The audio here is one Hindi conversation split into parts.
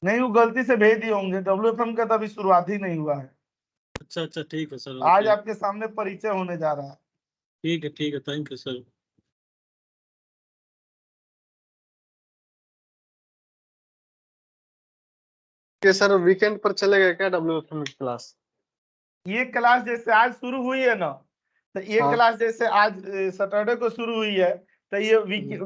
नहीं, वो गलती से भेज दिए होंगे, WFM का तो अभी शुरुआत ही नहीं हुआ है। अच्छा अच्छा, ठीक है सर, आज ओके। आपके सामने परिचय होने जा रहा है। ठीक है, थैंक यू सर। के सर वीकेंड पर चलेगा क्या WFM क्लास? ये क्लास जैसे आज शुरू हुई है ना, तो ये हाँ। क्लास जैसे आज सैटरडे को शुरू हुई है, तो ये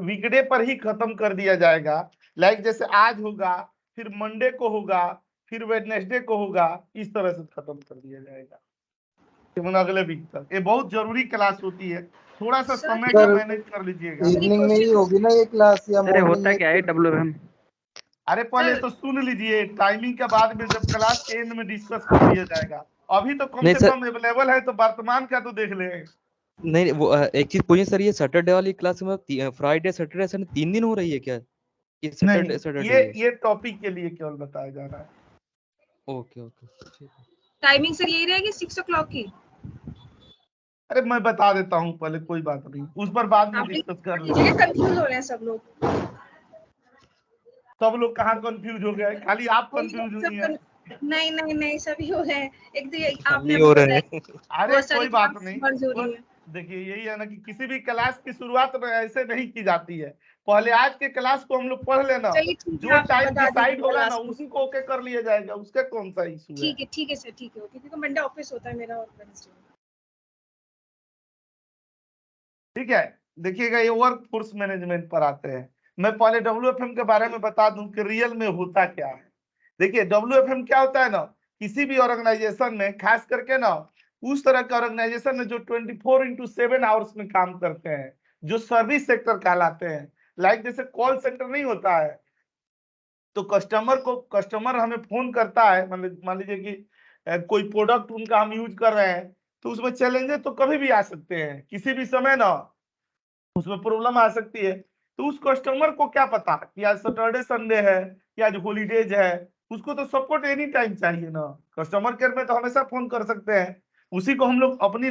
वीकडे पर ही खत्म कर दिया जाएगा। लाइक जैसे आज होगा, फिर मंडे को होगा, फिर वेडनेसडे को होगा, इस तरह से खत्म कर दिया जाएगा अगले वीक तक। ये बहुत जरूरी क्लास होती है, थोड़ा सा समय का मैनेज कर लीजिएगा। इवनिंग में ही होगी ना ये क्लास या अरे मॉर्निंग होता में? क्या है WFM? अरे पहले तो सुन लीजिए, टाइमिंग के बाद में जब क्लास के एंड में डिस्कस कर लिया जाएगा। अभी तो कम नहीं से सर। कम अवेलेबल है, तो वर्तमान का तो देख ले। नहीं वो एक चीज पूछिए सर, ये सैटरडे वाली क्लास में फ्राइडे सैटरडे संडे 3 दिन हो रही है क्या? ये नहीं, सैटरडे ये टॉपिक के लिए केवल बताया जा रहा है। ओके ओके, ठीक है। टाइमिंग सर यही रहेगी 6 o'clock की? अरे मैं बता देता हूँ पहले, कोई बात नहीं, उस पर बाद में डिस्कस कर लेंगे। कंफ्यूज हो रहे हैं सब लोग। सब लोग कहाँ कंफ्यूज हो गए? खाली आप कंफ्यूज हुई हैं। नहीं सभी हो रहे हैं। एक तो आपने हो रहे हैं। अरे कोई बात नहीं, देखिए यही है ना कि किसी भी क्लास की शुरुआत में ऐसे नहीं की जाती है। पहले आज के क्लास को हम लोग पढ़ लेना, जो टाइम डिसाइड होगा ना उसी को ओके कर लिया जाएगा, उसका कौन सा इशू है। ठीक है सर, ठीक है, ओके, क्योंकि मंडे ऑफिस होता है मेरा और वेडनेसडे। ठीक है, देखिएगा ये वर्क फोर्स मैनेजमेंट पर आते हैं। मैं पहले WFM के बारे में बता दूं कि रियल में होता क्या है। देखिए WFM क्या होता है ना, किसी भी ऑर्गेनाइजेशन में, खास करके ना उस तरह के ऑर्गेनाइजेशन में जो 24/7 आवर्स में काम करते हैं, जो सर्विस सेक्टर कहलाते हैं। लाइक जैसे कॉल सेंटर नहीं होता है, तो कस्टमर हमें फोन करता है, मान लीजिए कि कोई प्रोडक्ट उनका हम यूज कर रहे हैं, तो उसमें चैलेंजेस तो कभी भी आ सकते हैं, किसी भी समय ना उसमें प्रॉब्लम आ सकती है। तो उस कस्टमर को क्या पता कि आज सैटरडे संडे है कि आज हॉलीडेज है, उसको तो सपोर्ट एनी टाइम चाहिए ना। कस्टमर केयर में तो हमेशा फोन कर सकते हैं, उसी को हम लोग अपनी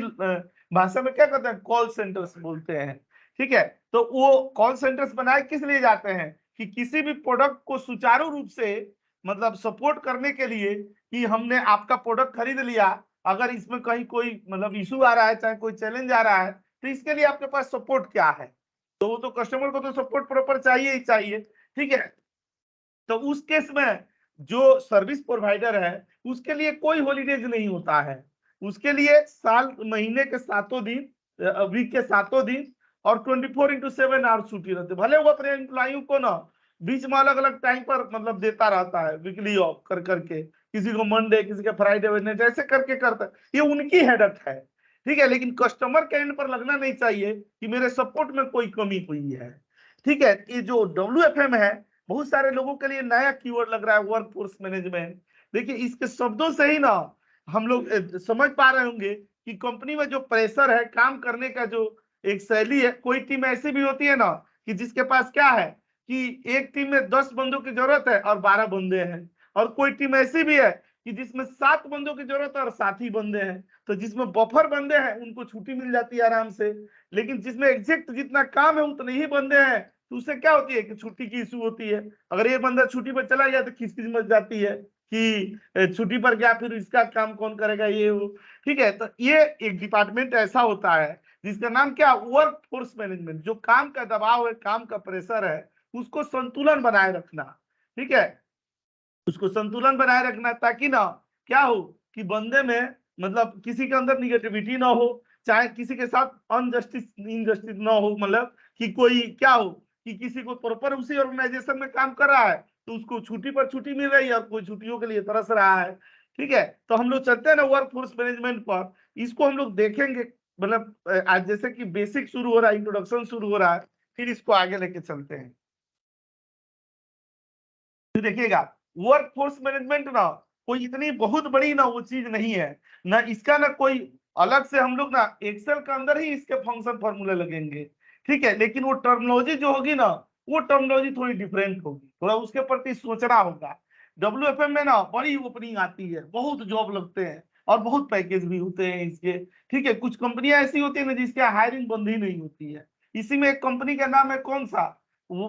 भाषा में क्या कहते हैं, कॉल सेंटर्स बोलते हैं। ठीक है, तो वो कॉल सेंटर्स बनाए किस लिए जाते हैं कि किसी भी प्रोडक्ट को सुचारू रूप से मतलब सपोर्ट करने के लिए, कि हमने आपका प्रोडक्ट खरीद लिया, अगर इसमें कहीं कोई मतलब इशू आ रहा है, चाहे कोई चैलेंज आ रहा है, तो इसके लिए आपके पास सपोर्ट क्या है। तो वो तो कस्टमर को तो सपोर्ट प्रॉपर चाहिए ही चाहिए। ठीक है, तो उस केस में जो सर्विस प्रोवाइडर है उसके लिए कोई हॉलीडेज नहीं होता है। उसके लिए साल महीने के 7 दिन, वीक के 7 दिन और 24/7 आवर्स छुट्टी रहती है। भले वो अपने एम्प्लॉइयों को ना बीच में अलग अलग टाइम पर मतलब देता रहता है, वीकली ऑफ कर करके, किसी को मंडे, किसी के फ्राइडे, वेडनेसडे, ऐसे करके करता है, ये उनकी हेडक है। ठीक है, लेकिन कस्टमर के एंड पर लगना नहीं चाहिए कि मेरे सपोर्ट में कोई कमी हुई है। ठीक है, ये जो WFM है बहुत सारे लोगों के लिए नया कीवर्ड लग रहा है, वर्क फोर्स मैनेजमेंट। देखिए इसके शब्दों से ही ना हम लोग समझ पा रहे होंगे कि कंपनी में जो प्रेशर है, काम करने का जो एक शैली है। कोई टीम ऐसी भी होती है ना कि जिसके पास क्या है कि एक टीम में 10 बंदों की जरूरत है और 12 बंदे हैं, और कोई टीम ऐसी भी है कि जिसमें 7 बंदों की जरूरत है और 7 ही बंदे हैं। तो जिसमें बफर बंदे हैं उनको छुट्टी मिल जाती है आराम से, लेकिन जिसमें एग्जैक्ट जितना काम है उतने ही बंदे हैं, तो उससे क्या होती है कि छुट्टी की इशू होती है। अगर ये बंदा छुट्टी पर चला गया तो खिचखिच मच जाती है कि छुट्टी पर गया, फिर इसका काम कौन करेगा, ये वो। ठीक है, तो ये एक डिपार्टमेंट ऐसा होता है जिसका नाम क्या, वर्क फोर्स मैनेजमेंट। जो काम का दबाव है, काम का प्रेशर है, उसको संतुलन बनाए रखना। ठीक है, उसको संतुलन बनाए रखना ताकि ना क्या हो कि बंदे में मतलब किसी के अंदर निगेटिविटी ना हो, चाहे किसी के साथ अनजस्टिस इनजस्टिस ना हो, मतलब कि कोई क्या हो कि किसी को प्रॉपर उसी ऑर्गेनाइजेशन में काम कर रहा है तो उसको छुट्टी पर छुट्टी मिल रही है और कोई छुट्टियों के लिए तरस रहा है। ठीक है, तो हम लोग चलते हैं ना वर्क फोर्स मैनेजमेंट पर, इसको हम लोग देखेंगे। मतलब आज जैसे कि बेसिक शुरू हो रहा है, इंट्रोडक्शन शुरू हो रहा है, फिर इसको आगे लेके चलते हैं। तो देखिएगा वर्क फोर्स मैनेजमेंट ना कोई इतनी बहुत बड़ी ना वो चीज नहीं है ना, इसका ना कोई अलग से हम लोग ना एक्सेल के अंदर ही इसके फंक्शन फॉर्मूले लगेंगे। ठीक है, लेकिन वो टर्मिनोलॉजी जो होगी ना, वो टर्मिनोलॉजी थोड़ी डिफरेंट होगी, थोड़ा उसके प्रति सोचना होगा। WFM में ना बड़ी ओपनिंग आती है, बहुत जॉब लगते हैं और बहुत पैकेज भी होते हैं इसके। ठीक है, कुछ कंपनियां ऐसी होती है ना जिसके हायरिंग बंद ही नहीं होती है। इसी में एक कंपनी का नाम है कौन सा, वो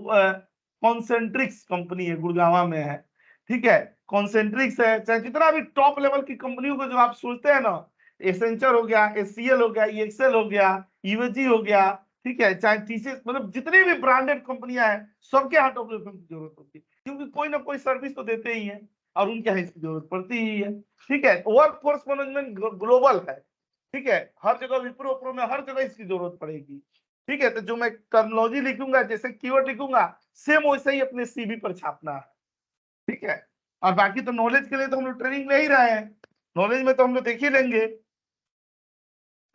कॉन्सेंट्रिक्स कंपनी है, गुड़गांव में है। ठीक है, कॉन्सेंट्रिक्स है, चाहे जितना भी टॉप लेवल की कंपनियों को जो आप सोचते हैं ना, एसेंचर हो गया, एचसीएल हो गया, ईएक्सएल हो गया, यूएसजी हो गया, ठीक है, चाहे टीसीएस, मतलब जितनी भी ब्रांडेड कंपनियां हैं सबके यहाँ डब्ल्यूएफएम की जरूरत होती है, क्योंकि कोई ना कोई सर्विस तो देते ही है और उनके यहाँ इसकी जरूरत पड़ती ही है। ठीक है, वर्क फोर्स मैनेजमेंट ग्लोबल है, ठीक है, हर जगह विप्रो प्रो में हर जगह इसकी जरूरत पड़ेगी। ठीक है, तो जो मैं टर्मिनोलॉजी लिखूंगा, जैसे कीवर्ड लिखूंगा, सेम वैसे ही अपने सीवी पर छापना है। ठीक है, और बाकी तो नॉलेज के लिए तो हम लोग ट्रेनिंग ले ही रहे हैं, नॉलेज में तो हम लोग देख ही लेंगे।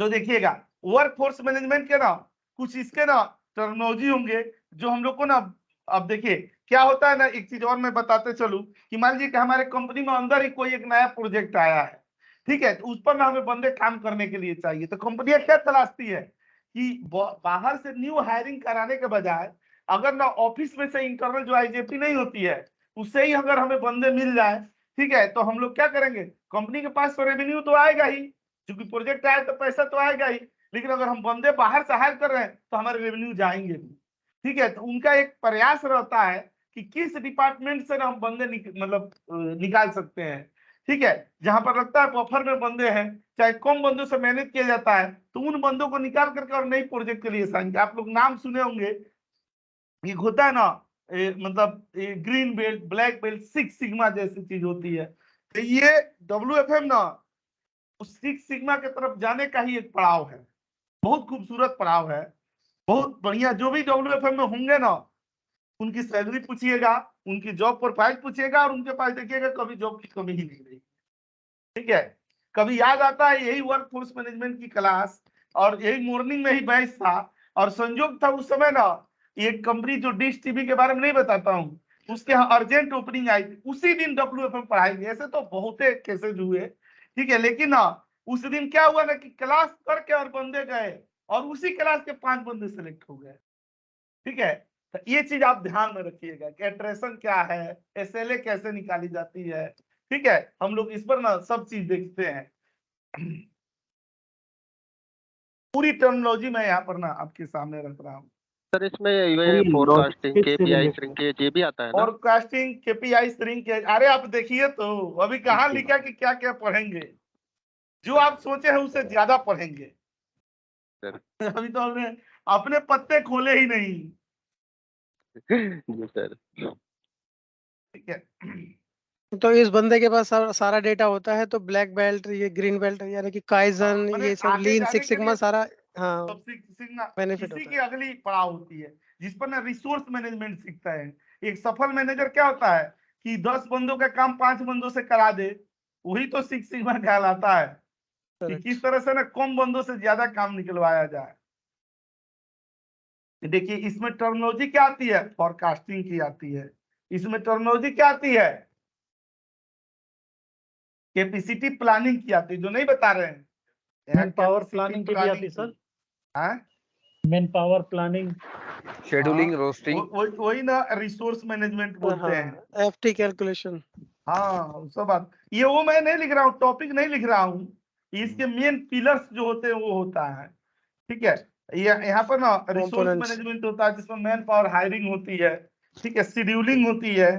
तो देखिएगा, वर्क फोर्स मैनेजमेंट के ना कुछ इसके ना टर्मिनोलॉजी होंगे जो हम लोग को ना, अब देखिए क्या होता है ना, एक चीज और मैं बताते चलूं कि मान लीजिए कि हमारे कंपनी में अंदर ही कोई एक नया प्रोजेक्ट आया है, ठीक है, तो उस पर ना हमें बंदे काम करने के लिए चाहिए, तो कंपनियां क्या तलाशती है कि बाहर से न्यू हायरिंग कराने के बजाय अगर ना ऑफिस में से इंटरनल जो आईजेपी नहीं होती है उससे ही अगर हमें बंदे मिल जाए, ठीक है, तो हम लोग क्या करेंगे, कंपनी के पास तो रेवेन्यू तो आएगा ही, क्योंकि प्रोजेक्ट आया तो पैसा तो आएगा ही, लेकिन अगर हम बंदे बाहर से हायर कर रहे हैं तो हमारे रेवेन्यू जाएंगे भी। ठीक है, तो उनका एक प्रयास रहता है कि किस डिपार्टमेंट से ना हम बंदे मतलब निकाल सकते हैं। ठीक है, जहां पर लगता है बफर में बंदे हैं, चाहे कम बंदों से मैनेज किया जाता है, तो उन बंदों को निकाल करके और नई प्रोजेक्ट के लिए साइन किया। आप लोग नाम सुने होंगे, एक होता है ना मतलब green belt, black belt, six sigma जैसी चीज होती है, तो ये डब्ल्यूएफएम ना उस सिक्स सिग्मा की तरफ जाने का ही एक पड़ाव है, बहुत खूबसूरत पड़ाव है, बहुत बढ़िया। जो भी डब्ल्यूएफएम में होंगे ना उनकी सैलरी पूछिएगा, उनकी जॉब प्रोफाइल पूछिएगा, और उनके पास देखिएगा कभी जॉब की कमी ही नहीं रही। ठीक है, कभी याद आता है यही वर्क फोर्स मैनेजमेंट की क्लास और यही मॉर्निंग में ही बैच था, और संयोग था उस समय ना एक कंपनी जो डिश टीवी के बारे में नहीं बताता हूँ, उसके यहाँ अर्जेंट ओपनिंग आई थी, उसी दिन डब्ल्यूएफएम पढ़ाएंगे। ऐसे तो बहुत केसेज हुए, ठीक है, लेकिन ना उस दिन क्या हुआ ना कि क्लास करके और बंदे गए और उसी क्लास के 5 बंदे सेलेक्ट हो गए। ठीक है, तो ये चीज आप ध्यान में रखिएगा कि एट्रेशन क्या है, एसएलए कैसे निकाली जाती है। ठीक है, हम लोग इस पर ना सब चीज देखते हैं, पूरी टर्मिनोलॉजी मैं यहाँ पर ना आपके सामने रख रहा हूँ। सर इसमें ये फोरकास्टिंग केपीआई श्रिंकेज ये भी आता है ना? फोरकास्टिंग केपीआई श्रिंकेज, अरे आप देखिए तो अभी कहाँ लिखा कि क्या क्या पढ़ेंगे, जो आप सोचे हैं उससे ज्यादा पढ़ेंगे। अभी तो हमने अपने पत्ते खोले ही नहीं। जी सर। ठीक है, तो इस बंदे के पास सारा डेटा होता है, तो ब्लैक बेल्ट, ये ग्रीन बेल्ट, यानी कि काइजन, मैंने ये सब आगे लीन जाने सिक्स के सिग्मा लिए सारा, हाँ सब सीखना, बेनिफिट इसी होता की है। अगली पड़ाव होती है जिस पर ना रिसोर्स मैनेजमेंट सीखता है। एक सफल मैनेजर क्या होता है कि 10 बंदों का काम 5 बंदों से करा दे, वही तो सिक्स सिग्मा कहलाता है, कि किस तरह से ना कम बंदों से ज्यादा काम निकलवाया जाए। देखिए इसमें टर्मिनोलॉजी क्या आती है, फोरकास्टिंग की आती है, इसमें टर्मिनोलॉजी क्या आती है, कैपेसिटी प्लानिंग की आती है, जो नहीं बता रहे हैं, मैन पावर प्लानिंग की भी आती है sir, man power planning, scheduling, roasting, वही ना रिसोर्स मैनेजमेंट बोलते हैं, एफटी कैलकुलेशन। हाँ सब बात, ये वो मैं नहीं लिख रहा हूँ, टॉपिक नहीं लिख रहा हूँ, इसके मेन पिलर्स जो होते हैं वो होता है। ठीक है, यहाँ पर ना रिसोर्स Components. मैनेजमेंट होता है जिसमें मैन पावर हायरिंग होती है, ठीक है, शेड्यूलिंग होती है,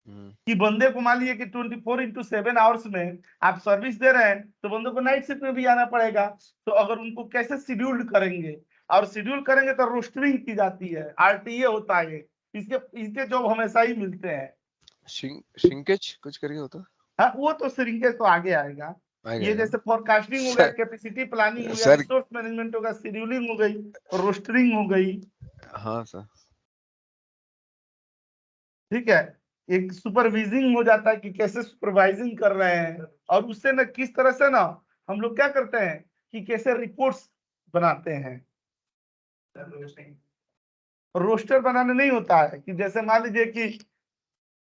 कि बंदे को मान लीजिए कि 24/7 आवर्स में आप सर्विस दे रहे हैं तो बंदे को नाइट शिफ्ट में भी आना पड़ेगा, तो अगर उनको कैसे शेड्यूल्ड करेंगे, और शेड्यूल करेंगे तो रोस्टरिंग की जाती है, आरटीए होता है, इसके जॉब हमेशा ही मिलते हैं। श्रिंकेज कुछ करके होता हाँ वो तो श्रिंकेज तो आगे आएगा, ये जैसे फोरकास्टिंग हो गया, कैपेसिटी प्लानिंग हो गया, सर, रिसोर्स मैनेजमेंट होगा, शेड्यूलिंग हो गई, रोस्टरिंग हो गई। हाँ सर। ठीक है, एक सुपरवाइजिंग हो जाता है कि कैसे सुपरवाइजिंग कर रहे हैं, और उससे ना किस तरह से ना हम लोग क्या करते हैं कि कैसे रिपोर्ट्स बनाते हैं। रोस्टर बनाना नहीं होता है कि जैसे मान लीजिए कि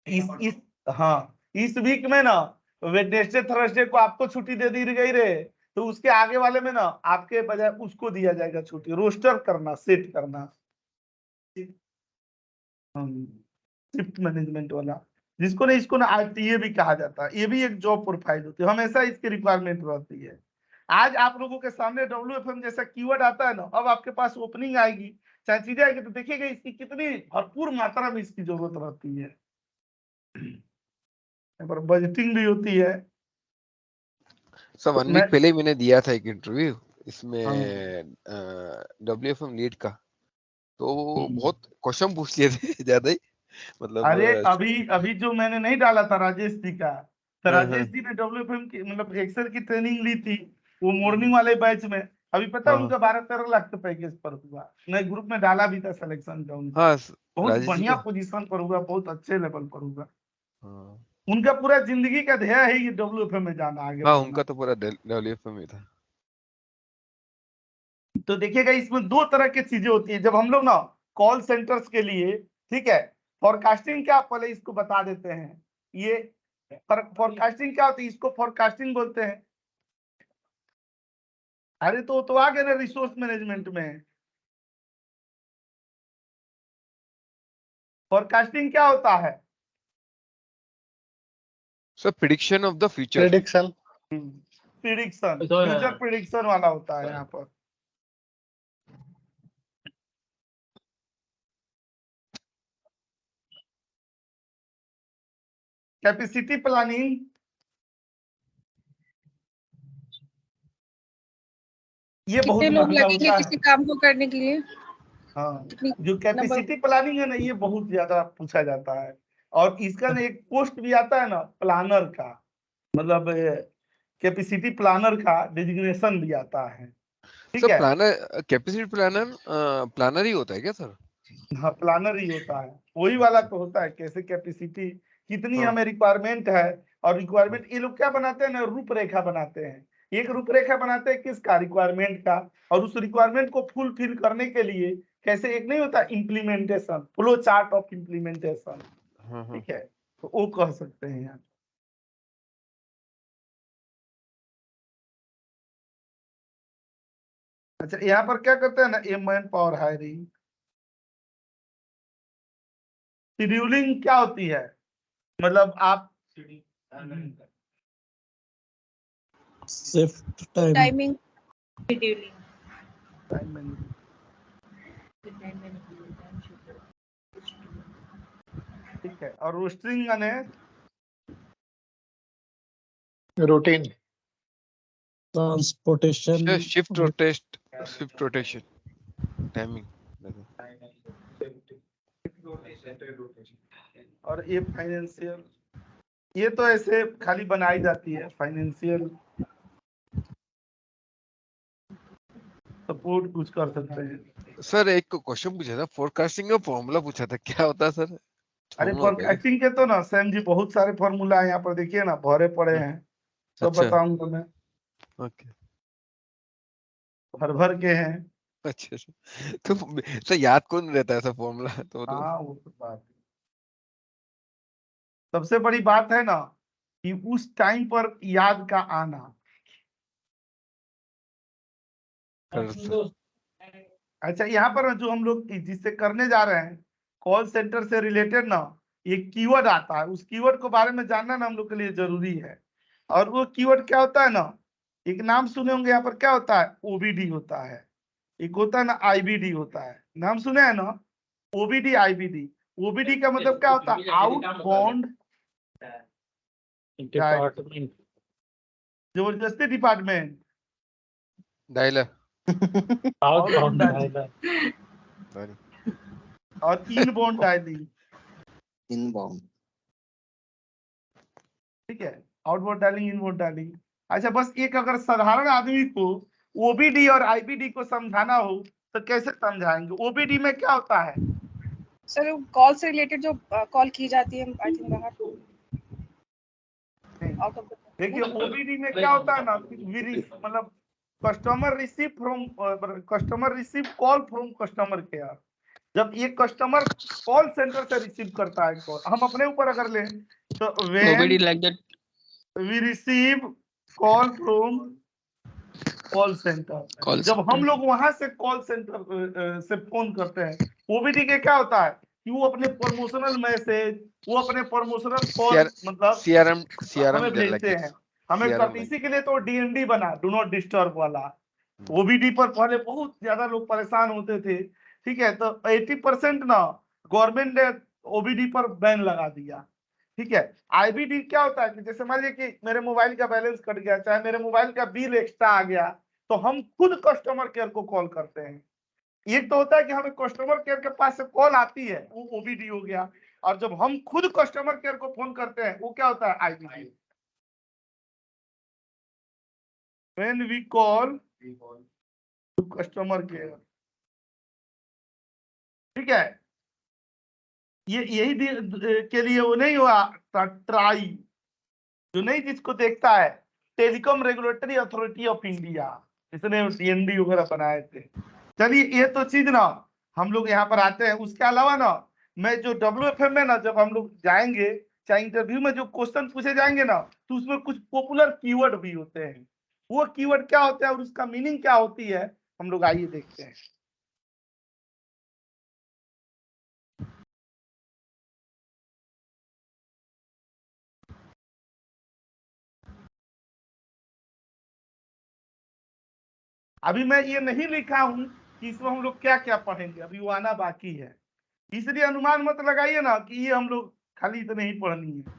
इस हाँ इस वीक में ना वेडनेसडे थर्सडे को आपको छुट्टी दे दी गई रे, तो उसके आगे वाले में ना आपके बजाय उसको दिया जाएगा छुट्टी, रोस्टर करना, सेट करना, शिफ्ट मैनेजमेंट वाला, जिसको ना इसको ना आरटीए भी कहा जाता है, ये भी एक जॉब प्रोफाइल होती है, हमेशा इसकी रिक्वायरमेंट रहती है। आज आप लोगों के सामने डब्ल्यूएफएम जैसा कीवर्ड आता है ना, अब आपके पास ओपनिंग आएगी, चाहे चीजें आएगी, तो देखिएगा इसकी कितनी भरपूर मात्रा में इसकी जरूरत रहती है। यहाँ पर बजटिंग भी होती है। सर 1 मैं वीक पहले ही मैंने दिया था एक इंटरव्यू इसमें हाँ WFM लीड का, तो बहुत क्वेश्चन पूछ लिए थे ज्यादा ही, मतलब अरे अभी अभी जो मैंने नहीं डाला था राजेश जी का, तो हाँ, राजेश हाँ, जी ने WFM की मतलब एक्सेल की ट्रेनिंग ली थी वो मॉर्निंग वाले बैच में। अभी पता है हाँ, उनका 12-13 लाख के पैकेज पर हुआ। मैं ग्रुप में डाला भी था सिलेक्शन का उनका। हाँ, बहुत राजेश जी बढ़िया का, पोजीशन पर हुआ, बहुत अच्छे लेवल पर हुआ। हाँ, उनका पूरा जिंदगी का ध्येय है ये WFM में जाना, आगे हाँ, बढ़ना। उनका तो पूरा WFM ही था। तो देखिएगा इसमें दो तरह की चीजें होती है जब हम लोग ना कॉल सेंटर्स के लिए, ठीक है, फॉरकास्टिंग क्या, पहले इसको बता देते हैं। ये फॉरकास्टिंग क्या होती है, इसको फॉरकास्टिंग बोलते हैं। अरे तो आ गए ना रिसोर्स मैनेजमेंट में। फॉरकास्टिंग क्या होता है? Sir prediction of the future. Prediction. Prediction, future prediction वाला होता है यहाँ पर। कैपेसिटी प्लानिंग, ये बहुत कितने लोग महंगा लगेंगे होता किसी है। काम को करने के लिए? हाँ, कितनी जो नंबर? कैपेसिटी प्लानिंग है ना ये बहुत ज्यादा पूछा जाता है। और इसका ना एक पोस्ट भी आता है ना प्लानर का, मतलब कैपेसिटी प्लानर का डिजिग्नेशन भी आता है, ठीक सर है। प्लानर, कैपेसिटी प्लानर प्लानर ही होता है क्या सर? हाँ प्लानर ही होता है, वही वाला तो होता है कैसे कैपेसिटी कितनी हाँ, हमें रिक्वायरमेंट है। और रिक्वायरमेंट ये लोग क्या बनाते हैं ना, रूपरेखा बनाते हैं। एक रूपरेखा बनाते हैं किसका, रिक्वायरमेंट का। और उस रिक्वायरमेंट को फुलफिल करने के लिए कैसे, एक नहीं होता implementation, flow chart of implementation, हाँ, हाँ, ठीक है, तो वो कह सकते हैं यहाँ। अच्छा यहाँ पर क्या करते हैं ना, ये मैन पावर हायरिंग। शेड्यूलिंग क्या होती है, मतलब आप shift time. Timing, scheduling. Time management, ठीक है। और रोस्टरिंग यानी routine. Transportation. Shift rotation timing. और ये फाइनेंशियल, ये तो ऐसे खाली बनाई जाती है, फाइनेंशियल सपोर्ट कुछ कर सकते हैं। सर एक क्वेश्चन पूछा था, फोरकास्टिंग का फॉर्मूला पूछा था, क्या होता है सर? अरे फॉर्मूला होता है क्या? फोरकास्टिंग के तो ना सैम जी बहुत सारे फॉर्मूला है यहाँ पर, देखिए ना भरे पड़े हैं, सब अच्छा, बताऊंगा मैं, ओके, भर भर के हैं। अच्छा, तो सर याद कौन रहता है सर फॉर्मूला तो हाँ वो तो बात है। सबसे बड़ी बात है ना कि उस टाइम पर याद का आना। कर सर। अच्छा यहाँ पर जो हम लोग जिससे करने जा रहे हैं कॉल सेंटर से रिलेटेड ना, एक कीवर्ड आता है, उस कीवर्ड के बारे में जानना ना हम लोग के लिए जरूरी है। और वो कीवर्ड क्या होता है ना, एक नाम सुने होंगे यहाँ पर, क्या होता है, ओबीडी होता है, एक होता है ना आईबीडी होता है, नाम सुने हैं ना, ओबीडी आईबीडी। ओबीडी का मतलब क्या होता है, आउट बाउंड डिपार्टमेंट। जबरदस्ती department, dialer. Outbound dialing dialer. और इनबाउंड डायलिंग, इनबाउंड। ठीक है, आउटबाउंड डायलिंग, इनबाउंड डायलिंग। अच्छा बस एक अगर साधारण आदमी को ओबीडी और आईबीडी को समझाना हो तो कैसे समझाएंगे, ओबीडी में क्या होता है? सर कॉल से रिलेटेड जो कॉल की जाती है, आई थिंक बाहर आउट ऑफ द। देखिए ओबीडी में क्या होता है ना, मतलब customer receive call from customer care. जब ये कस्टमर कॉल सेंटर से रिसीव करता है कॉल, हम अपने ऊपर अगर लें तो when like that. We receive call from call center, जब हम लोग वहां से कॉल सेंटर से फोन करते हैं, ओबीडी के क्या होता है कि वो अपने प्रमोशनल मैसेज, वो अपने प्रमोशनल कॉल मतलब सीआरएम हमें लाइक भेजते हैं। दिस, हमें सीआरएम लाइक। इसी के लिए तो डीएनडी बना, डू नॉट डिस्टर्ब वाला। ओबीडी पर पहले बहुत ज्यादा लोग परेशान होते थे, ठीक है, तो 80% ना गवर्नमेंट ने ओबीडी पर बैन लगा दिया, ठीक है। आईबीडी क्या होता है कि जैसे मान लीजिए कि मेरे मोबाइल का बैलेंस कट गया, चाहे मेरे मोबाइल का बिल एक्स्ट्रा आ गया, तो हम खुद कस्टमर केयर को कॉल करते हैं। एक तो होता है कि हमें कस्टमर केयर के पास से कॉल आती है, वो ओबीडी हो गया, और जब हम खुद कस्टमर केयर को फोन करते हैं वो क्या होता है, IBD. When we call to customer care, ठीक है। ये यही के लिए वो नहीं हुआ ट्राई, जो नई चीज को देखता है, telecom regulatory authority of India, इसने टीएनडी वगैरह बनाए थे। चलिए ये तो चीज ना हम लोग यहाँ पर आते हैं। उसके अलावा ना मैं जो WFM में ना जब हम लोग जाएंगे, चाहे इंटरव्यू में जो क्वेश्चन पूछे जाएंगे ना, तो उसमें कुछ पॉपुलर कीवर्ड भी होते हैं। वो कीवर्ड क्या होता है और उसका मीनिंग क्या होती है, हम लोग आइए देखते हैं। अभी मैं ये नहीं लिखा हूं कि इसमें हम लोग क्या क्या पढ़ेंगे, अभी वो आना बाकी है, इसलिए अनुमान मत लगाइए ना कि ये हम लोग खाली इतने ही पढ़नी है।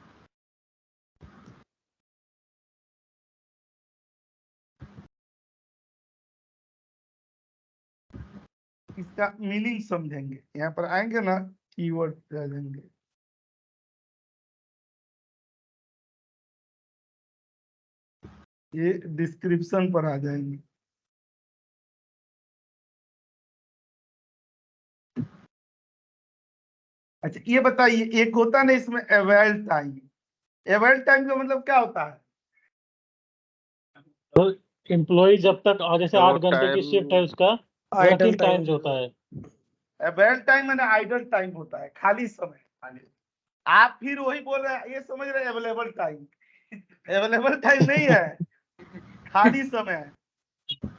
इसका मीनिंग समझेंगे, यहाँ पर आएंगे ना कीवर्ड आ जाएंगे। ये डिस्क्रिप्शन पर आ जाएंगे। अच्छा ये बताइए, एक होता ना इसमें अवेल टाइम, अवेल टाइम का मतलब क्या होता है? तो एम्प्लॉय जब तक जैसे वो 8 घंटे की time- शिफ्ट है उसका Idle वर्किंग time। टाइम होता है। अवेल टाइम मैंने आइडल टाइम होता है, खाली समय। आप फिर वही बोल रहे हैं, ये समझ रहे हैं अवेलेबल टाइम। अवेलेबल टाइम नहीं है, खाली समय है।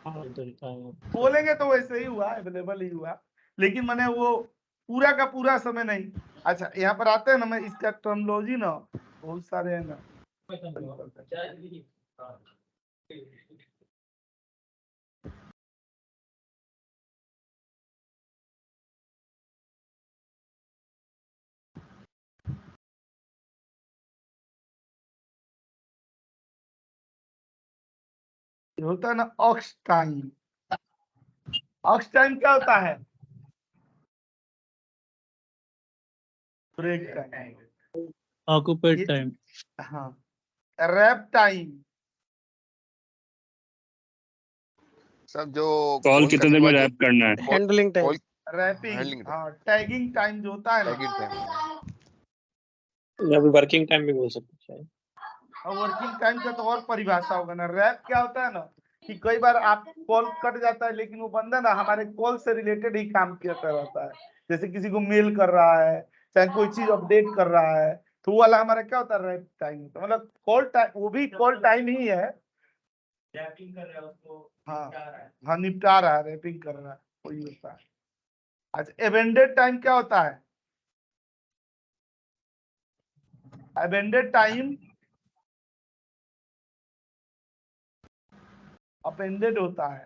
idle time। बोलेंगे तो वैसे ही हुआ, अवेलेबल ही हुआ, लेकिन मैंने वो पूरा का पूरा समय नहीं। अच्छा यहाँ पर आते हैं ना, मैं इसका टर्मिनोलॉजी ना बहुत सारे हैं ना, ये होता है ना ऑक्स टाइम। ऑक्स टाइम क्या होता है? Break time, occupied time. हाँ। रैप टाइम, सब जो कॉल फोन कितने करने देर के में बाद रैप करना है? Handling time. Call wrapping, Handling time। हाँ। टैगिंग टाइम जो होता है ना, टैगिंग टाइम। या फिर वर्किंग टाइम भी बोल सकते हैं। और वर्किंग टाइम का तो और परिभाषा होगा ना। रैप क्या होता है ना कि कई बार आप कॉल कट जाता है, लेकिन वो बंदा ना हमारे कॉल से रिलेटेड ही काम करता रहता है, जैसे किसी को मेल कर रहा है, चाहे कोई चीज अपडेट कर रहा है, तो वो वाला हमारा क्या होता है, रैप टाइम। तो मतलब कॉल टाइम, वो भी कॉल टाइम ही है। रैपिंग कर रहा है उसको, हाँ निपटा रहा है, रैपिंग कर रहा है, वही होता है। अच्छा एबेंडेड टाइम क्या होता है? एबेंडेड टाइम अपेंडेड होता है,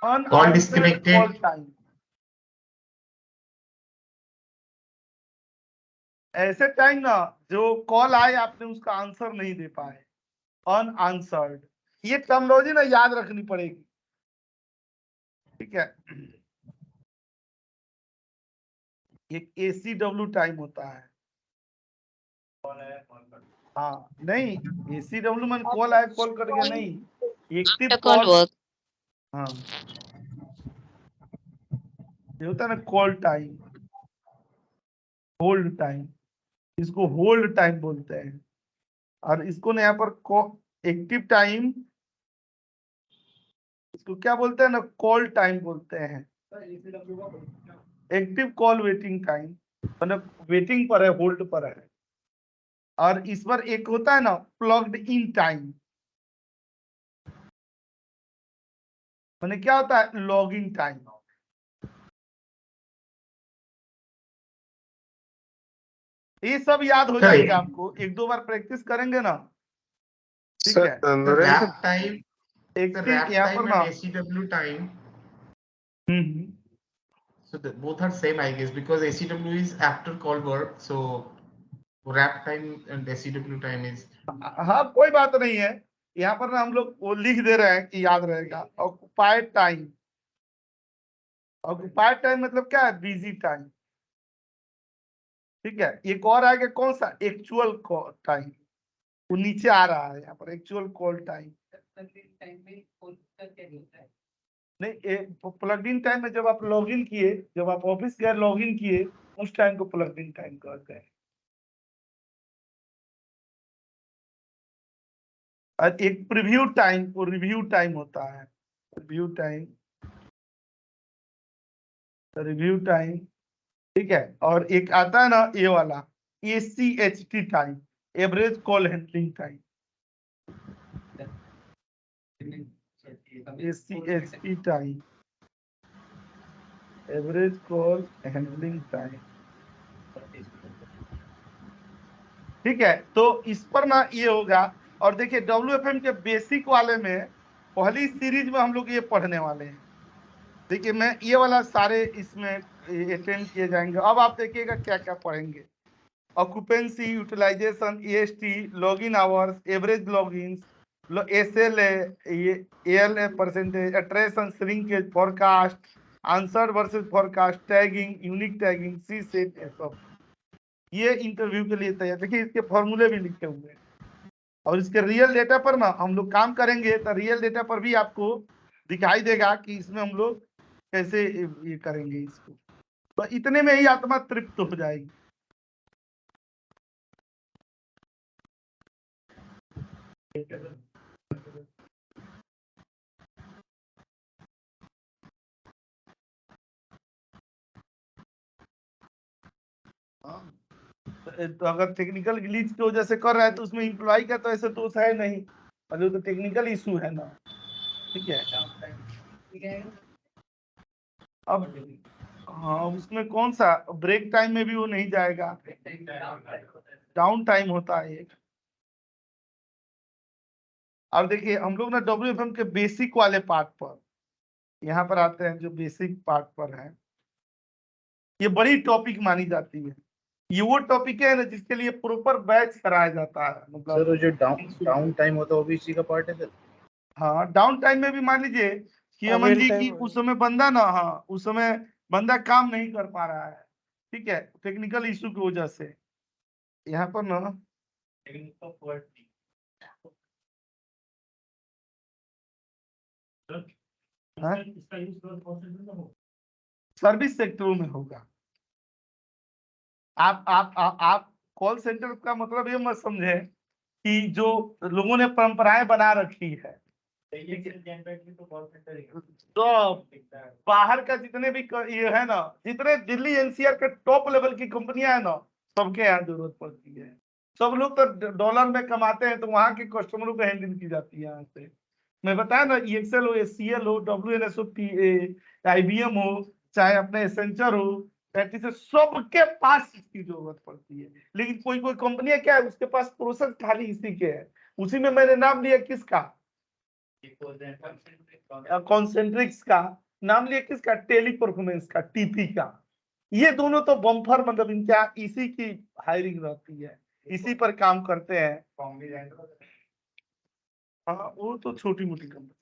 अनआंसर्ड कॉल टाइम। ऐसे टाइम ना जो कॉल आए आपने उसका आंसर नहीं दे पाए, अनआंसर्ड। ये टर्मिनोलॉजी ना याद रखनी पड़ेगी, ठीक है। एक ACW टाइम होता है, हाँ नहीं, ACW में कॉल आए कॉल कट गया नहीं, एक्टिव कॉल। हाँ ये होता है ना कॉल टाइम, होल्ड टाइम, इसको होल्ड टाइम बोलते हैं। और इसको ना यहाँ पर एक्टिव टाइम, इसको क्या बोलते हैं ना, कॉल टाइम बोलते हैं। एक्टिव कॉल वेटिंग टाइम, मतलब वेटिंग पर है, होल्ड पर है। और इस पर एक होता है ना प्लग्ड इन टाइम, मैंने क्या होता है, लॉगिंग टाइम। ये सब याद हो जाएगा आपको, एक दो बार प्रैक्टिस करेंगे ना, ठीक है। रैप टाइम, एक्टिव यहाँ पर ना ACW time. Hmm, So both are same, I guess, because ACW is after call work. So wrap time and DCW time is हाँ कोई बात नहीं है, यहाँ पर ना हम लोग वो लिख दे रहे हैं कि याद रहेगा। ऑक्युपाइड टाइम, ऑक्युपाइड टाइम मतलब क्या है, बिजी टाइम। ठीक है, एक और आएगा कौन सा, एक्चुअल टाइम, वो नीचे आ रहा है यहाँ पर, एक्चुअल कॉल टाइम। नहीं, प्लग इन टाइम में जब आप लॉग इन किए, जब आप ऑफिस गए लॉग इन किए, उस टाइम को प्लग इन टाइम कहते हैं। और एक प्रीव्यू टाइम, वो रिव्यू टाइम होता है, रिव्यू टाइम, रिव्यू टाइम। ठीक है, और एक आता है ना ये वाला, ACHT time, average call handling time. ACHT time, average call handling time. ठीक है, तो इस पर ना ये होगा। और देखिए WFM के बेसिक वाले में पहली सीरीज में हम लोग ये पढ़ने वाले हैं। देखिए मैं ये वाला सारे इसमें अटेंड किए जाएंगे। अब आप देखिएगा क्या क्या पढ़ेंगे। Occupancy, utilization, EST, login hours, average login, SLA, ये ALA percentage, attrition, shrinkage, forecast, answer versus forecast, tagging, unique tagging, CSAT, ये सब ये इंटरव्यू के लिए तैयार। देखिए इसके फॉर्मूले भी लिखे हुए हैं। और इसके रियल डेटा पर ना हम लोग काम करेंगे, तो रियल डेटा पर भी आपको दिखाई देगा कि इसमें हम लोग कैसे ये करेंगे इसको। तो इतने में ही आत्मा तृप्त हो जाएगी। तो अगर टेक्निकल ग्लिच की वजह से कर रहा है तो उसमें इम्प्लॉय का तो ऐसे दोष है नहीं, मतलब तो टेक्निकल इशू है ना। ठीक है, अब हाँ उसमें कौन सा ब्रेक टाइम में भी वो नहीं जाएगा, डाउन टाइम होता है एक। अब देखिए हम लोग ना WFM के बेसिक वाले पार्ट पर यहाँ पर आते हैं, जो बेसिक पार्ट पर है। ये बड़ी टॉपिक मानी जाती है। ये वो टॉपिक है ना जिसके लिए प्रॉपर बैच कराया जाता है, मतलब सर जो डाउन टाइम होता है वो भी इसी का पार्ट है सर। हाँ डाउन टाइम में भी मान लीजिए कि अमन Avail जी time की उस समय बंदा ना, हाँ उस समय बंदा काम नहीं कर पा रहा है, ठीक है, टेक्निकल इशू की वजह से। यहाँ पर ना सर्विस सेक्टर में होगा। आप कॉल सेंटर का मतलब ये मत समझे कि जो लोगों ने परंपराएं बना रखी है, तो बाहर का जितने भी ये है ना, जितने दिल्ली NCR के टॉप लेवल की कंपनियां है ना, सबके यहाँ जरूरत पड़ती है। सब लोग तो डॉलर में कमाते हैं, तो वहां के कस्टमरों को हैंडल की जाती है यहाँ से। मैं बताया ना, EXL हो, SCL हो, WNS हो, IBM हो, चाहे अपने एसेंचर हो, से सबके पास इसकी जरूरत पड़ती है। लेकिन कोई कोई कंपनियां क्या है, उसके पास प्रोसेस खाली इसी के है। उसी में मैंने नाम लिया किसका, कॉन्सेंट्रिक्स का नाम लिया, किसका, टेली परफॉर्मेंस का, TP का। ये दोनों तो बम्पर, मतलब इनका इसी की हायरिंग रहती है, इसी पर काम करते हैं। हाँ वो तो छोटी मोटी कंपनी।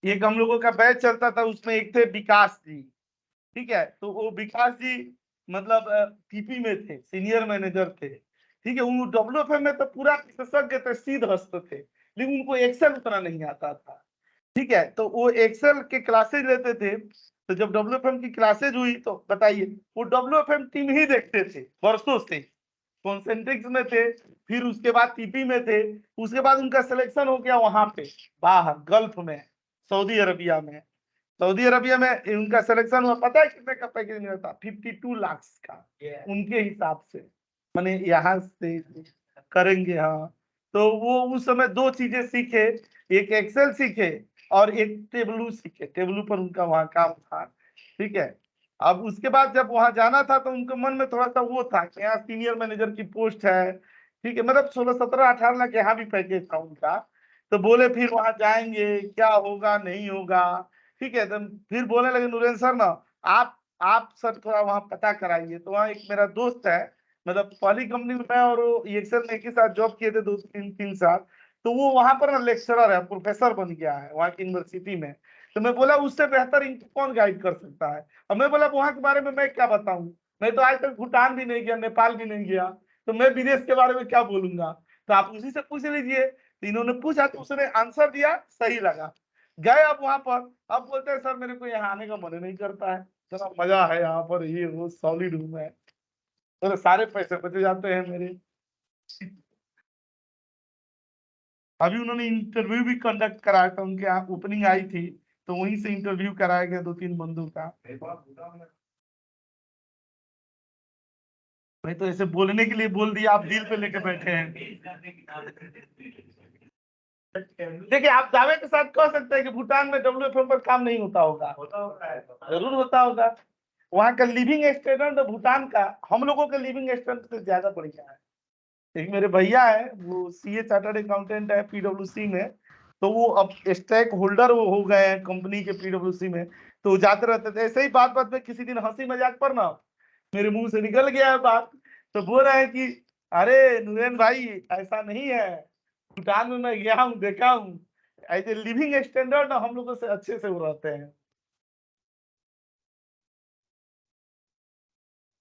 एक हम लोगों का बैच चलता था, उसमें एक थे विकास जी। ठीक है, तो वो विकास जी मतलब TP में थे, सीनियर मैनेजर थे। ठीक है, वो WFM में तो पूरा विशेषज्ञ थे, सिद्धहस्त थे, लेकिन उनको एक्सेल उतना नहीं आता था। ठीक है, तो वो एक्सेल के क्लासेज लेते थे। तो जब WFM की क्लासेज हुई तो बताइए, वो WFM टीम ही देखते थे वर्षों से, कॉन्सेंट्रिक्स में थे, फिर उसके बाद TP में थे, उसके बाद उनका सिलेक्शन हो गया वहां पे बाहर गल्फ में, सऊदी अरबिया में। सऊदी अरबिया में उनका सिलेक्शन हुआ, पता है कितने का पैकेज मिला था, 52 लाख का उनके हिसाब से, माने यहाँ से करेंगे। हाँ, तो वो उस समय दो चीजें सीखे, एक एक्सेल सीखे और एक टेबलू सीखे, टेबलू पर उनका वहां काम था। ठीक है, अब उसके बाद जब वहां जाना था तो उनके मन में थोड़ा सा वो था कि यहाँ सीनियर मैनेजर की पोस्ट है। ठीक है, मतलब 16, 17, 18 लाख यहाँ भी पैकेज था उनका। तो बोले फिर वहां जाएंगे क्या होगा नहीं होगा, ठीक है। तो फिर बोलने लगे नूरेन सर ना, आप सर थोड़ा वहाँ पता कराइए। तो वहाँ एक मेरा दोस्त है, मतलब पहली कंपनी में मैं और वो एक्सेल में एक ही साथ जॉब किए थे 2-3 साल। तो वो वहां पर ना लेक्चरर है, प्रोफेसर बन गया है वहाँ की यूनिवर्सिटी में। तो मैं बोला उससे बेहतर इनको कौन गाइड कर सकता है। और मैं बोला वहाँ के बारे में मैं क्या बताऊं, मैं तो आज तक भूटान भी नहीं गया, नेपाल भी नहीं गया, तो मैं विदेश के बारे में क्या बोलूंगा। तो आप उसी से पूछ लीजिए। तो इन्होंने पूछा तो उसने आंसर दिया, सही लगा। गए अब वहां पर, अब बोलते हैं सर मेरे को यहाँ आने का मन नहीं करता है, चलो मजा है यहाँ पर, ये वो सॉलिड रूम है। तो सारे पैसे बचे जाते हैं मेरे। अभी उन्होंने इंटरव्यू भी कंडक्ट कराया था, उनके यहाँ ओपनिंग आई थी, तो वहीं से इंटरव्यू कराया गया 2-3 बंदों का। मैं तो ऐसे बोलने के लिए बोल दिया, आप दिल पे लेके बैठे हैं। देखिए आप दावे के साथ कह सकते हैं कि भूटान में WFM पर काम नहीं होता होगा, जरूर होता होगा। वहाँ का लिविंग स्टैंडर्ड भूटान का हम लोगों के लिविंग स्टैंडर्ड से ज्यादा बढ़िया है। एक मेरे भैया है, वो CA चार्टर्ड अकाउंटेंट है PwC में, तो वो अब स्टेक होल्डर वो हो गए हैं कंपनी के PwC में। तो वो जाते रहते थे, ऐसे ही बात बात में किसी दिन हंसी मजाक पर ना मेरे मुंह से निकल गया है बात। तो बोल रहे हैं कि अरे नुरेन भाई ऐसा नहीं है, भूटान में मैं गया हूँ, देखा हूँ, ऐसे लिविंग स्टैंडर्ड ना हम लोगों से अच्छे से वो रहते हैं।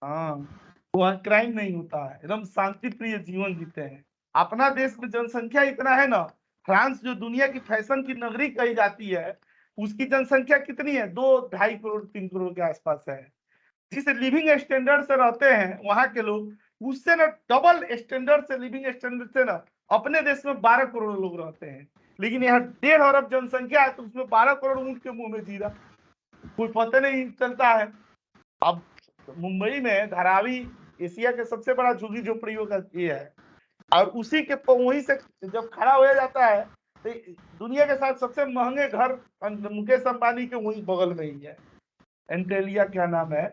हाँ, वहाँ क्राइम नहीं होता है, एकदम शांति प्रिय जीवन जीते हैं। अपना देश में जनसंख्या इतना है ना, फ्रांस जो दुनिया की फैशन की नगरी कही जाती है, उसकी जनसंख्या कितनी है, 2-2.5 करोड़ 3 करोड़ के आसपास है। जिस लिविंग स्टैंडर्ड से रहते हैं वहां के लोग, उससे ना डबल स्टैंडर्ड से, लिविंग स्टैंडर्ड से ना अपने देश में 12 करोड़ लोग रहते हैं। लेकिन यहाँ 1.5 अरब जनसंख्या है, तो उसमें 12 करोड़ ऊँट के मुंह में जीरा, कोई पता नहीं चलता है। अब मुंबई में धारावी एशिया के सबसे बड़ा झुग्गी झोपड़ियों का ये है, और उसी के वहीं से जब खड़ा हो जाता है, तो दुनिया के साथ सबसे महंगे घर मुकेश अंबानी के वहीं बगल में ही है, एंटेलिया क्या नाम है।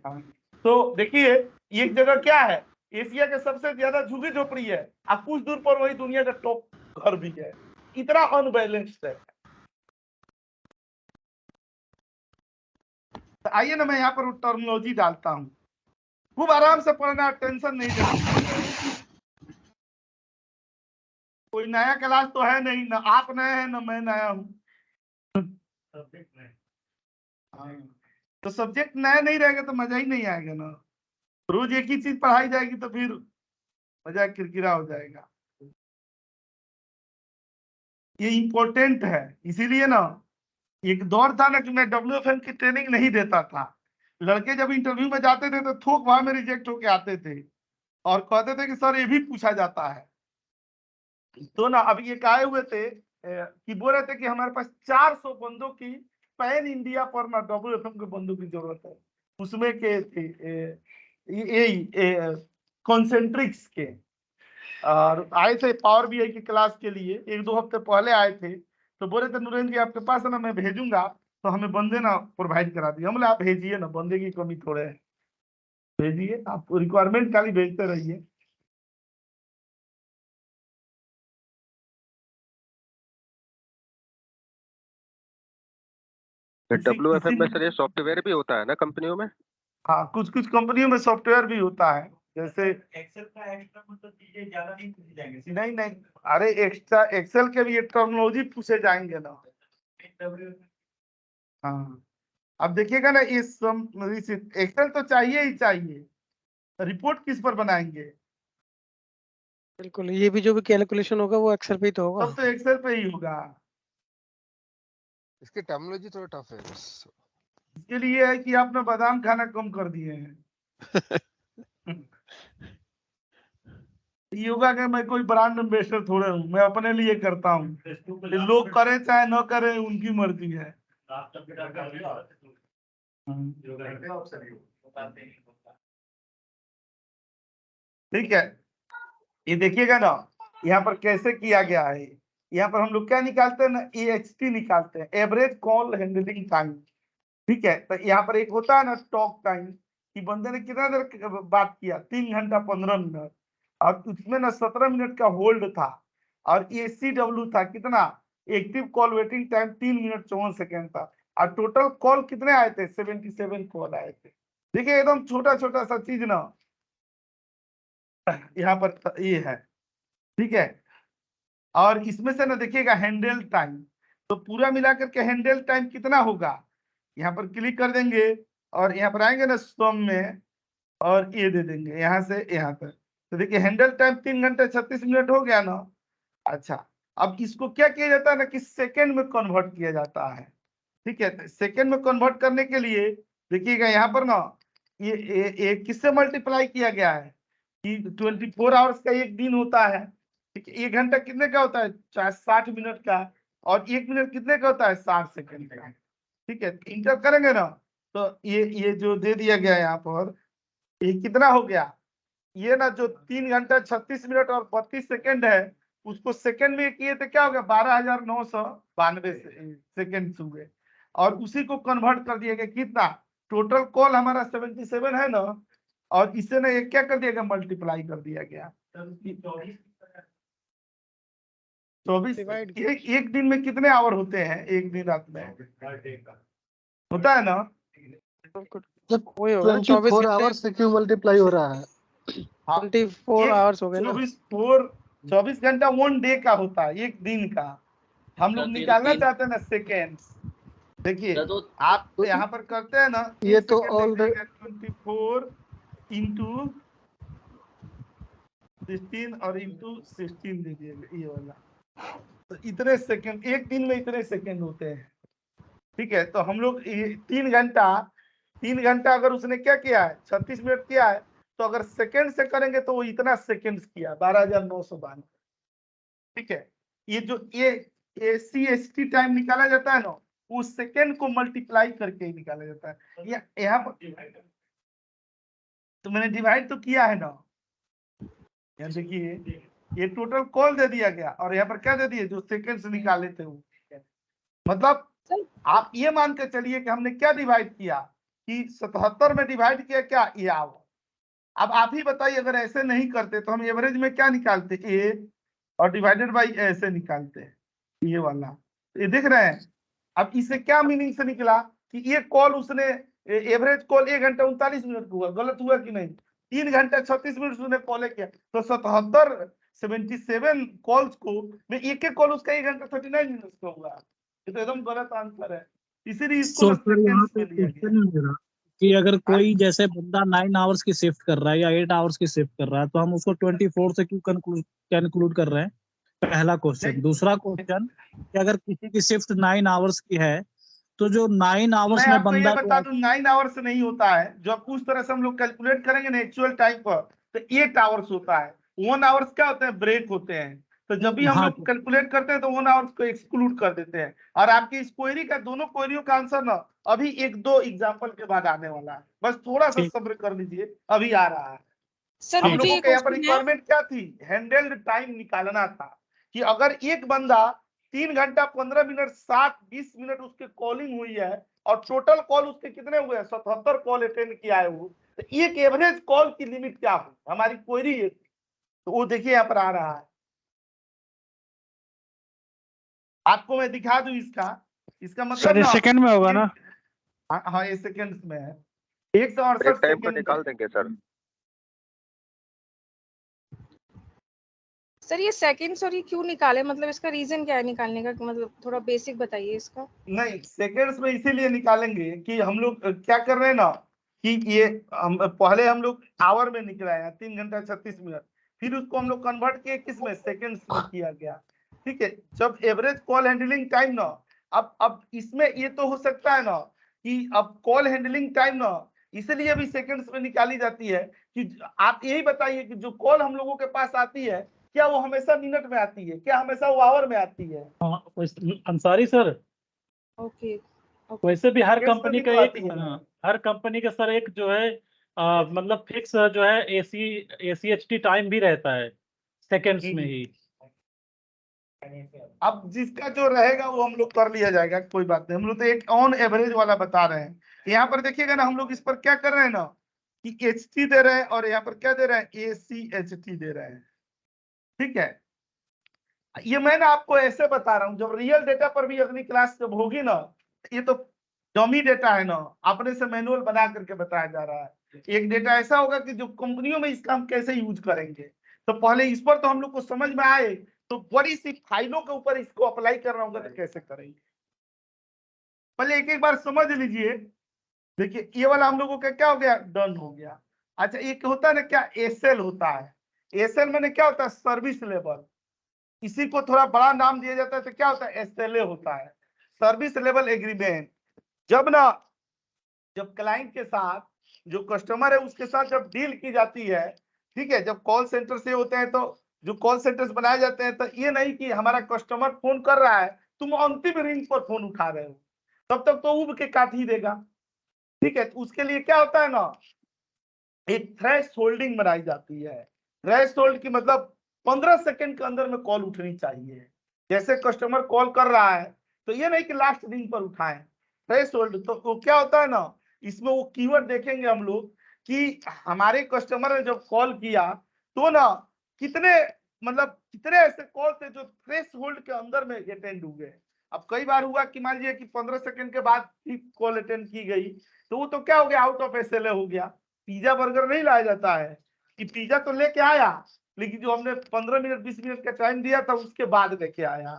हाँ। तो देखिए एक जगह क्या है, एशिया के सबसे ज्यादा झुग्गी झोपड़ी है, और कुछ दूर पर वही दुनिया का टॉप घर भी है। इतना अनबैलेंस्ड है। तो आइए ना मैं यहाँ पर टर्मिनोलॉजी डालता हूँ, खूब आराम से पढ़ना, टेंशन नहीं लेना। कोई नया क्लास तो है नहीं, ना आप नए हैं ना मैं नया हूँ। तो सब्जेक्ट नया नहीं रहेगा तो मजा ही नहीं आएगा ना। रोज एक ही चीज पढ़ाई जाएगी तो फिर मजा किरकिरा हो जाएगा। ये इम्पोर्टेंट है, इसीलिए ना एक दौर था ना कि मैं WFM की ट्रेनिंग नहीं देता था। लड़के जब इंटरव्यू में जाते थे तो थोक वहां में रिजेक्ट होके आते थे और कहते थे कि सर ये भी पूछा जाता है। तो ना अभी एक आए हुए थे कि बोल रहे थे कि हमारे पास 400 बंदों की पैन इंडिया पर ना WFM के बंदों की जरूरत है। उसमें के थे कॉन्सेंट्रिक्स के, और आए थे पावर BI की क्लास के लिए, 1-2 हफ्ते पहले आए थे। तो बोले थे नरेंद्र जी आपके पास है ना, मैं भेजूंगा तो हमें बंदे ना प्रोवाइड करा दिए। हमने आप भेजिए ना, बंदे की कमी थोड़े है, भेजिए, आप रिक्वायरमेंट खाली भेजते रहिए। WFM में सर ये सॉफ्टवेयर भी होता है ना कंपनियों में? हाँ, कुछ कुछ कंपनियों में सॉफ्टवेयर भी होता है, जैसे एक्सेल का एक्स्ट्रा मतलब चीजें ज्यादा नहीं पूछी जाएंगे। नहीं नहीं, अरे एक्स्ट्रा एक्सेल के भी टर्मिनोलॉजी पूछे जाएंगे ना। हाँ, अब देखिएगा ना, इस एक्सेल तो चाहिए ही चाहिए, रिपोर्ट किस पर बनाएंगे? बिल्कुल, ये भी जो भी कैलकुलेशन होगा वो एक्सेल पे ही तो होगा। सब तो एक्सेल पे ही होगा। इसकी टर्मिनोलॉजी थोड़ा टफ है बस। इसके लिए है कि आपने बादाम खाना कम कर दिए हैं। योगा का मैं कोई ब्रांड एम्बेसडर थोड़े हूँ, मैं अपने लिए करता हूँ, लोग करें चाहे न करें उनकी मर्जी है। ठीक है, ये देखिएगा ना यहाँ पर कैसे किया गया है। यहाँ पर हम लोग क्या निकालते हैं ना, AHT निकालते हैं, एवरेज कॉल हैंडलिंग टाइम। ठीक है, तो यहाँ पर एक होता है ना टॉक टाइम, कि बंदे ने कितना देर बात किया, 3 घंटा 15 मिनट, और उसमें ना 17 मिनट का होल्ड था, और ACW था कितना, active call waiting time 3 minute 54 second था और टोटल कॉल कितने आए थे 77 कॉल आए थे। देखिए एकदम छोटा छोटा सा चीज ना यहाँ पर ये है, ठीक है। और इसमें से ना देखिएगा हैंडल टाइम, तो पूरा मिलाकर के हैंडल टाइम कितना होगा, यहाँ पर क्लिक कर देंगे और यहाँ पर आएंगे ना सम में और ये दे देंगे यहाँ से यहाँ तक। तो देखिए हैंडल टाइम 3 घंटे 36 मिनट हो गया ना। अच्छा, अब इसको क्या किया जाता है ना कि सेकंड में कन्वर्ट किया जाता है, ठीक है। सेकंड में कन्वर्ट करने के लिए देखिएगा यहाँ पर ना ये किससे मल्टीप्लाई किया गया है कि 24 आवर्स का एक दिन होता है, ठीक है। 1 घंटा कितने का होता है 60 मिनट का और 1 मिनट कितने का होता है 60 सेकंड का, ठीक है। इंटर करेंगे ना तो ये जो दे दिया गया है यहाँ पर ये कितना हो गया, ये ना जो 3 घंटा 36 मिनट और 32 सेकंड है उसको सेकंड में किए तो क्या हो गया 12,992 सेकंड हुए और उसी को कन्वर्ट कर दिया गया कितना, टोटल कॉल हमारा 77 है ना और इसे ना ये क्या कर दिया गया मल्टीप्लाई कर दिया गया 24। एक दिन में कितने आवर होते हैं, एक दिन रात में होता है ना, वही होगा 24 आवर्स से क्यों मल्टीप्लाई हो रहा है? 24 आवर्स हो गए ना। 24 घंटा 1 डे का होता है, एक दिन का। हम लोग निकालना चाहते हैं ना सेकेंड्स। देखिए आप यहाँ पर करते हैं ना ये तो ऑल 24 इंटू 16 और इंटू 16 दीजिएगा ये वाला, तो इतने सेकंड एक दिन में इतने सेकंड होते हैं, ठीक है। तो हम लोग 3 घंटा अगर उसने क्या किया है 36 मिनट किया है तो अगर सेकंड से करेंगे तो वो इतना सेकंड्स किया 12,992, ठीक है। ये जो ACST टाइम निकाला जाता है ना उस सेकंड को मल्टीप्लाई करके ही निकाला जाता है। यहाँ पर तो मैंने डिवाइड तो किया है ना, यहाँ देखिए ये टोटल कॉल दे दिया गया और यहाँ पर क्या दे दिए जो सेकंड्स निकाले थे वो, मतलब आप ये मान के चलिए कि हमने क्या डिवाइड किया कि 77 में डिवाइड किया क्या ये आओ। अब आप ही बताइए अगर ऐसे नहीं करते तो हम एवरेज में क्या निकालते ए और डिवाइडेड बाई ऐसे निकालते ये वाला, ये देख रहे हैं। अब इससे क्या मीनिंग से निकला कि ये कॉल उसने एवरेज कॉल 1 घंटा 39 मिनट हुआ, गलत हुआ कि नहीं, 3 घंटा 36 मिनट उसने कॉल किया तो 77 कॉल्स को में एक कॉल उसका 1 घंटा 39 मिनट का हुआ, ये तो एकदम गलत आंसर है। इसीलिए इसको सेकंड्स में लिया गया कि अगर कोई जैसे बंदा 9 आवर्स की शिफ्ट कर रहा है या 8 आवर्स की शिफ्ट कर रहा है तो हम उसको 24 से क्यों कंक्लूड कर रहे हैं, पहला क्वेश्चन। दूसरा क्वेश्चन कि अगर किसी की शिफ्ट 9 आवर्स की है तो जो 9 आवर्स में बंदा बता दूं 9 आवर्स नहीं होता है, जब उस तरह से हम लोग कैलकुलेट करेंगे ना एक्चुअल टाइम पर तो 8 आवर्स होता है। 1 आवर्स क्या होते हैं ब्रेक होते हैं, तो जब भी हम लोग कैलकुलेट करते हैं तो 1 आवर्स को एक्सक्लूड कर देते हैं। और आपकी इस क्वेरी का दोनों क्वेरियों का आंसर ना अभी 1-2 एग्जांपल के बाद आने वाला है, बस थोड़ा सा सब्र कर लीजिए अभी आ रहा है। हम लोगों के यहाँ पर रिक्वायरमेंट क्या थी, हैंडल्ड टाइम निकालना था कि अगर एक बंदा 3 घंटा 15 मिनट 20 मिनट उसके कॉलिंग हुई है और टोटल कॉल उसके कितने हुए हैं 77 कॉल अटेंड किया है वो, तो एक एवरेज कॉल की लिमिट क्या हो, हमारी क्वेरी ये थी। तो वो देखिए यहाँ पर आ रहा है, आपको मैं दिखा दूं इसका मतलब सर सेकंड में होगा ना। हाँ ये सेकंड्स में है, 168 टाइम को निकाल देंगे सर। सर ये सेकंड्स और ये क्यों निकाले, मतलब इसका रीजन क्या है निकालने का, मतलब थोड़ा बेसिक बताइए इसका। नहीं सेकंड्स में इसीलिए निकालेंगे कि हम लोग क्या कर रहे हैं ना कि ये पहले हम लोग आवर में निकलाए हैं 3 घंटा 36 मिनट, फिर उसको हम लोग कन्वर्ट किए किसमें सेकंड्स में किया गया, ठीक है। जब एवरेज कॉल हैंडलिंग टाइम ना अब इसमें ये तो हो सकता है ना कि अब कॉल हैंडलिंग टाइम ना इसलिए भी सेकंड्स में निकाली जाती है कि आप यही बताइए कि जो कॉल हम लोगों के पास आती है क्या वो हमेशा मिनट में आती है, क्या हमेशा वो आवर में आती है। अंसारी सर ओके वैसे भी हर कंपनी का हर कंपनी का सर एक जो है मतलब फिक्स जो है ACHT टाइम भी रहता है सेकंड्स में ही। अब जिसका जो रहेगा वो हम लोग कर लिया जाएगा, कोई बात नहीं। हम लोग तो एक ऑन एवरेज वाला बता रहे हैं। यहाँ पर देखिएगा ना हम लोग इस पर क्या कर रहे हैं ना कि HT दे रहे हैं और यहाँ पर क्या दे रहे हैं ACHT दे रहे हैं, ठीक है। ये मैंने आपको ऐसे बता रहा हूँ, जब रियल डेटा पर भी अगली क्लास जब होगी ना, ये तो डमी डेटा है ना, अपने से मैनुअल बना करके बताया जा रहा है। एक डेटा ऐसा होगा कि जो कंपनियों में इसका हम कैसे यूज करेंगे, तो पहले इस पर तो हम लोग को समझ में आए, तो बड़ी सी फाइलों के ऊपर इसको अप्लाई करना होगा तो कैसे करेंगे, पहले एक एक बार समझ लीजिए। देखिए ये वाला हम लोगों का क्या हो गया, डन हो गया। अच्छा एक होता है ना क्या, एसएल होता है। एसएल मैंने क्या होता है, सर्विस लेवल, इसी को थोड़ा बड़ा नाम दिया जाता है, तो क्या होता है, एसएलए होता है, सर्विस लेवल एग्रीमेंट। जब क्लाइंट के साथ जो कस्टमर है उसके साथ जब डील की जाती है, ठीक है, जब कॉल सेंटर से होते हैं, तो जो कॉल सेंटर्स बनाए जाते हैं, तो ये नहीं कि हमारा कस्टमर फोन कर रहा है, तुम अंतिम रिंग पर फोन उठा रहे हो, तब तक तो उब के काट ही देगा, ठीक है। तो उसके लिए क्या होता है ना, एक थ्रेश होल्डिंग बनाई जाती है। थ्रेश होल्ड की मतलब 15 सेकंड के अंदर में कॉल उठनी चाहिए। जैसे कस्टमर कॉल कर रहा है, तो ये नहीं कि लास्ट रिंग पर उठाएं, थ्रेश होल्ड। तो वो क्या होता है ना, इसमें वो कीवर्ड देखेंगे हम लोग कि हमारे कस्टमर ने जब कॉल किया, तो ना कितने मतलब कितने ऐसे कॉल थे जो थ्रेश होल्ड के अंदर में अटेंड हुए। अब कई बार हुआ कि मान लीजिए कि 15 सेकंड के बाद ही कॉल अटेंड की गई, तो वो तो क्या हो गया, आउट ऑफ एसएलए हो गया। पिज्जा बर्गर नहीं लाया जाता है कि पिज्जा तो लेके आया, लेकिन जो हमने 15 मिनट 20 मिनट का टाइम दिया था उसके बाद लेके आया,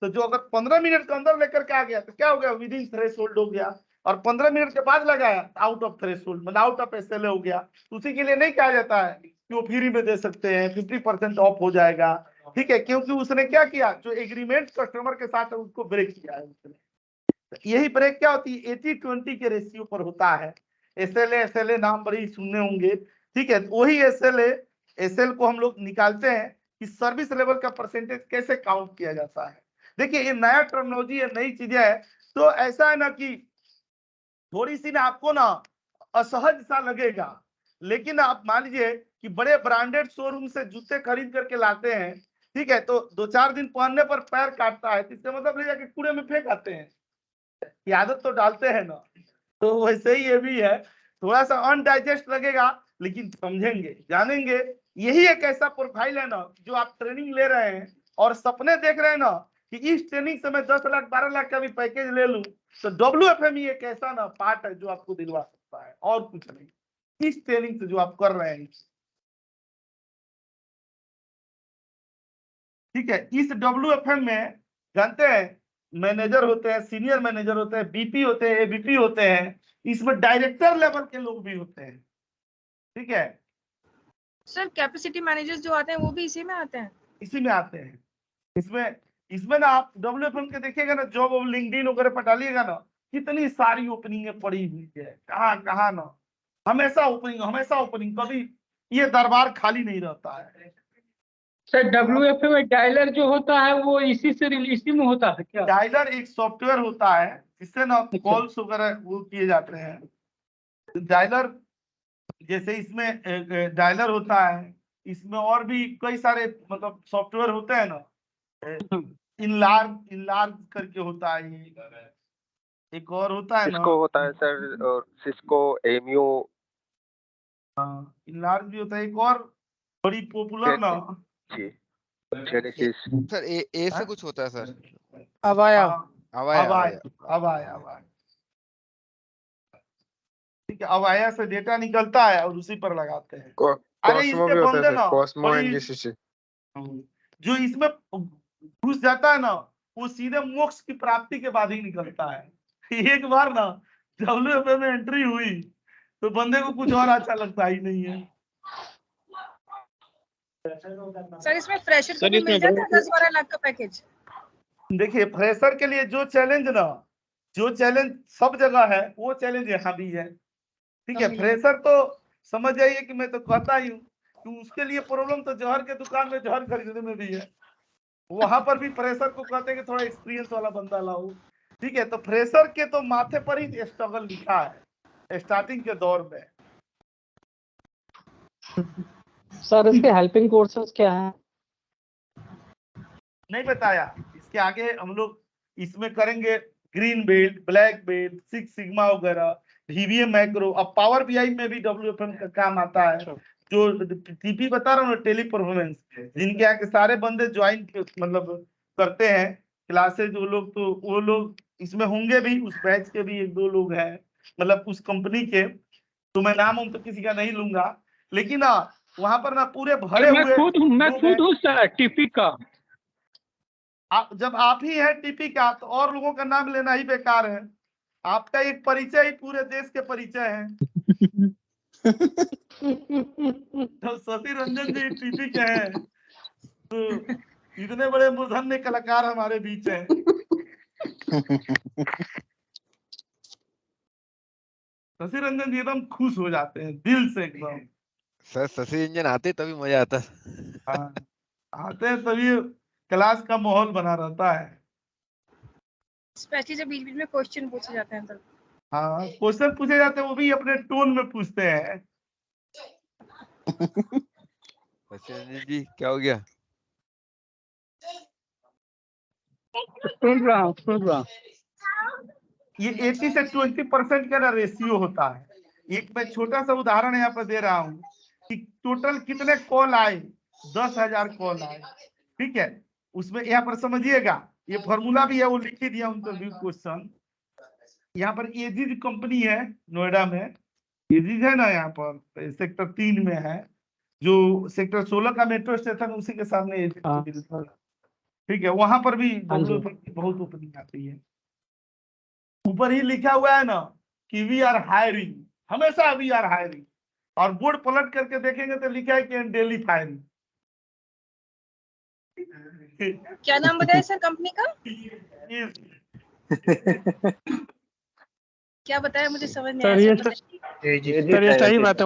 तो जो अगर 15 मिनट के अंदर लेकर के आ गया तो क्या हो गया, विद इन थ्रेशोल्ड हो गया, और 15 मिनट के बाद लगाया आउट ऑफ थ्रेशोल्ड, मतलब आउट ऑफ एसएलए हो गया। उसी के लिए नहीं कहा जाता है कि वो फ्री में दे सकते हैं, 50% ऑफ हो जाएगा, ठीक है, क्योंकि उसने क्या किया, जो एग्रीमेंट कस्टमर के साथ है उसको ब्रेक किया है उसने। यही ब्रेक क्या होती है, 80-20 के रेशियो पर होता है। एसएलए नाम बड़ी सुनने होंगे, ठीक है। वही एसएल को हम लोग निकालते हैं कि सर्विस लेवल का परसेंटेज कैसे काउंट किया जाता है। देखिए ये नया टर्मिनोलॉजी है, नई चीजें है, तो ऐसा है ना कि थोड़ी सी ना आपको ना असहज सा लगेगा, लेकिन आप मान लीजिए कि बड़े ब्रांडेड शोरूम से जूते खरीद करके लाते हैं, ठीक है, तो 2-4 दिन पहनने पर पैर काटता है, तो इसका मतलब ले जाके कूड़े में फेंक आते हैं, ये आदत तो डालते हैं ना। तो वैसे ही ये भी है, थोड़ा सा अनडाइजेस्ट लगेगा, लेकिन समझेंगे जानेंगे। यही एक ऐसा प्रोफाइल है ना, जो आप ट्रेनिंग ले रहे हैं और सपने देख रहे हैं ना कि इस ट्रेनिंग से मैं 10 लाख 12 लाख का भी पैकेज ले लूं, तो WFM एक ऐसा ना पार्ट है जो आपको दिलवा सकता है, और कुछ नहीं। इस ट्रेनिंग से जो आप कर रहे हैं, ठीक है, इस WFM में जानते हैं मैनेजर होते हैं, सीनियर मैनेजर होते हैं, BP होते हैं, AVP होते हैं, इसमें डायरेक्टर लेवल के लोग भी होते हैं, ठीक है। सर कैपेसिटी मैनेजर्स जो आते हैं वो भी इसी में आते हैं? इसी में आते हैं। इसमें ना आप WFM के देखिएगा ना, जॉब और लिंक्डइन वगैरह पर डालिएगा ना, कितनी सारी ओपनिंग पड़ी हुई है, कहाँ कहाँ ना, हमेशा ओपनिंग, कभी ये दरबार खाली नहीं रहता है। सर WFM में डायलर जो होता है वो इसी में होता है क्या? डायलर एक सॉफ्टवेयर होता है जिससे ना कॉल्स वगैरह वो किए जाते हैं। डायलर जैसे इसमें डायलर होता है, इसमें और भी कई सारे मतलब सॉफ्टवेयर होते हैं ना, इनलार्ज करके होता है, ये एक और होता है ना, सिस्को होता है सर, और सिस्को एम्यू, हाँ इनलार्ज भी होता है, एक और बड़ी पॉपुलर ना, जी जेनेसिस। सर ए से कुछ होता है सर, अब आया। अब आया, ठीक है, अब आया से डेटा निकलता है और उसी पर लगाते हैं। अरे कॉस्मो इसके भी होता है बंदे सर, ना कॉस्मो बड़ी, एंड जीसीसी। जो इसमें घुस जाता है ना, वो सीधे मोक्ष की प्राप्ति के बाद ही निकलता है। एक बार ना WFM में एंट्री हुई तो बंदे को कुछ और अच्छा लगता ही नहीं है। सर इसमें फ्रेशर को भी मिल जाता है 10-12 लाख का पैकेज? देखिए फ्रेशर के लिए जो चैलेंज सब जगह है, वो चैलेंज यहाँ भी है, ठीक है। फ्रेशर तो समझ जाइए कि मैं तो कहता ही हूँ कि उसके लिए प्रॉब्लम तो जहर के दुकान में जहर खरीदने में भी है, वहां पर भी फ्रेशर को कहते हैं कि थोड़ा एक्सपीरियंस वाला बंदा लाओ, ठीक है। तो फ्रेशर के तो माथे पर ही स्ट्रगल लिखा है स्टार्टिंग के दौर में। सर इसके हेल्पिंग कोर्सेज क्या हैं? नहीं बताया, इसके आगे हम लोग इसमें करेंगे green belt, black belt, 6 sigma वगैरह, VBA मैक्रो। अब पावर BI में भी WFM का काम आता है, जो टीपी बता रहा हूँ ना, टेली परफॉर्मेंस, जिनके यहाँ के सारे बंदे ज्वाइन मतलब करते हैं क्लासेज, वो लोग इसमें होंगे भी, उस बैच के भी 1-2 लोग हैं, मतलब उस कंपनी के, तो मैं नाम तो किसी का नहीं लूंगा, लेकिन ना वहां पर ना पूरे भरे मैं हुए खुद हूँ सर टीपी का। जब आप ही है टीपी का, तो और लोगों का नाम लेना ही बेकार है। आपका एक परिचय ही पूरे देश के परिचय है। तो शशि रंजन जी टीपी के हैं, तो इतने बड़े मूर्धन्य कलाकार हमारे बीच हैं। शशि रंजन जी एकदम खुश हो जाते हैं दिल से एकदम। सर शशि रंजन आते तभी मजा आता। हाँ, आते हैं तभी क्लास का माहौल बना रहता है। स्पेशली जब बीच बीच में क्वेश्चन पूछे जाते हैं तब। हाँ, क्वेश्चन पूछे जाते हैं, वो भी अपने टोन में पूछते हैं। शशि रंजन जी क्या हो गया? सुन रहा। ये 80 से 20% का ना रेशियो होता है। एक मैं छोटा सा उदाहरण यहाँ पर दे रहा हूँ कि टोटल कितने कॉल आए, 10,000 कॉल आए, ठीक है। उसमें यहाँ पर समझिएगा, ये फॉर्मूला भी है, वो लिख ही दिया इंटरव्यू क्वेश्चन। यहाँ पर एजिज कंपनी है नोएडा में, एजिज है ना, यहाँ पर सेक्टर 3 में है, जो सेक्टर 16 का मेट्रो स्टेशन उसी के सामने एजिज हाँ। की बिल्डिंग है, ठीक है। वहां पर भी हाँ जी। WFM की बहुत ओपनिंग आती है। ऊपर ही लिखा हुआ है ना कि वी आर हायरिंग, हमेशा वी आर हायरिंग, और बोर्ड पलट करके देखेंगे तो लिखा है कि डेली फायरिंग। क्या नाम बताया सर कंपनी का? क्या बताया, मुझे समझ नहीं सर आया। ये सर सर ये सही बात है,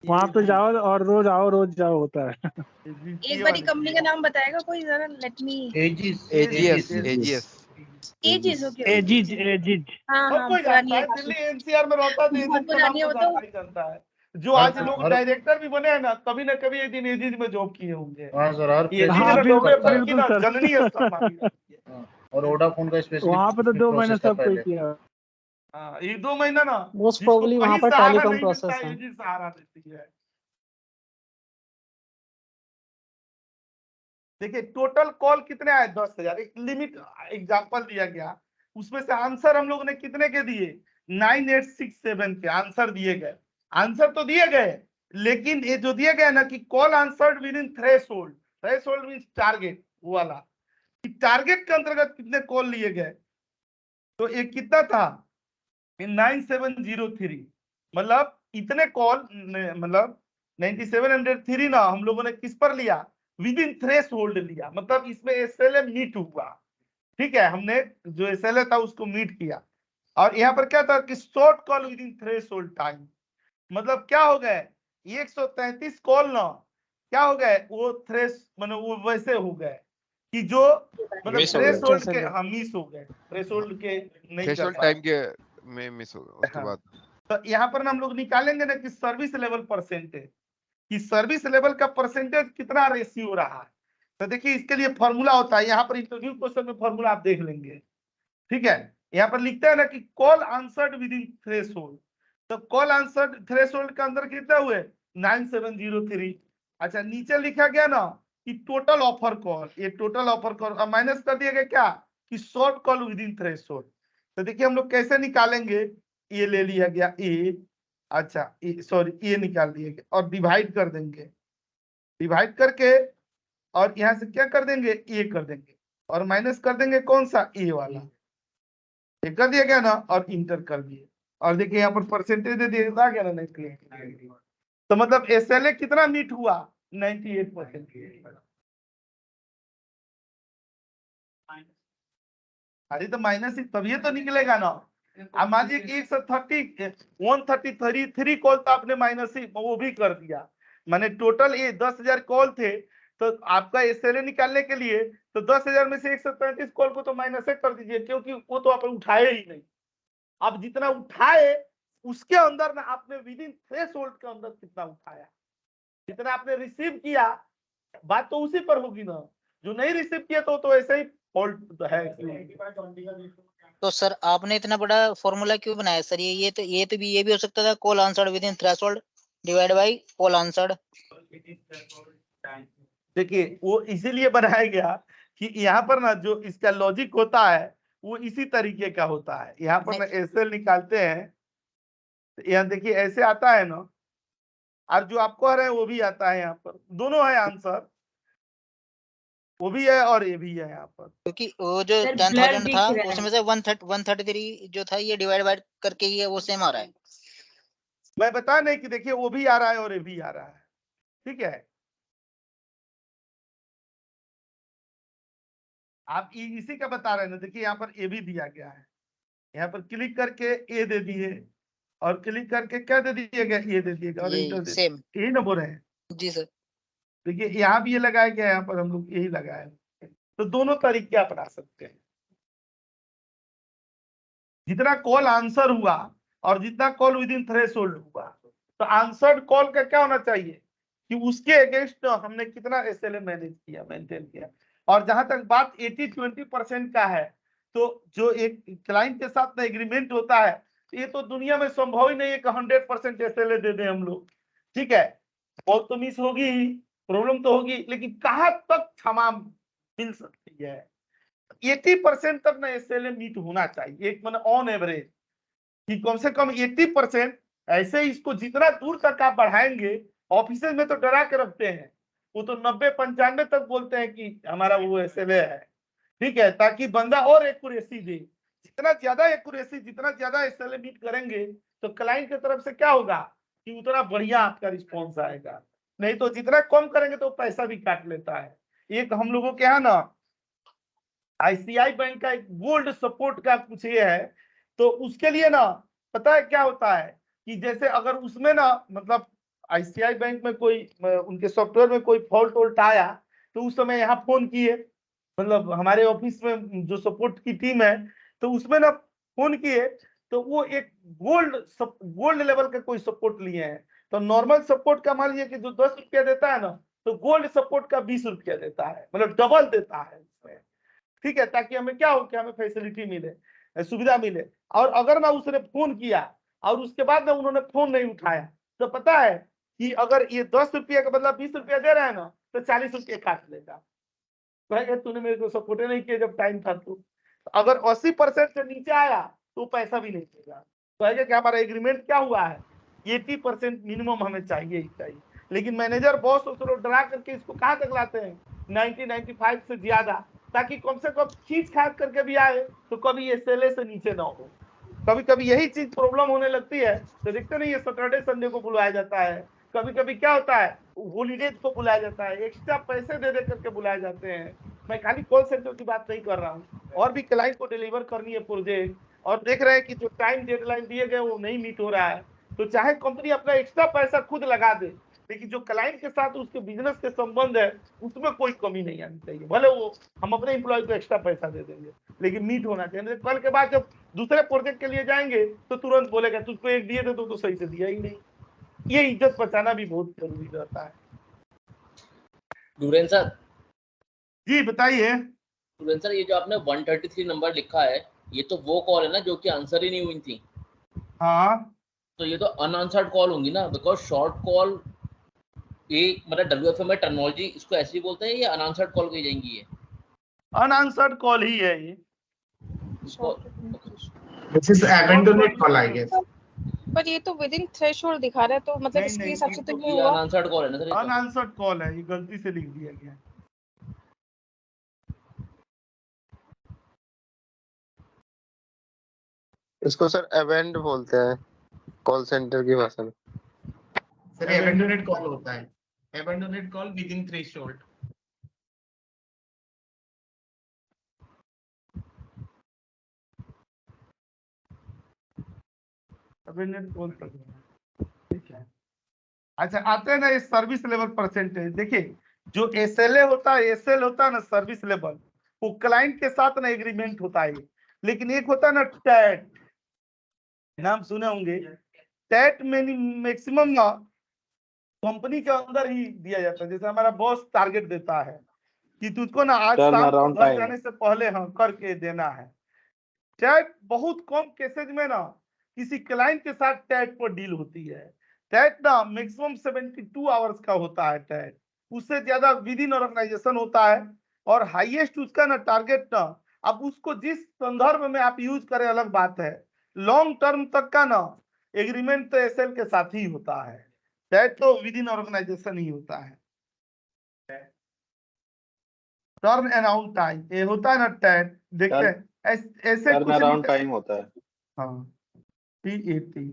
वहाँ पे जाओ और रोज जाओ होता है। एक बार कंपनी का नाम बताएगा कोई जरा, लेट मी। एजीएस एजीएस एजिस, ओके। एजिज हाँ सब हाँ, कोई पुरानी जानता है, है। दिल्ली NCR में रहता है तो बहुत एजिज का नाम पुरानी है तो वो तो। जानता ही जानता है। जो आज लोग डायरेक्टर भी बने हैं ना, कभी ना कभी एक दिन एजिज में जॉब किए होंगे। हाँ सर, हर ये हाँ, एजिज में WFM की बिल्कुल ना सर। जननी स्थान मानी जाती है। हाँ, और वोडाफोन का स्पेशली वहाँ पे तो 2 महीने सब कोई किया। हाँ, 1-2 महीना ना मोस्ट जिसको प्रोबेबली वहाँ कहीं पर सहारा टेलीकॉम नहीं मिलता प्रोसेस है, है। एजिज सहारा देती है। देखिए टोटल कॉल कितने आए, 10,000। एक लिमिट एग्जांपल दिया गया, उसमें से आंसर हम लोग ने कितने के दिए, 9867 के आंसर दिए गए। आंसर तो दिए गए, लेकिन ये जो दिए गए ना कि call answered with in threshold, threshold means target, वो वाला कि टारगेट के अंतर्गत कितने कॉल लिए गए, तो एक कितना था 9703, मतलब इतने कॉल, मतलब 9703 ना हम लोगों ने किस पर लिया, विद इन थ्रेशोल्ड लिया, मतलब इसमें SLA मीट हुआ, ठीक है। हमने जो SLA था उसको मीट किया। और यहाँ पर क्या था कि short call with in threshold time, मतलब क्या हो गए 133 कॉल ना क्या हो गए, वो मतलब वो वैसे हो गए कि जो मतलब थ्रेशोल्ड के मिस हो गए, थ्रेशोल्ड के नहीं कर थ्रेशोल्ड पाए। टाइम के में मिस हो गया उसके हाँ। बाद। तो यहाँ पर ना हम लोग निकालेंगे ना कि सर्विस लेवल परसेंटेज, कि सर्विस लेवल का परसेंटेज कितना रेशियो रहा है। तो देखिए इसके लिए फॉर्मूला होता है, यहाँ पर इंटरव्यू क्वेश्चन में फॉर्मूला आप देख लेंगे, ठीक है। यहाँ पर लिखता है ना कि call answered with in threshold, तो कॉल आंसर्ड थ्रेशोल्ड के अंदर कितना हुए 9703। अच्छा नीचे लिखा गया ना कि टोटल ऑफर कॉल, ये टोटल ऑफर कॉल माइनस कर दिया गया क्या कि short call with in threshold. तो देखिए हम लोग कैसे निकालेंगे, ये ले लिया गया ए, अच्छा सॉरी ये निकाल दिए गए और डिवाइड कर देंगे, डिवाइड करके और यहाँ से क्या कर देंगे ए कर देंगे और माइनस कर देंगे कौन सा ए वाला, ये कर दिया गया ना और इंटर कर दिए। और देखिए यहाँ पर परसेंटेज दे दिया गया ना 98, तो मतलब SLA कितना मीट हुआ 98%। अरे तो माइनस ही तभी तो निकलेगा ना। अब मान लीजिए कि 133 कॉल तो आपने माइनस ही वो भी कर दिया, माने टोटल ये 10,000 कॉल थे, तो आपका SLA निकालने के लिए तो 10,000 में से 133 कॉल को तो माइनस कर दीजिए, क्योंकि वो तो आप उठाए ही नहीं। आप जितना उठाए उसके अंदर ना आपने विद इन थ्रेशोल्ड के अंदर कितना उठाया, जितना आपने रिसीव किया बात तो उसी पर होगी ना, जो नहीं रिसीव किया तो ऐसे ही फॉल्ट है। तो सर आपने इतना बड़ा फॉर्मूला क्यों बनाया सर? ये भी हो सकता था call answered with in threshold. Divide by all answered. देखिए वो इसीलिए बनाया गया कि यहाँ पर ना जो इसका लॉजिक होता है वो इसी तरीके का होता है। यहाँ पर ना एसएल निकालते हैं, तो यहाँ देखिए ऐसे आता है ना, और जो आपको आ रहा है वो भी आता है। यहाँ पर दोनों है आंसर, वो भी है और ये भी है यहाँ पर। क्योंकि वो जो 10,000 था उसमें से 133 जो था ये डिवाइड बाय करके ही है, वो सेम आ रहा है। मैं बता नहीं कि देखिए वो भी आ रहा है और ये भी आ रहा है, ठीक है। आप इसी का बता रहे हैं ना, देखिए यहाँ पर ए भी दिया गया है, यहाँ पर क्लिक करके ए दे दिए और क्लिक करके क्या दे दिएगा, ये दे दिएगा और इंटर दे सेम यही ना बोल रहे हैं। जी सर। देखिए यहाँ भी ये लगाया गया है, यहाँ पर हम लोग यही लगाए, तो दोनों तरीके अपना सकते हैं। जितना कॉल आंसर हुआ और जितना कॉल विद इन थ्रेशोल्ड हुआ, तो आंसर्ड कॉल का क्या होना चाहिए कि उसके अगेंस्ट हमने कितना एसएलए मैनेज किया, मेंटेन किया। और जहां तक बात 80-20% का है, तो जो एक क्लाइंट के साथ में एग्रीमेंट होता है, ये तो दुनिया में संभव ही नहीं है कि 100% एसएलए दे दें हम लोग, ठीक है। बहुत तो मिस होगी ही, प्रॉब्लम तो होगी, लेकिन कहां तक क्षमा मिल सकती है? 80% तक ना एसएलए मीट होना चाहिए, एक मतलब ऑन एवरेज कि कम से कम 80%। ऐसे इसको जितना दूर तक आप बढ़ाएंगे, ऑफिस में तो डरा के रखते हैं, वो तो 90-95 तक बोलते हैं कि हमारा वो एसएलए है, ठीक है, ताकि बंदा और एक्यूरेसी दे। जितना ज्यादा एक्यूरेसी, जितना ज्यादा एसएलए मीट करेंगे, तो क्लाइंट की तरफ से क्या होगा कि उतना बढ़िया आपका रिस्पॉन्स आएगा। नहीं तो जितना कम करेंगे तो पैसा भी काट लेता है। एक हम लोगों के यहाँ ना आईसीआई बैंक का एक गोल्ड सपोर्ट का कुछ ये है, तो उसके लिए ना पता है क्या होता है कि जैसे अगर उसमें ना मतलब आईसीआई बैंक में कोई उनके सॉफ्टवेयर में कोई फॉल्ट वोल्ट आया, तो उस समय यहाँ फोन किए, मतलब हमारे ऑफिस में जो सपोर्ट की टीम है, तो उसमें ना फोन किए, तो वो एक गोल्ड लेवल का कोई सपोर्ट लिए हैं। तो नॉर्मल सपोर्ट का मान लीजिए कि जो 10 रुपया देता है ना, तो गोल्ड सपोर्ट का 20 रुपया देता है, मतलब डबल देता है उसमें, ठीक है, ताकि हमें क्या हो कि हमें फैसिलिटी मिले, सुविधा मिले। और अगर ना उसने फोन किया और उसके बाद ना उन्होंने फोन नहीं उठाया, तो पता है कि अगर ये 10 रुपया के बदला 20 रुपया दे रहा है ना, तो 40 रुपये काट लेगा। कहेगा तूने मेरे को सपोर्ट नहीं किया जब टाइम था। तो अगर 80% से नीचे आया तो पैसा भी नहीं देगा। कहेगा कि हमारा एग्रीमेंट क्या हुआ है, 80% मिनिमम हमें चाहिए ही चाहिए। लेकिन मैनेजर बॉस उसको डरा करके इसको कहाँ तक लाते हैं, 90-95 से ज्यादा, ताकि कम से कम खींच खाच करके भी आए, तो कभी एसएलए से नीचे ना हो। कभी कभी यही चीज प्रॉब्लम होने लगती है, तो देखते नहीं है सैटरडे संडे को बुलाया जाता है, कभी कभी क्या होता है हॉलीडेज को बुलाया जाता है, एक्स्ट्रा पैसे दे दे करके बुलाए जाते हैं। मैं खाली कॉल सेंटर की बात नहीं कर रहा हूँ, और भी क्लाइंट को डिलीवर करनी है प्रोजेक्ट, और देख रहे हैं कि जो टाइम डेडलाइन दिए गए वो नहीं मीट हो रहा है, तो चाहे कंपनी अपना एक्स्ट्रा पैसा खुद लगा दे, लेकिन जो क्लाइंट के साथ उसके बिजनेस के संबंध है उसमें कोई कमी नहीं आनी चाहिए। भले वो हम अपने एम्प्लॉय को एक्स्ट्रा पैसा दे देंगे, लेकिन मीट होना चाहिए। कल के बाद जब दूसरे प्रोजेक्ट के लिए जाएंगे तो तुरंत बोलेगा तुझको एक दिए थे तो सही से दिया ही नहीं। ये इज्जत बचाना भी बहुत जरूरी रहता है। दुरेन सर जी बताइए। दुरेन सर, ये जो आपने 133 नंबर लिखा है, ये तो वो कॉल है ना जो कि आंसर ही नहीं हुई थी। हाँ तो ये तो अनआंसर्ड कॉल होंगी ना, बिकॉज शॉर्ट कॉल ये मतलब डब्ल्यूएफएम में टर्मिनोलॉजी इसको ऐसे ही बोलते हैं, ये अनआंसर्ड कॉल कही जाएंगी, ये अनआंसर्ड कॉल ही है ये। This is abandoned call, I guess. पर ये तो विद इन थ्रेशोल्ड दिखा रहा है, तो मतलब इसके हिसाब से तो ये हुआ अनआंसर्ड कॉल है ना सर, अनआंसर्ड कॉल है, ये गलती से लिख दिया गया। इसको सर अबेंड बोलते हैं कॉल सेंटर की भाषा में। सर abandoned call होता है, abandoned call within threshold. ठीक है। अच्छा आते हैं ना इस सर्विस लेवल परसेंटेज। देखिए जो एसएलए होता है, एसएल होता है ना सर्विस लेवल, वो क्लाइंट के साथ ना एग्रीमेंट होता है, लेकिन एक होता है ना टैट, नाम सुने होंगे। टैट में मैक्सिमम ना कंपनी के अंदर ही दिया जाता है। जैसे हमारा बॉस टारगेट देता है कि तुझको ना आज शाम घर जाने से पहले हाँ करके देना है। टैट बहुत कम केसेज में ना किसी क्लाइंट के साथ टैट पर डील होती है। टैट ना मैक्सिमम 72 आवर्स का होता है टैट, उससे ज्यादा विद इन ऑर्गेनाइजेशन होता है। और हाईएस्ट उसका ना टारगेट ना, अब उसको जिस संदर्भ में आप यूज करें अलग बात है, लॉन्ग टर्म तक का ना एग्रीमेंट तो एसएल के साथ ही होता है, टैट तो विद इन ऑर्गेनाइजेशन ही होता है। टर्न अराउंड टाइम ये होता है ना टैट, देखते हैं ऐसे टर्न अराउंड टाइम होता है। हाँ TAT।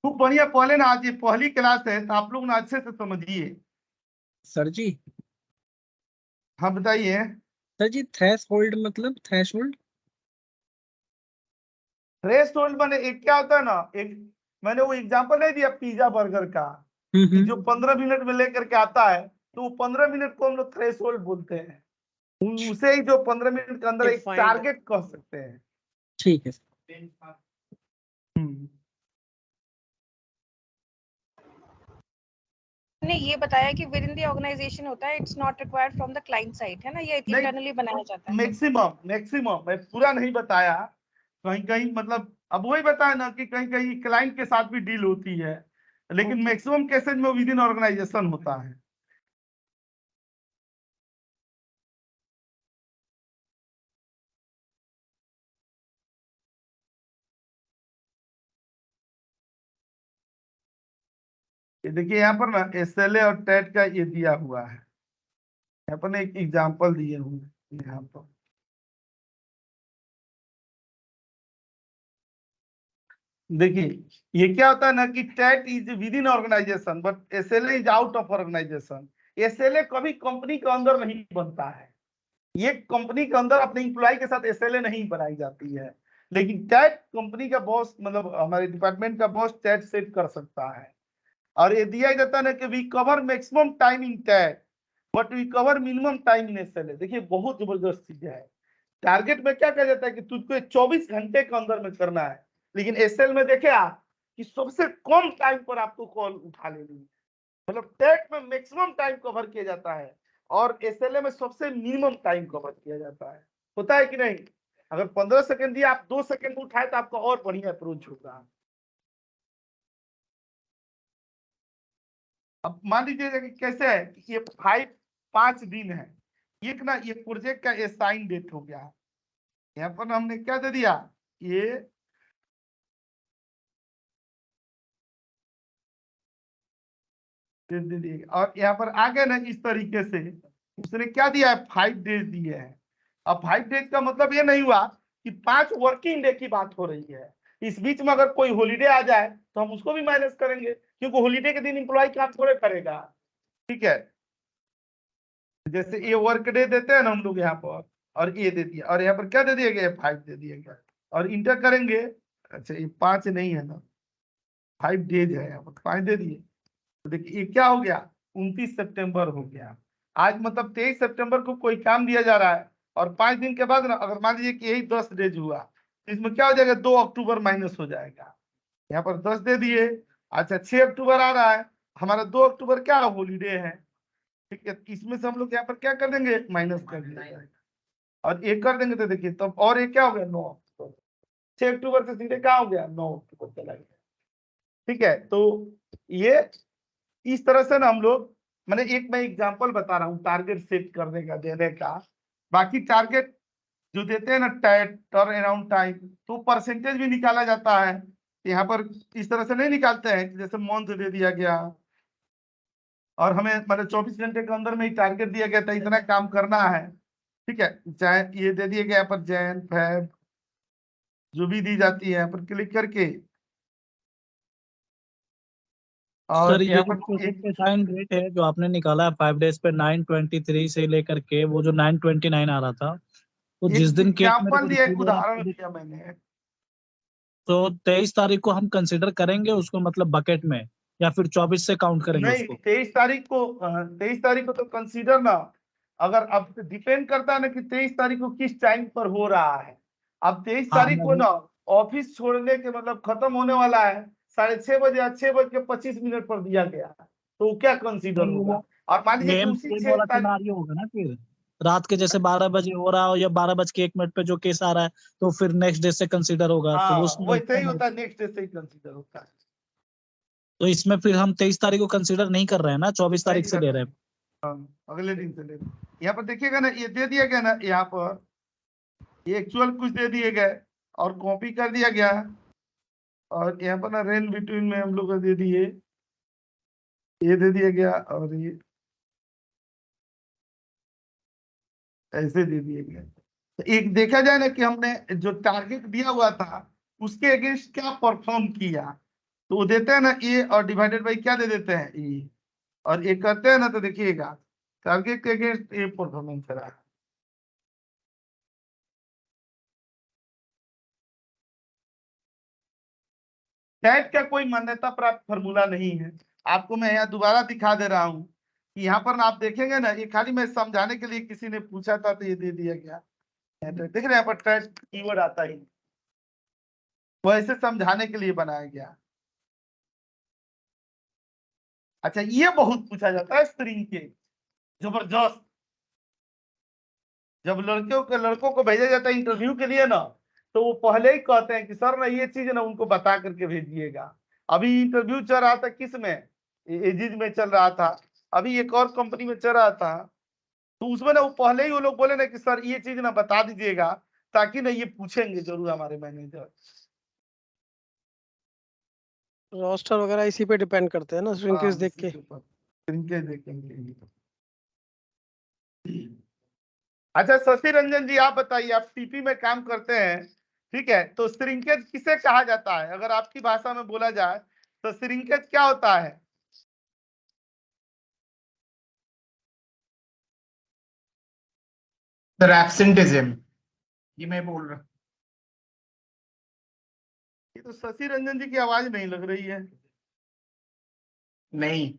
खूब बढ़िया, पहले ना आज ये पहली क्लास है तो आप लोग ना अच्छे से समझिए। सर जी, हाँ बताइए। सर जी थ्रेशोल्ड मतलब थ्रेशोल्ड थ्रेशोल्ड माने एक क्या होता है ना, एक मैंने वो एग्जांपल नहीं दिया पिज्जा बर्गर का, कि जो 15 मिनट में लेकर के आता है तो वो 15 मिनट को हम लोग थ्रेशोल्ड बोलते हैं, उसे ही जो 15 मिनट के अंदर एक टारगेट कह सकते हैं। ठीक है। ने ये बताया कि विद इन द ऑर्गेनाइजेशन होता है, it's not required from the client side, है ना, ये इंटरनली बनाया जाता है। मैक्सिमम मैं पूरा नहीं बताया, कहीं कहीं मतलब अब वही बताया ना कि कहीं कहीं क्लाइंट के साथ भी डील होती है, लेकिन मैक्सिमम केसेज में विद इन ऑर्गेनाइजेशन होता है। ये देखिए यहाँ पर ना SLA और टैट का ये दिया हुआ है, यहाँ पर एक एग्जांपल दिए हुए हैं यहाँ पर। देखिए ये क्या होता है ना कि TAT is within organization but SLA is out of organization. SLA कभी कंपनी के अंदर नहीं बनता है, ये कंपनी के अंदर अपने इंप्लॉय के साथ SLA नहीं बनाई जाती है, लेकिन टैट कंपनी का बॉस मतलब हमारे डिपार्टमेंट का बॉस टैट सेट कर सकता है। और ये दिया जाता है ना कि we cover maximum time in TAT but we cover minimum time in SLA। देखिए बहुत जबरदस्त चीज है, टारगेट में क्या कहा जाता है कि तुझको 24 घंटे के अंदर में करना है, लेकिन SL में देखे आप कि सबसे कम टाइम पर आपको कॉल उठा लेनी है, मतलब टैट में मैक्सिमम टाइम कवर किया जाता है और SLA में सबसे मिनिमम टाइम कवर किया जाता है। होता है कि नहीं? अगर 15 सेकंड दिया आप 2 सेकंड उठाए तो आपका और बढ़िया अप्रोच होगा। अब मान लीजिए कि कैसे है कि ये 5 दिन है, एक ना ये प्रोजेक्ट का असाइन डेट हो गया, यहाँ पर हमने क्या दे दिया, ये दे दिए और यहाँ पर आ गए ना इस तरीके से, उसने क्या दिया है 5 डेज दिए हैं। अब 5 डेज का मतलब ये नहीं हुआ कि 5 वर्किंग डे की बात हो रही है, इस बीच में अगर कोई हॉलीडे आ जाए तो हम उसको भी माइनस करेंगे, क्योंकि हॉलीडे के दिन एम्प्लॉय काम थोड़े करेगा। ठीक है, जैसे ये वर्क डे देते हैं ना हम लोग यहाँ पर, और ये दे दिया और यहाँ पर क्या दे दिया गया 5 दे दिया गया और इंटर करेंगे। अच्छा ये 5 नहीं है ना, 5 डेज है, यहाँ पर 5 दे दिए तो देखिए ये क्या हो गया 29 सितंबर हो गया। आज मतलब 23 सितंबर को कोई काम दिया जा रहा है और 5 दिन के बाद ना अगर मान लीजिए कि यही 10 डेज हुआ तो इसमें क्या हो जाएगा 2 अक्टूबर माइनस हो जाएगा, यहाँ पर 10 दे दिए। अच्छा 6 अक्टूबर आ रहा है, हमारा 2 अक्टूबर क्या हॉलीडे है, ठीक है, इसमें से हम लोग यहाँ पर क्या कर देंगे माइनस कर देंगे और एक कर देंगे तो देखिए तब और एक क्या हो गया 9 अक्टूबर, 6 अक्टूबर से सीधे क्या हो गया 9 अक्टूबर चला गया। ठीक है, तो ये इस तरह से ना हम लोग, मैंने एक मैं एग्जांपल बता रहा हूँ टारगेट सेट करने का देने का, बाकी टारगेट जो देते हैं ना टर्न अराउंड टाइम तो परसेंटेज भी निकाला जाता है, यहाँ पर इस तरह से नहीं निकालते हैं कि जैसे मंथ दे दिया गया और हमें मतलब 24 घंटे के अंदर में ही टारगेट दिया गया था इतना काम करना है। ठीक है, चाहे ये दे दिया गया यहाँ पर जैन फैब जो भी दी जाती है यहाँ पर क्लिक करके और सर ये यहाँ जो पर प्रोजेक्ट असाइन रेट है जो आपने निकाला है 5 डेज पे 923 से लेकर के वो जो 929 आ रहा था, तो जिस दिन केक मेरे को एग्जाम्पल दिया, एक रिसीव हो रहा उदाहरण है दिया मैंने। तो 23 तारीख को हम कंसिडर करेंगे उसको मतलब बकेट में, या फिर 24 से काउंट करेंगे नहीं उसको? 23 तारीख को तो कंसीडर ना, अगर अब डिपेंड करता है ना कि 23 तारीख को किस टाइम पर हो रहा है। अब 23 हाँ तारीख को ना ऑफिस छोड़ने के मतलब खत्म होने वाला है 6:30 बजे या 6:25 पर दिया गया तो क्या कंसीडर होगा। और मान लीजिए कि सेम उसी सेम 6 वाला तारीख सिनारियो होगा ना फिर। रात के जैसे 12 बजे हो रहा हो या 12:01 पे जो केस आ रहा है तो फिर नेक्स्ट डे से कंसीडर होगा। तो हाँ उसमें वैसे ही होता है, नेक्स्ट डे से ही कंसीडर होता है। तो इसमें फिर हम 23 तारीख को कंसीडर नहीं कर रहे हैं ना, 24 तारीख से ले रहे हैं। हाँ, अगले दिन से ले रहे हैं। यहाँ पर देखिएगा ना, ये दे दिया गया ना, यहाँ पर ये एक्चुअल कुछ दे दिए गए और कॉपी कर दिया गया, और यहाँ पर ना रेन बिटवीन में हम लोग दे दिए, ये दे दिया गया और ये ऐसे दे दिए गए। तो एक देखा जाए ना कि हमने जो टारगेट दिया हुआ था उसके अगेंस्ट क्या परफॉर्म किया, तो वो देते हैं ना ए और डिवाइडेड बाई क्या दे देते हैं ए, और ये करते हैं ना तो देखिएगा टारगेट के अगेंस्ट ए परफॉर्मेंस रहा है। टैट का कोई मान्यता प्राप्त फॉर्मूला नहीं है, आपको मैं यहाँ दोबारा दिखा दे रहा हूँ कि यहाँ पर ना आप देखेंगे ना, ये खाली मैं समझाने के लिए किसी ने पूछा था तो ये दे दिया गया। देख रहे हैं यहाँ पर टैट कीवर्ड आता ही, वो ऐसे समझाने के लिए बनाया गया। अच्छा, ये बहुत पूछा जाता है स्ट्रिंग के, जबरदस्त। जब लड़कों को भेजा जाता है इंटरव्यू के लिए ना, तो वो पहले ही कहते हैं कि सर ना ये चीज ना उनको बता करके भेजिएगा। अभी इंटरव्यू चल रहा था, किस में, एजिज में चल रहा था, अभी एक और कंपनी में चल रहा था, तो उसमें ना वो पहले ही वो लोग बोले ना कि सर ये चीज ना बता दीजिएगा, ताकि ना ये पूछेंगे जरूर हमारे मैनेजर। रोस्टर वगैरह इसी पे डिपेंड करते हैं ना, श्रिंकेज देख के। श्रिंकेज देखेंगे। अच्छा शशि रंजन जी, आप बताइए, आप टीपी में काम करते हैं, ठीक है, तो श्रिंकेज किसे कहा जाता है? अगर आपकी भाषा में बोला जाए तो श्रिंकेज क्या होता है? सर एब्सेंटिज्म, ये मैं बोल रहा हूँ। ये तो शशि रंजन जी की आवाज नहीं लग रही है। नहीं,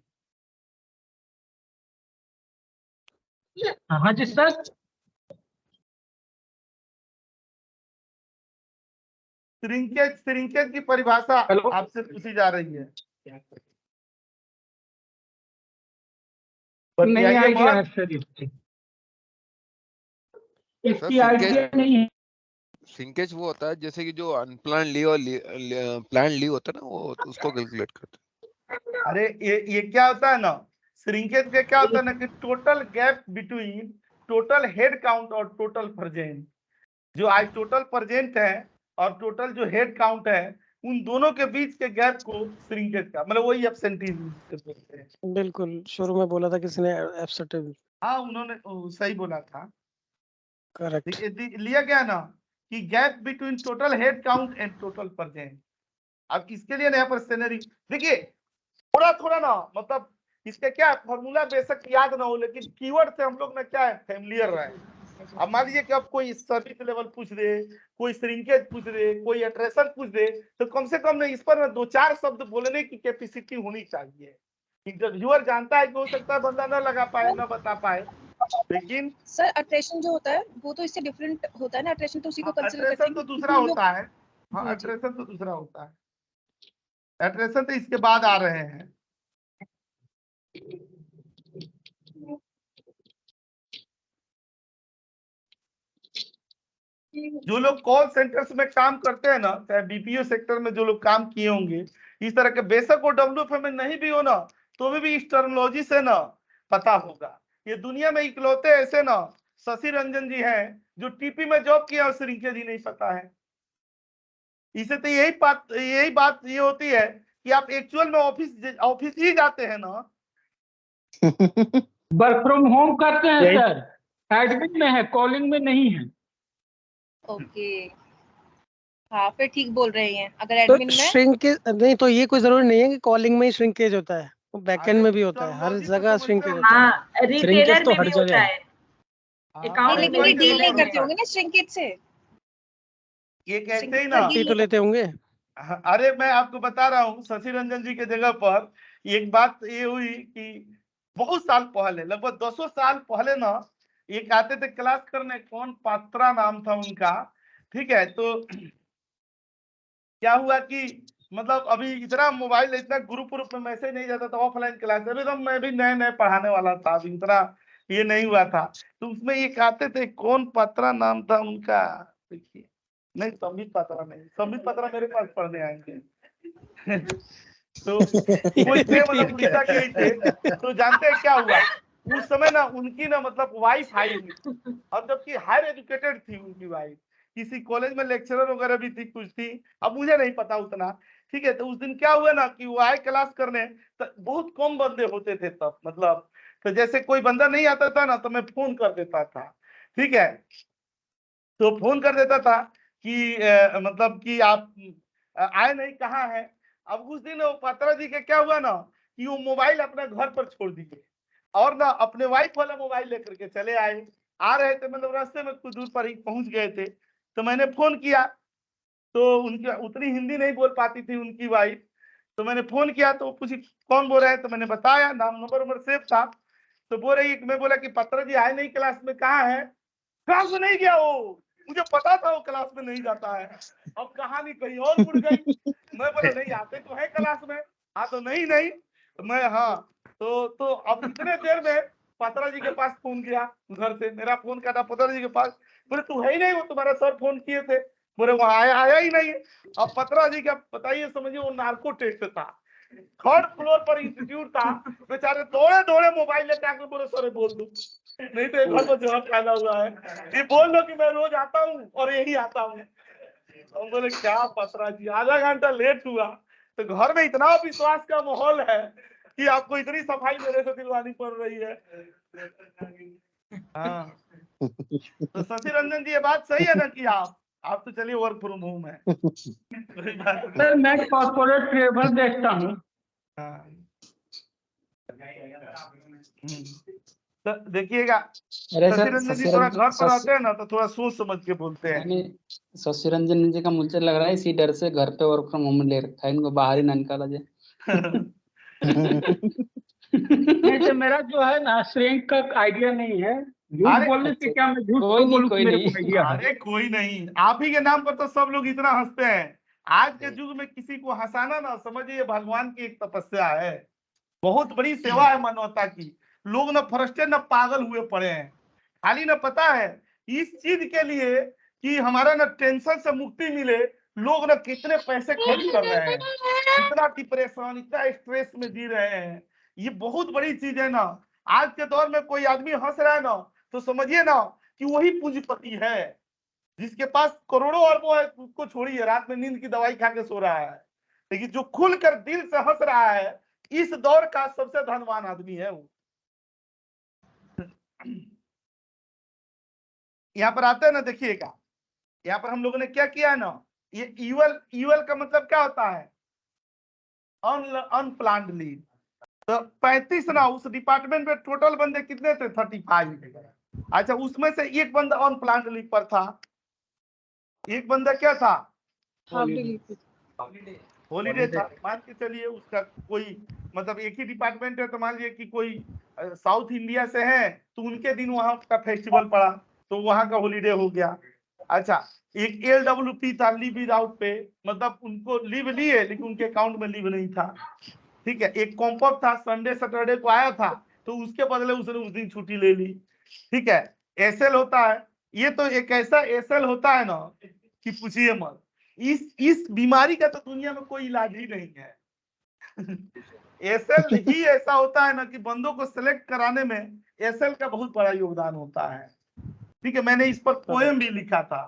हाँ जी सर। श्रिंकेज की परिभाषा आपसे पूछी जा रही है। नहीं आइडिया है सर, इसकी आइडिया नहीं है। श्रिंकेज वो होता है जैसे कि जो अनप्लान लीव और प्लान लीव होता है ना, वो उसको कैलकुलेट करते हैं। अरे ये क्या होता है ना, श्रिंकेज के क्या होता है ना कि total gap between total head count और टोटल प्रेजेंट, जो आज टोटल प्रेजेंट है और टोटल जो हेड काउंट है, उन दोनों के बीच के गैप को श्रिंकेज का मतलब वही एब्सेंटीज्म बोलते हैं। बिल्कुल, शुरू में बोला था किसी ने एब्सेंटिज्म। हाँ उन्होंने सही बोला था, करेक्ट। लिया गया ना कि gap between total head count and total present. अब इसके लिए ना यहाँ पर सिनेरी देखिए, थोड़ा थोड़ा ना मतलब इसका क्या फॉर्मूला बेशक याद ना हो, लेकिन कीवर्ड से हम लोग ना क्या है फैमिलियर रहे। अब मान लीजिए कि अब कोई सर्विस लेवल पूछ दे, कोई श्रिंकेज पूछ दे, कोई एट्रेशन पूछ दे, तो कम से कम ना इस पर ना 2-4 शब्द बोलने की कैपेसिटी होनी चाहिए। इंटरव्यूअर जानता है कि हो सकता है बंदा ना लगा पाए, ना बता पाए, लेकिन सर अट्रेशन जो होता है वो तो इससे डिफरेंट होता है ना, अट्रेशन तो उसी को कंसीडर करते हैं तो दूसरा होता है। हाँ एट्रेशन तो दूसरा होता है, एट्रेशन तो इसके बाद आ रहे हैं। जो लोग कॉल सेंटर्स में काम करते हैं ना, चाहे बीपीओ सेक्टर में जो लोग काम किए होंगे इस तरह के, बेशक वो डब्ल्यूएफएम में नहीं भी हो ना, तो भी इस टर्मिनोलॉजी से ना पता होगा। ये दुनिया में इकलौते ऐसे ना शशि रंजन जी हैं जो टीपी में जॉब किया और श्रिंकेज ही नहीं पता है। इसे तो यही बात ये होती है कि आप एक्चुअल में ऑफिस ही जाते हैं ना। वर्क फ्रॉम होम करते हैं सर, एडमिन में है, कॉलिंग में नहीं है। ओके, हाँ फिर ठीक बोल रहे हैं। अगर तो एडमिन में श्रिंकेज नहीं, तो ये कोई जरूरी नहीं है कि कॉलिंग में ही श्रिंकेज होता है, वो बैकएंड में भी होता है, हर जगह श्रिंकेज होता है। श्रिंकेज तो हर जगह है। लेकिन ये डील नहीं करते होंगे ना श्रिंकेज से, ये कहते ही ना तो लेते होंगे। अरे मैं आपको बता रहा हूँ, शशि रंजन जी के जगह पर एक बात ये हुई कि बहुत साल पहले, लगभग 200 साल पहले ना, एक आते थे क्लास करने, कौन पात्रा नाम था उनका, ठीक है, तो क्या हुआ कि मतलब अभी इतना मोबाइल, इतना ग्रुप में मैसेज नहीं जाता था, ऑफलाइन क्लास, अभी तो मैं भी नए नए पढ़ाने वाला था, अभी इतना ये नहीं हुआ था। तो उसमें ये कहते थे, कौन पत्रा नाम था उनका, देखिए, नहीं संबित पत्रा नहीं, संबित पत्रा मेरे पास पढ़ने आएंगे। तो कोई थे मतलब उड़ीसा के ही थे। तो जानते हैं क्या हुआ उस समय ना, उनकी ना मतलब वाइफ हाई हुई, और जबकि हायर एजुकेटेड थी उनकी वाइफ, किसी कॉलेज में लेक्चरर वगैरह भी थी, कुछ थी, अब मुझे नहीं पता उतना। ठीक है, तो उस दिन क्या हुआ ना कि वो आए क्लास करने, तो बहुत कम बंदे होते थे तब, मतलब तो जैसे कोई बंदा नहीं आता था ना तो मैं फोन कर देता था। ठीक है, तो फोन कर देता था कि मतलब कि आप आए नहीं, कहाँ है। अब उस दिन वो पात्रा जी के क्या हुआ ना कि वो मोबाइल अपने घर पर छोड़ दिए और ना अपने वाइफ वाला मोबाइल लेकर के चले आए। आ रहे थे, मतलब रास्ते में कुछ दूर पर ही पहुंच गए थे। तो मैंने फोन किया, तो उनकी उतनी हिंदी नहीं बोल पाती थी उनकी वाइफ। तो मैंने फोन किया तो पूछी कौन बोल रहे हैं, तो मैंने बताया, नाम नंबर सेव था। तो बोल रही, मैं बोला कि पात्रा जी आए नहीं क्लास में, कहाँ है। क्लास में नहीं गया वो, मुझे पता था वो क्लास में नहीं जाता है। अब कहानी कहीं और मुड़ गई। मैं बोला नहीं आते तो है क्लास में। हाँ तो नहीं तो मैं हाँ तो अब इतने देर में पात्रा जी के पास फोन किया, घर से मेरा फोन काटा पात्रा जी के पास। बोले तू है ही नहीं, वो तुम्हारा सर फोन किए थे। बोले वहां आया ही नहीं। अब पात्रा जी का बताइए, समझिए वो नार्को टेस्ट था, थर्ड फ्लोर पर इंस्टीट्यूट था। बेचारे दौड़े दौड़े मोबाइल लेके आके बोले सर बोल दो, नहीं तो एक घर पर जवाब फैला हुआ है, ये बोल दो कि मैं रोज आता हूँ और यही आता हूँ। हम बोले क्या पात्रा जी, आधा घंटा लेट हुआ तो घर में इतना विश्वास का माहौल है कि आपको इतनी सफाई मेरे से दिलवानी पड़ रही है। हाँ तो शशि रंजन जी ये बात सही है ना कि आप तो चलिए वर्क फ्रॉम होम है। सर मैं कॉर्पोरेट ट्रेवल देखता हूँ। तो देखिएगा अरे शशि सर रंजन जी थोड़ा घर पर आते हैं ना तो थोड़ा सोच समझ के बोलते हैं। यानी शशि रंजन जी का मुझे लग रहा है इसी डर से घर पे वर्क फ्रॉम होम ले रखा है, इनको बाहर ही ना निकाला जाए। नहीं तो मेरा जो है ना श्रिंक का आइडिया नहीं है, झूठ अरे बोलने से क्या मैं झूठ कोई तो नहीं, बोलूं कोई मेरे नहीं। को आइडिया है। अरे कोई नहीं, आप ही के नाम पर तो सब लोग इतना हंसते हैं। आज के युग में किसी को हंसाना ना समझिए भगवान की एक तपस्या है, बहुत बड़ी सेवा है मानवता की। लोग ना फ्रस्ट्रेट ना पागल हुए पड़े हैं, खाली ना पता है इस चीज के लिए कि हमारा ना टेंशन से मुक्ति मिले, लोग ना कितने पैसे खर्च कर रहे हैं, इतना डिप्रेशन इतना स्ट्रेस में जी रहे हैं। ये बहुत बड़ी चीज है ना। आज के दौर में कोई आदमी हंस रहा है ना तो समझिए ना कि वही पूंजीपति है, जिसके पास करोड़ों अरबों है उसको छोड़िए, रात में नींद की दवाई खा के सो रहा है, लेकिन जो खुलकर दिल से हंस रहा है इस दौर का सबसे धनवान आदमी है वो। यहाँ पर आते हैं ना, देखिएगा यहाँ पर हम लोगों ने क्या किया है ना, ये ईवल का मतलब क्या होता है, अनप्लान्ड लीव। तो 35 ना, उस डिपार्टमेंट में टोटल बंदे कितने थे, 35। अच्छा उसमें से एक बंदा अनप्लान्ड लीव पर था, एक बंदा क्या था, हॉलीडे था। मान के चलिए उसका कोई मतलब एक ही डिपार्टमेंट है, तो मान लीजिए कि कोई साउथ इंडिया से है तो उनके दिन वहां का फेस्टिवल पड़ा तो वहां का हॉलीडे हो गया। अच्छा एक LWP था, लीव विदाउट पे, मतलब उनको लीव लिए लेकिन उनके अकाउंट में लीव नहीं था। ठीक है, एक कॉम्पअप था, संडे सैटरडे को आया था तो उसके बदले उसने उस दिन छुट्टी ले ली। ठीक है, एसएल होता है, ये तो एक ऐसा एसएल होता है ना कि पूछिए मत, इस बीमारी का तो दुनिया में कोई इलाज ही नहीं है। एसएल ही ऐसा होता है ना कि बंदों को सिलेक्ट कराने में एसएल का बहुत बड़ा योगदान होता है। ठीक है, मैंने इस पर पोएम भी लिखा था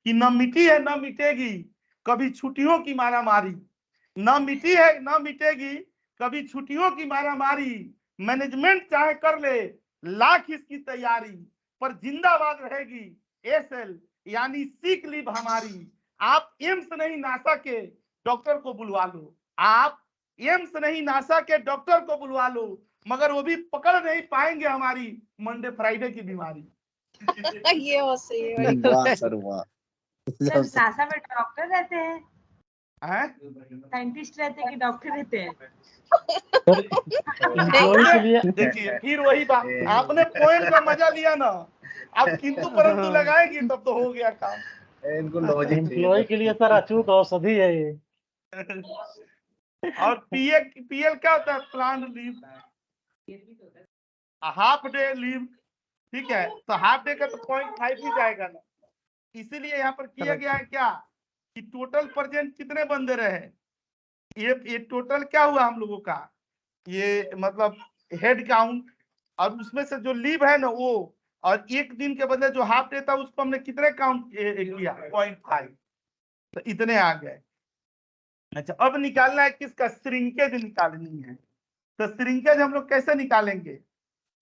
कि न मिटी है न मिटेगी कभी छुट्टियों की मारामारी, न मिटी है न मिटेगी कभी छुट्टियों की मारामारी, मैनेजमेंट चाहे कर ले लाख इसकी तैयारी, पर जिंदाबाद रहेगी एसएल यानी सीक लीव हमारी। आप एम्स नहीं नासा के डॉक्टर को बुलवा लो, आप एम्स नहीं नासा के डॉक्टर को बुलवा लो, मगर वो भी पकड़ नहीं पाएंगे हमारी मंडे फ्राइडे की बीमारी। ये हो सही है। वाह सर वाह। सर नासा में डॉक्टर रहते हैं, हैं? साइंटिस्ट रहते हैं कि डॉक्टर रहते हैं? देखिए फिर वही बात, आपने पोएम का मजा लिया ना, अब किंतु परंतु लगाएगी तब तो हो गया काम। इनको लॉजिक एम्प्लॉय के लिए सर अचूक औषधि है ये। और पीएल क्या होता है, plan leave, half day leave, ठीक है, तो हाफ डे का तो 0.5 ही जाएगा ना। इसीलिए यहाँ पर किया गया है क्या कि टोटल प्रेजेंट कितने बंदे रहे, ये टोटल क्या हुआ हम लोगों का, ये मतलब हेड काउंट, और उसमें से जो लीव है ना वो, और एक दिन के बदले जो हाफ डे था उसको हमने कितने काउंट किया 0.5, तो इतने आ गए। अच्छा, अब निकालना है किसका, श्रिंकेज निकालनी है। तो श्रिंकेज हम लोग कैसे निकालेंगे,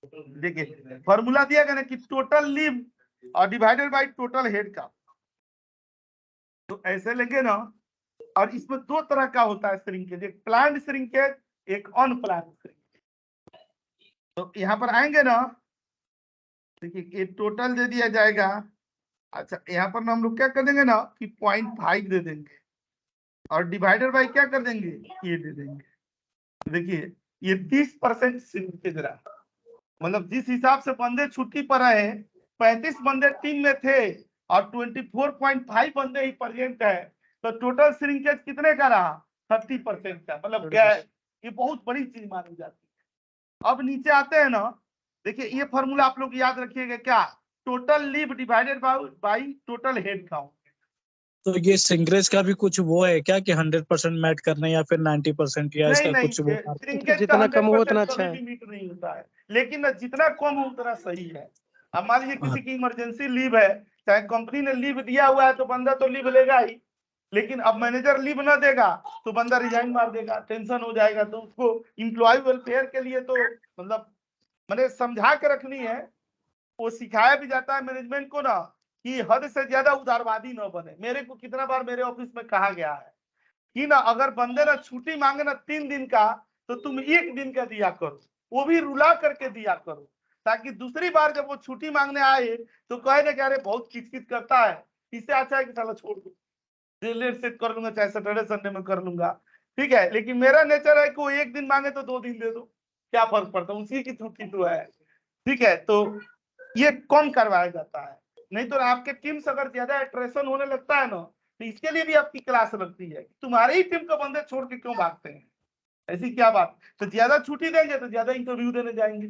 देखिए फॉर्मूला दिया गया ना कि टोटल लीव और डिवाइडेड बाय टोटल हेड का, तो ऐसे लेंगे ना। और इसमें दो तरह का होता है श्रिंकेज, एक प्लान्ड श्रिंकेज, एक अनप्लान्ड श्रिंकेज। तो यहाँ पर आएंगे ना, देखिए ये टोटल दे दिया जाएगा। अच्छा, यहाँ पर ना हम लोग क्या कर देंगे ना कि 0.5 दे देंगे, और डिवाइडेड बाय क्या कर देंगे, ये दे देंगे। देखिए ये 30% श्रिंकेज रहा, मतलब जिस हिसाब से बंदे छुट्टी पर रहे, 35 बंदे टीम में थे और 24.5 बंदे ही प्रेजेंट है, तो टोटल श्रिंकेज कितने का रहा, 30% का, मतलब गैर, ये बहुत बड़ी चीज मानी जाती है। अब नीचे आते हैं ना, देखिए ये फॉर्मूला आप लोग याद रखिएगा, क्या, total leave divided by total head count. तो ये सिंगरेज का भी कुछ वो है क्या कि 100% मैट करना है या फिर 90%, या नहीं इसका नहीं, कुछ वो श्रिंकेज जितना का कम हो 100% उतना अच्छा कभी है। भी मीट नहीं होता है, लेकिन ना जितना कम हो उतना सही है। अब मान लीजिए किसी की इमरजेंसी लीव है, चाहे कंपनी ने लीव दिया हुआ है तो बंदा तो लीव लेगा ही, लेकिन अब मैनेजर लीव ना देगा तो बंदा रिजाइन मार देगा, टेंशन हो जाएगा। तो उसको इम्प्लॉय वेलफेयर के लिए तो मतलब मैंने समझा के रखनी है, वो सिखाया भी जाता है मैनेजमेंट को ना कि हद से ज्यादा उदारवादी न बने। मेरे को कितना बार मेरे ऑफिस में कहा गया है कि ना अगर बंदे ना छुट्टी मांगे ना 3 दिन का, तो तुम 1 दिन का दिया करो, वो भी रुला करके दिया करो, ताकि दूसरी बार जब वो छुट्टी मांगने आए तो कहे ना कि अरे बहुत किचकिच करता है, इससे अच्छा है कि साला छोड़ दो, लेट सेट कर लूंगा, चाहे सैटरडे संडे में कर लूंगा, ठीक है। लेकिन मेरा नेचर है कि वो 1 दिन मांगे तो 2 दिन दे दो, क्या फर्क पड़ता है, उसी की छुट्टी तो है, ठीक है। तो ये कम करवाया जाता है, नहीं तो आपके टीम से अगर ज्यादा अट्रैक्शन होने लगता है ना, तो इसके लिए भी आपकी क्लास लगती है, तुम्हारी ही टीम के बंदे छोड़ के क्यों भागते हैं, ऐसी क्या बात। तो ज्यादा छुट्टी देंगे तो ज्यादा इंटरव्यू देने जाएंगे।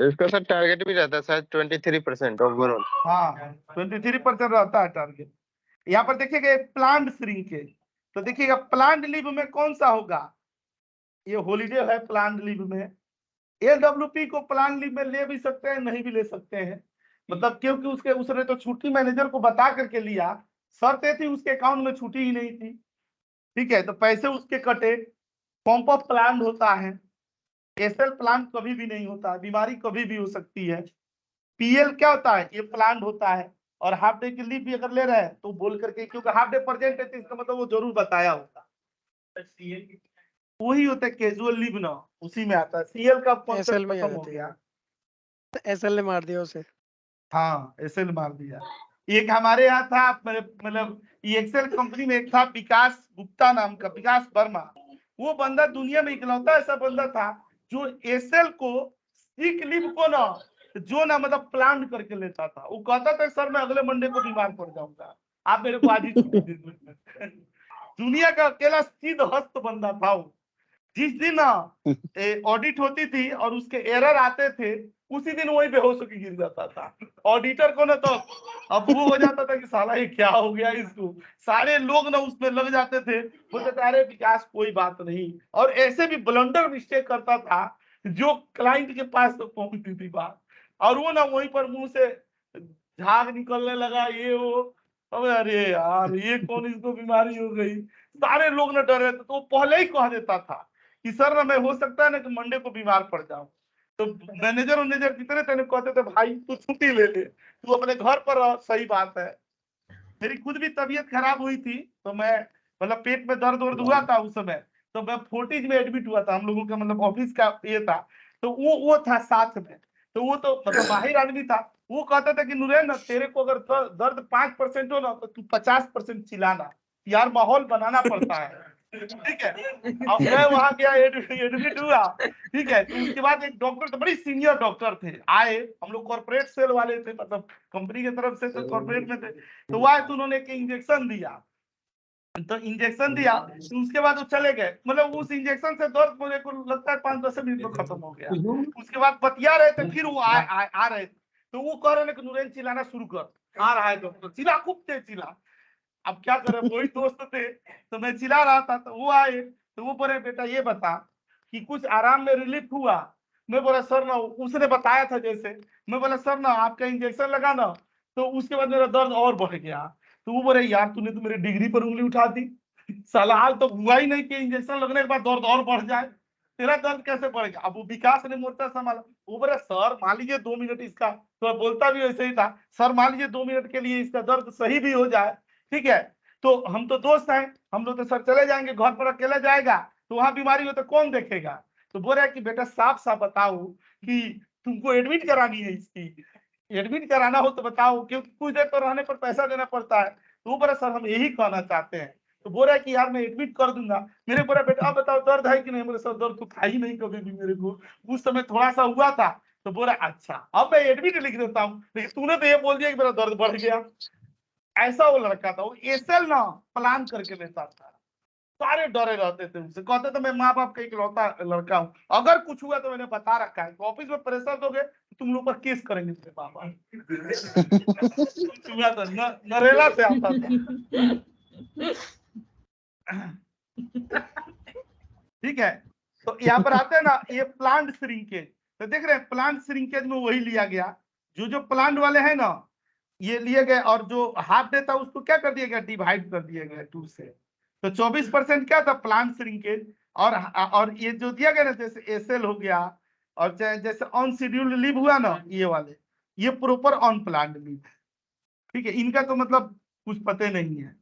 इसका सर टारगेट भी रहता है शायद 23% ओवरऑल। हाँ 23% रहता है टारगेट। यहाँ पर देखिएगा प्लांट श्रिंकेज, तो देखिएगा प्लांट लीव में कौन सा होगा, ये हॉलीडे है प्लांट लीव में। एलडब्ल्यूपी को प्लान लीव में ले भी सकते हैं, नहीं भी ले सकते हैं, मतलब क्योंकि उसने तो छुट्टी मैनेजर को बता करके लिया, शर्त ये थी उसके अकाउंट में छुट्टी ही नहीं थी, ठीक है, तो पैसे उसके कटे। पंप ऑफ प्लान होता है, एसएल प्लान कभी भी नहीं होता, बीमारी कभी भी हो सकती है। पीएल क्या होता है, ये प्लान होता है। और हाफ डे की लीव भी अगर ले रहे हैं तो बोल करके, क्योंकि हाफ डे प्रेजेंट है तो इसका मतलब वो जरूर बताया होगा। वही होता है कैजुअल लीव ना, उसी में आता है, सीएल का एसएल कॉन्सेप्ट में आ खत्म हो जाती गया। है, एसएल ने मार दिया उसे। हाँ एसएल मार दिया। एक हमारे यहाँ था, मतलब ये एक्सेल कंपनी में एक था विकास गुप्ता नाम का, विकास वर्मा, वो बंदा दुनिया में इकलौता ऐसा बंदा था जो एसएल को सिक लीव को ना जो ना मतलब प्लान करके लेता था। वो कहता था सर मैं अगले मंडे को बीमार पड़ जाऊंगा, आप मेरे को आज ही छुट्टी दे दो। दुनिया का अकेला सीध हस्त बंदा था वो। जिस दिन ऑडिट होती थी और उसके एरर आते थे, उसी दिन वही बेहोश होकर गिर जाता था। ऑडिटर को ना तो अब वो हो जाता था कि साला ये क्या हो गया इसको, सारे लोग ना उसमें लग जाते थे, बोलते थे अरे विकास कोई बात नहीं, और ऐसे भी ब्लंडर मिस्टेक करता था जो क्लाइंट के पास तो पहुंचती थी बात, और वो ना वहीं पर मुंह से झाग निकलने लगा ये वो। अब अरे यार ये कौन इसको बीमारी हो गई, सारे लोग ना डर रहे थे, तो वो पहले ही कह देता था कि सर ना मैं हो सकता है ना कि मंडे को बीमार पड़ जाऊं। तो मैनेजर जितने थे कहते थे भाई तू छुट्टी ले ले, तू अपने घर पर रह, सही बात है। मेरी खुद भी तबीयत खराब हुई थी, तो मैं मतलब पेट में दर्द वर्द हुआ था उस समय, तो मैं फोर्टिज में एडमिट हुआ था, हम लोगों का मतलब ऑफिस का ये था, तो वो था साथ में, तो वो तो मतलब माहिर आदमी था। वो कहता था कि नुरेन तेरे को अगर दर्द 5% हो ना तो तू 50% चिल्लाना, यार माहौल बनाना पड़ता है, ठीक है। अब मैं वहां गया एडमिट हुआ, ठीक है, तो उसके बाद एक डॉक्टर तो बड़ी सीनियर डॉक्टर थे आए, हम लोग कॉर्पोरेट सेल वाले थे, मतलब कंपनी की तरफ से तो कॉर्पोरेट में थे, तो वह तो उन्होंने एक इंजेक्शन दिया, तो इंजेक्शन दिया, तो उसके बाद वो चले गए, मतलब उस इंजेक्शन से दर्द मुझे को लगता है 5-10 मिनट में खत्म हो गया। उसके बाद बतिया रहे थे, फिर वो आ रहे थे, तो वो कह रहे कि नूरेन चिल्लाना शुरू कर, आ रहा है डॉक्टर, चिल्ला, खूब तेज चिल्ला। अब क्या करें, वही दोस्त थे, तो मैं चिल्ला रहा था, तो वो आए, तो वो बोले बेटा ये बता कि कुछ आराम में रिलीफ हुआ। मैं बोला सर ना, उसने बताया था जैसे, मैं बोला सर ना आपका इंजेक्शन लगा ना, तो उसके बाद मेरा दर्द और बढ़ गया। तो वो बोले यार तूने तो मेरी डिग्री पर उंगली उठा दी, साला हाल तो हुआ ही नहीं कि इंजेक्शन लगने के बाद दर्द और बढ़ जाए, तेरा दर्द कैसे बढ़ेगा। अब वो विकास ने मोर्चा संभाला, वो बोले सर मान लीजिए 2 मिनट इसका, तो बोलता भी वैसे ही था, सर मान लीजिए 2 मिनट के लिए इसका दर्द सही भी हो जाए, ठीक है, तो हम तो दोस्त हैं, हम लोग तो सर चले जाएंगे, घर पर अकेला जाएगा, तो वहां बीमारी हो तो कौन देखेगा। तो बोल रहा है कि बेटा साफ साफ बताओ कि तुमको एडमिट करानी है, इसकी एडमिट कराना हो तो बताओ, क्योंकि कुछ देर तो रहने पर पैसा देना पड़ता है। तो वो बोला सर हम यही कहना चाहते हैं। तो बोल रहा है कि यार मैं एडमिट कर दूंगा। मेरे बोला बेटा अब बताओ दर्द है कि नहीं। मेरे सर दर्द तो था ही नहीं कभी भी मेरे को, उस समय थोड़ा सा हुआ था। तो बोला अच्छा अब मैं एडमिट लिख देता हूँ, लेकिन तूने तो ये बोल दिया कि मेरा दर्द बढ़ गया। ऐसा वो लड़का था, वो एसएल ना प्लान करके लेता था, सारे डरे रहते थे उनसे, कहते थे मैं माँ बाप का इकलौता लड़का हूँ, अगर कुछ हुआ तो मैंने बता रखा है, तो ऑफिस में प्रेशर दोगे तो तुम लोग पर केस करेंगे तेरे पापा। हुआ था नरेला से आता था। ठीक है, तो यहाँ पर आते हैं ना, ये प्लांट श्रिंकेज, तो देख रहे हैं प्लांट श्रिंकेज में वही लिया गया, जो प्लांट वाले हैं ना ये लिए गए, और जो हाफ डे था उसको क्या कर दिया गया, डिवाइड कर दिया गया 2 से। तो 24% क्या था प्लांट श्रिंकेज, और ये जो दिया गया ना जैसे एसएल हो गया, और जैसे अनशेड्यूल्ड लीव हुआ ना ये वाले, ये प्रॉपर ऑन प्लांट लीव, ठीक है, इनका तो मतलब कुछ पते नहीं है।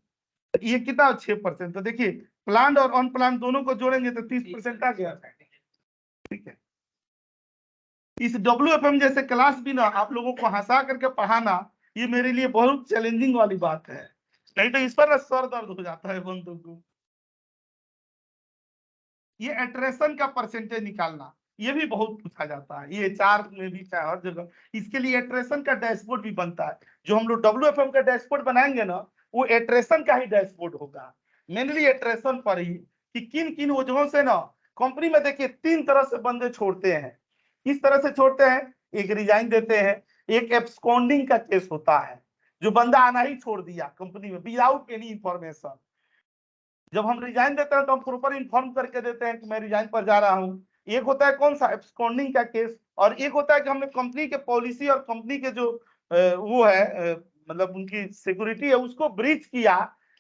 ये कितना 6%, तो देखिए प्लांट और ऑन प्लांट दोनों को जोड़ेंगे तो 30% आ गया, ठीक है। इस WFM जैसे क्लास भी ना आप लोगों को हंसा करके पढ़ाना, ये मेरे लिए बहुत चैलेंजिंग वाली बात है, नहीं तो इस पर ना सर दर्द हो जाता है बंदों को। ये एट्रेशन का परसेंटेज निकालना, ये भी बहुत पूछा जाता है, ये HR में भी चाहे हर जगह, इसके लिए एट्रेशन का डैशबोर्ड भी बनता है। जो हम लोग WFM का डैशबोर्ड बनाएंगे ना, वो एट्रेशन का ही डैशबोर्ड होगा, मेनली एट्रेशन पर ही, कि किन किन वजहों से ना कंपनी में देखिए 3 तरह से बंदे छोड़ते हैं। किस तरह से छोड़ते हैं, एक रिजाइन देते हैं, एक एब्सकॉन्डिंग का केस होता है, जो बंदा आना ही छोड़ दिया कंपनी में विदाउट एनी इंफॉर्मेशन। जब हम रिजाइन देते हैं तो हम प्रॉपर इन्फॉर्म करके देते हैं कि मैं रिजाइन पर जा रहा हूँ। एक होता है कौन सा, एब्सकॉन्डिंग का केस, और एक होता है कि हमने कंपनी के पॉलिसी और कंपनी के जो वो है मतलब उनकी सिक्योरिटी है उसको ब्रीच किया,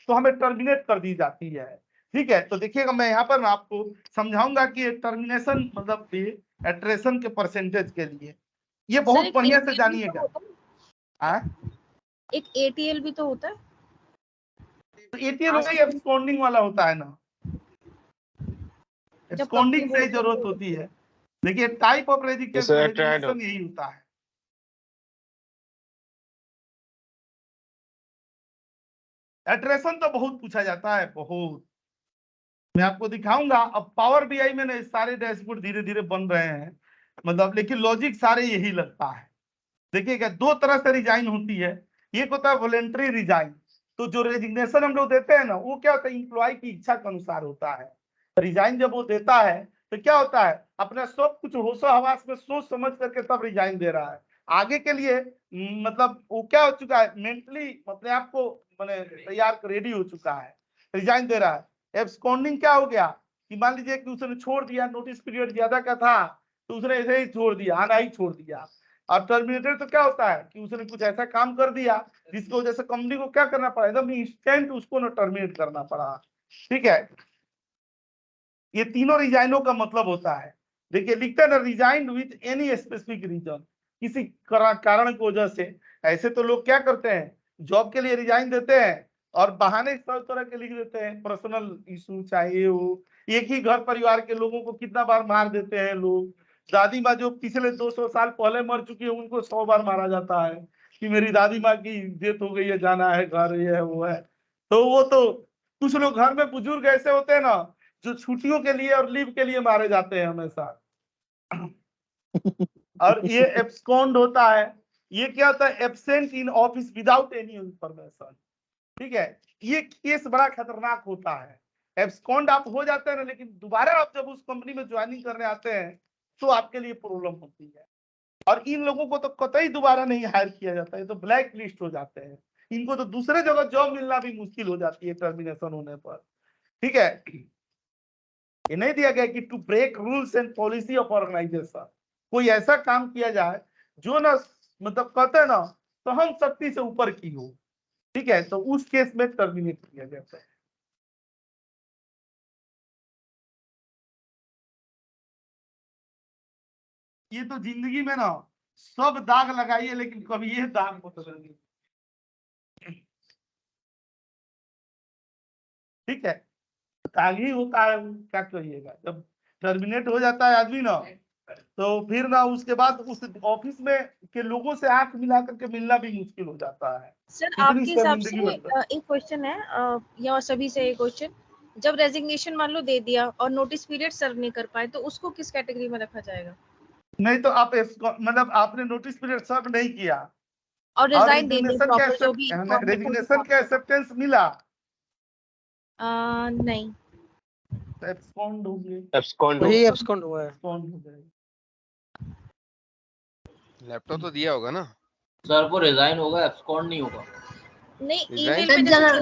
तो हमें टर्मिनेट कर दी जाती है, ठीक है। तो देखिएगा मैं यहाँ पर आपको समझाऊंगा कि टर्मिनेशन मतलब एट्रेशन के परसेंटेज के लिए, ये बहुत बढ़िया से जानिएगा। एक ATL भी तो होता है, तो ATL होगा, एब्सकॉन्डिंग वाला होता है ना, एब्सकॉन्डिंग से ही जरूरत होती है। देखिए टाइप ऑफ रेजिग्नेशन यही होता है। एट्रेशन तो बहुत पूछा जाता है, बहुत, मैं आपको दिखाऊंगा। अब पावर BI में ना सारे डैशबोर्ड धीरे धीरे बन रहे हैं, मतलब लेकिन लॉजिक सारे यही लगता है। देखिएगा 2 तरह से रिजाइन होती है, एक होता है वॉलेंट्री रिजाइन, तो जो रेजिग्नेशन हम लोग देते हैं ना वो क्या होता है, इंप्लॉय की इच्छा के अनुसार होता है। रिजाइन जब वो देता है तो क्या होता है, अपना सब कुछ होशो हवास में सोच समझ करके तब रिजाइन दे रहा है, आगे के लिए मतलब वो क्या हो चुका है, मेंटली अपने आप को मैंने तैयार रेडी हो चुका है, रिजाइन दे रहा है। एब्सकॉन्डिंग क्या हो गया कि मान लीजिए कि उसने छोड़ दिया, नोटिस पीरियड ज्यादा का था तो उसने ऐसे ही छोड़ दिया, आना ही छोड़ दिया। और टर्मिनेटेड तो क्या होता है कि उसने कुछ ऐसा काम कर दिया जिसको जैसे कंपनी को क्या करना पड़ा, एकदम इंस्टेंट उसको ना टर्मिनेट करना पड़ा, ठीक है। ये तीनों रिजाइनों का मतलब होता है। देखिए लिखते हैं ना, resign with any specific reason, किसी कारण की वजह से। ऐसे तो लोग क्या करते हैं, जॉब के लिए रिजाइन देते हैं और बहाने सब तरह के लिख देते हैं, पर्सनल इशू चाहिए वो, एक ही घर परिवार के लोगों को कितना बार मार देते हैं लोग। दादी माँ जो पिछले 200 साल पहले मर चुकी है उनको 100 बार मारा जाता है कि मेरी दादी माँ की डेथ हो गई है, जाना है घर, ये है वो है। तो वो तो कुछ लोग घर में बुजुर्ग ऐसे होते हैं ना जो छुट्टियों के लिए और लीव के लिए मारे जाते हैं हमेशा। और ये एब्सकॉन्ड होता है, ये क्या होता है, absent in office without any information. ठीक है, ये केस बड़ा खतरनाक होता है। एब्सकॉन्ड आप हो जाते हैं ना, लेकिन दोबारा आप जब उस कंपनी में ज्वाइनिंग करने आते हैं तो आपके लिए प्रॉब्लम होती है। और इन लोगों को तो कतई दोबारा नहीं हायर किया जाता है, तो ब्लैक लिस्ट हो जाते हैं। इनको तो दूसरे जगह जॉब मिलना भी मुश्किल हो जाती है टर्मिनेशन होने पर। ठीक है, ये नहीं दिया गया कि to break rules and policy of organization, कोई ऐसा काम किया जाए जो ना मतलब कहते हैं ना सहन शक्ति से ऊपर की हो। ठीक है, तो उस केस में टर्मिनेट किया जाता है। ये तो जिंदगी में ना सब दाग लगाइए, लेकिन कभी ये दाग मत लगाइए। ठीक है, दाग ही होता है, क्या करिएगा। जब टर्मिनेट हो जाता है आदमी ना, तो फिर ना उसके बाद उस ऑफिस में के लोगों से आंख मिला करके मिलना भी मुश्किल हो जाता है। सर इतनी आपके हिसाब से शर्मिंदगी बढ़ता है। एक क्वेश्चन है या सभी से एक क्वेश्चन, जब रेजिग्नेशन मान लो दे दिया और नोटिस पीरियड सर्व नहीं कर पाए तो उसको किस कैटेगरी में रखा जाएगा? नहीं तो आप मतलब आपने नोटिस पीरियड सर्व नहीं किया और रिजाइन दे दी रेजिग्नेशन प्रॉपर जो भी रेजिग्नेशन का एक्सेप्टेंस मिला, नहीं तो एब्सकॉन्ड हो गए। एब्सकॉन्ड वही हो एब्सकॉन्ड हुआ है। एब्सकॉन्ड हो गए। लैपटॉप तो दिया होगा ना? सर वो रिजाइन होगा, एब्सकॉन्ड नहीं होगा। नहीं, Resign? ईमेल में जैसे चल रहा है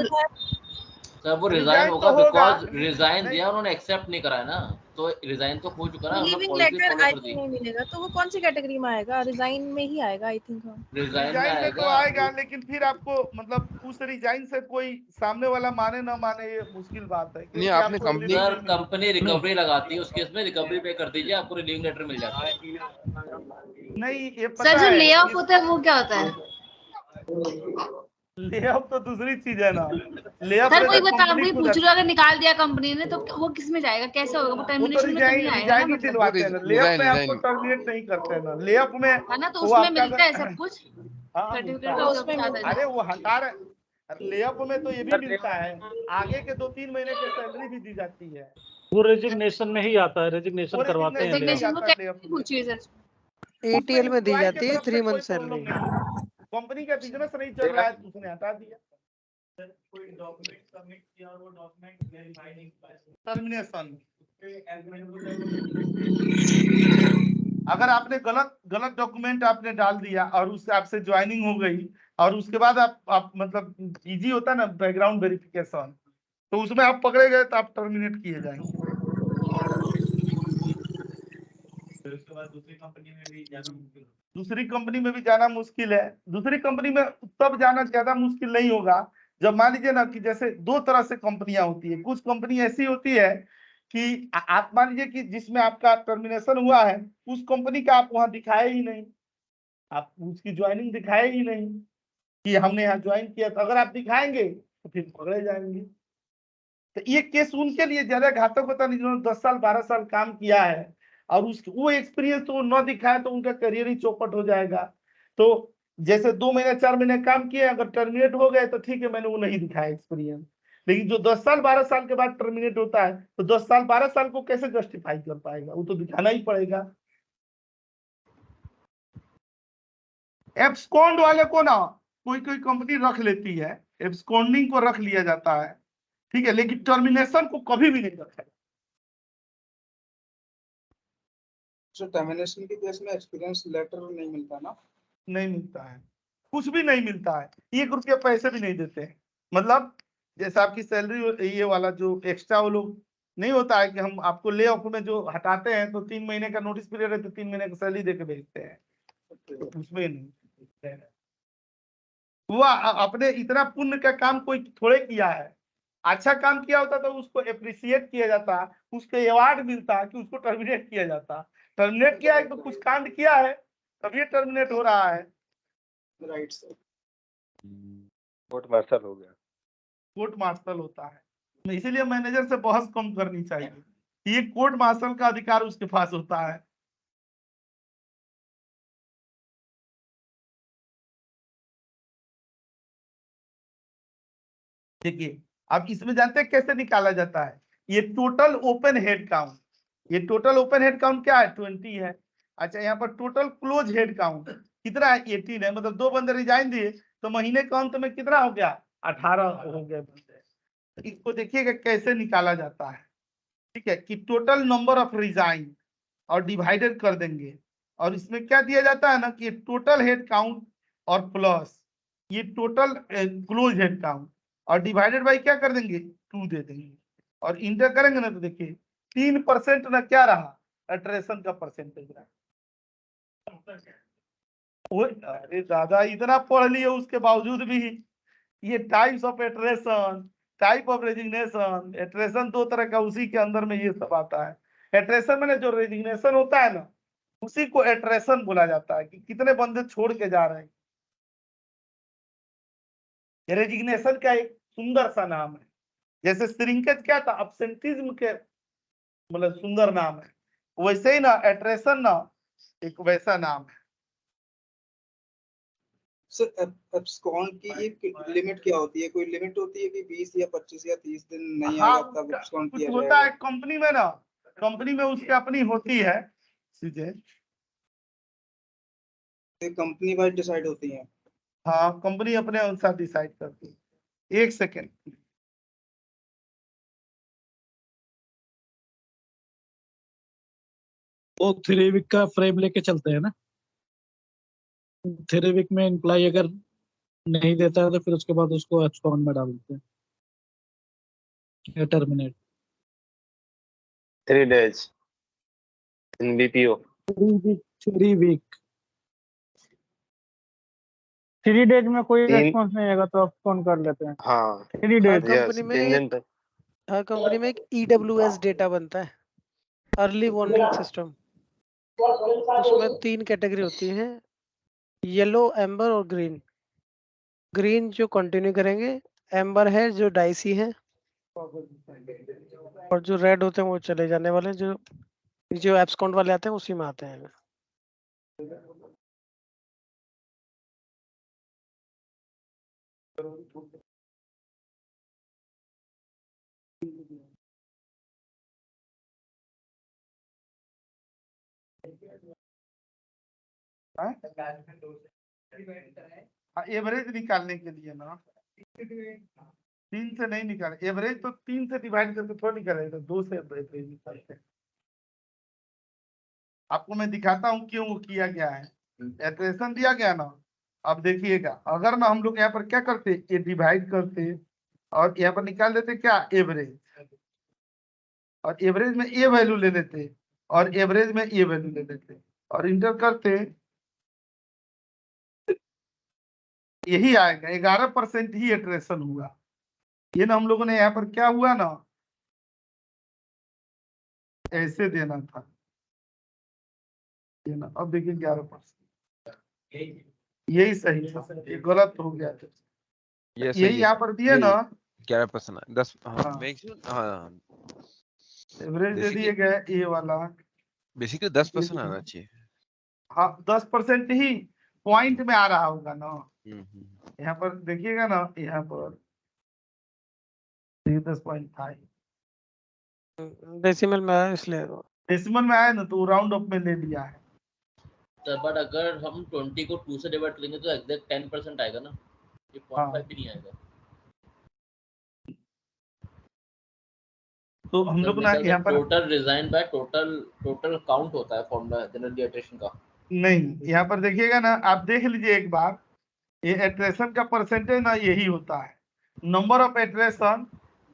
सर वो रिजाइन Resign होगा तो होगा। बिकॉज रिजाइन दिया उन्होंने एक्सेप्ट नहीं करा है ना, तो रिजाइन तो हो चुका ना, हमने leaving policy letter follow I कर दी। थिंक नहीं मिलेगा, तो वो कौन सी कैटेगरी में आएगा? रिजाइन में ही आएगा आई थिंक। रिजाइन में रिजाइन में तो आएगा। आएगा, लेकिन फिर आपको मतलब उस रिजाइन से कोई सामने वाला माने ना माने ये मुश्किल बात है, नहीं, क्योंकि आपने आपको company sir relief company recovery लगाती है, उस केस में रिकवरी पे कर दीजिए, आपको लीविंग लेटर मिल जाता है। नहीं, ये सर पता जो है ले ऑफ होता है वो क्या होता है? ले ऑफ तो दूसरी चीज है ना। ले ऑफ सर में कोई तो बता, कंपनी कोई खुद पूछ लो अगर निकाल दिया कंपनी ने तो वो किस में जाएगा, कैसे होगा? वो वो तो टर्मिनेशन में तो नहीं आएगा ना, रिजाइन ही मतलब दिलवाते हैं ना। ले ऑफ में आपको टर्मिनेट नहीं करते हैं ना। ले ऑफ में है ना, तो वो उसमें आपका मिलता है सब कुछ, हाँ, सर्टिफिकेट मिलता है। का सब आता है। अरे वो हटा रहे, ले ऑफ में तो ये भी मिलता है, आगे के 2-3 महीने की सैलरी भी दी जाती है। वो रेजिग्नेशन में ही आता है, रेजिग्नेशन वो करवाते हैं ले रेजिग्नेशन वो आता है ले ऑफ कैसे में। पूछिए सर? एटीएल में दी एम्प्लॉय जाती की है तरफ से 3 कोई मंथ प्रॉब्लम सैलरी। नहीं है। कंपनी का बिजनेस नहीं चल रहा है तो उसने हटा दिया। कोई डॉक्यूमेंट सबमिट किया और वो डॉक्यूमेंट वेरीफाई नहीं किया, टर्मिनेशन। अगर आपने गलत डॉक्यूमेंट आपने डाल दिया और उससे आपसे ज्वाइनिंग हो गई, और उसके बाद आप मतलब इजी होता है ना बैकग्राउंड वेरिफिकेशन, तो उसमें आप पकड़े गए तो आप टर्मिनेट किए जाएंगे। उसके बाद दूसरी कंपनी में भी जाना मुश्किल है। दूसरी कंपनी में तब जाना ज्यादा मुश्किल नहीं होगा जब मान लीजिए ना कि जैसे दो तरह से कंपनियां होती है। कुछ कंपनी ऐसी होती है कि आप मान लीजिए कि जिसमें आपका टर्मिनेशन हुआ है, उस कंपनी का आप वहां दिखाए ही नहीं, आप उसकी ज्वाइनिंग दिखाए ही नहीं कि हमने यहाँ ज्वाइन किया। तो अगर आप दिखाएंगे तो फिर पकड़े जाएंगे। तो ये केस उनके लिए ज्यादा घातक होता नहीं जिन्होंने 10 साल 12 साल काम किया है और वो एक्सपीरियंस तो न दिखाए तो उनका करियर ही चौपट हो जाएगा। तो जैसे 2 महीने 4 महीने काम किए, अगर टर्मिनेट हो गए तो ठीक है, मैंने वो नहीं दिखाया एक्सपीरियंस। लेकिन जो 10 साल 12 साल के बाद टर्मिनेट होता है, तो 10 साल 12 साल को कैसे जस्टिफाई कर पाएगा? वो तो दिखाना ही पड़ेगा। एब्सकॉन्ड वाले को ना कोई कंपनी रख लेती है, एब्सकॉन्डिंग को रख लिया जाता है, ठीक है, लेकिन टर्मिनेशन को कभी भी नहीं रखा। टर्मिनेशन के केस में एक्सपीरियंस लेटर नहीं मिलता ना? नहीं मिलता है, कुछ भी नहीं मिलता है, 1 रुपया पैसे भी नहीं देते हैं। मतलब जैसे आपकी सैलरी ये वाला जो एक्स्ट्रा वो लोग नहीं होता है कि हम आपको ले ऑफ में जो हटाते हैं तो 3 महीने का नोटिस पीरियड है तो 3 महीने की सैलरी देके भेजते हैं, तो उसमें नहीं। वो अपने इतना पुण्य का काम कोई थोड़े किया है। अच्छा काम किया होता तो उसको अप्रिशिएट किया जाता, उसको अवार्ड मिलता कि उसको टर्मिनेट किया जाता। टर्मिनेट किया है तो कुछ कांड किया है तभी टर्मिनेट हो रहा है। Right sir. कोर्ट मार्शल हो गया। कोर्ट मार्शल होता है, इसीलिए मैनेजर से बहस कम करनी चाहिए। ये कोर्ट मार्शल का अधिकार उसके पास होता है। देखिए अब इसमें जानते हैं कैसे निकाला जाता है? ये टोटल ओपन हेड काउंट, ये टोटल ओपन हेड काउंट क्या है? 20 है। अच्छा, यहाँ पर टोटल क्लोज हेड काउंट कितना है? 18 है। मतलब 2 बंदे रिजाइन दिए तो महीने के अंत में कितना हो गया? 18 हो गए बंदे। इसको देखिएगा कैसे निकाला जाता है, ठीक है, कि टोटल नंबर ऑफ रिजाइन और डिवाइडेड कर देंगे, और इसमें क्या दिया जाता है ना कि टोटल हेड काउंट और प्लस ये टोटल क्लोज हेड काउंट और डिवाइडेड बाई क्या कर देंगे 2 दे देंगे, और इंटर करेंगे ना तो देखिए 3% ना क्या रहा अट्रेशन का परसेंटेज रहा। अरे दादा इतना पढ़ लिए उसके बावजूद भी ये types of attrition, type of resignation, attrition 2 तरह का, उसी के अंदर में ये सब आता है। एट्रेशन में जो रेजिग्नेशन होता है ना उसी को एट्रेशन बोला जाता है, कि कितने बंदे छोड़ के जा रहे हैं। रेजिग्नेशन का एक सुंदर सा नाम है, जैसे श्रिंकेज क्या था अब्सेंटिज्म के मतलब सुंदर नाम है, वैसे ही ना एट्रेशन ना एक वैसा नाम है। सर एब्सकॉन्ड की एक लिमिट क्या होती है? कोई लिमिट होती है कि 20 या 25 या 30 दिन नहीं हाँ, आएगा तब एब्सकॉन्ड कुछ किया होता जाएगा? है कंपनी में ना, कंपनी में उसकी अपनी होती है चीजें, कंपनी वाइज डिसाइड होती है। हाँ कंपनी अपने अनुसार डिसाइड करती है। एक सेकेंड, वो 3 वीक का फ्रेम लेके चलते हैं ना। 3 वीक में एम्प्लॉय अगर नहीं देता है तो फिर उसके बाद उसको एब्सकॉन्ड में डाल देते हैं या terminate. 3 days in BPO. 3 week 3 days में कोई तीन- रेस्पॉन्स नहीं आएगा तो आप फोन कर लेते हैं। हाँ 3 डेज यस 3 दिन तक। हर कंपनी में एक EWS डेटा बनता है, अर्ली वार्निंग सिस्टम। उसमें 3 कैटेगरी होती है, येलो, एम्बर और ग्रीन। ग्रीन जो कंटिन्यू करेंगे, एम्बर है जो डाइसी है, और जो रेड होते हैं वो चले जाने वाले हैं, जो एब्सकॉन्ड वाले आते हैं उसी में आते हैं। एवरेज निकालने के लिए ना 3 से नहीं निकाले, एवरेज तो 3 से डिवाइड करके थोड़ा निकालेगा, 2 से एवरेज निकालते हैं। आपको मैं दिखाता हूँ क्यों वो किया गया है। एट्रेशन दिया गया ना, अब देखिएगा अगर ना हम लोग यहाँ पर क्या करते ये डिवाइड करते और यहाँ पर निकाल देते क्या एवरेज, और एवरेज में ये वैल्यू ले लेते और एवरेज में ये वैल्यू ले लेते और इंटर करते, यही आएगा 11% ही एट्रेशन हुआ। ये ना हम लोगों ने यहाँ पर क्या हुआ ना ऐसे देना था, ये ना अब देखिए 11%, यही सही था, ये गलत हो गया था। यही यहाँ पर दिए ना 11%, 10 हाँ। मैक्सिमम, हाँ एवरेज दे दिए गए ये वाला, बेसिकली 10% आना चाहिए। हाँ 10% ही पॉइंट में आ रहा होगा ना। यहाँ पर देखिएगा ना, यहाँ पर 10 पॉइंट था, डेसिमल में आया इसलिए। डेसिमल में आया ना तो राउंड ऑफ में ले लिया है। बट अगर हम 20 को 2 से डिवाइड करेंगे तो एग्जैक्ट 10% आएगा ना, ये 0.5 भी नहीं आएगा। तो हम लोग ना यहाँ पर total resign by total count होता है फॉर्मूला जनरल एट्रेशन का। नहीं, यहाँ पर देखिएगा ना, आप देख लीजिए एक बार, ये एट्रेशन का परसेंटेज ना यही होता है, नंबर ऑफ एट्रेशन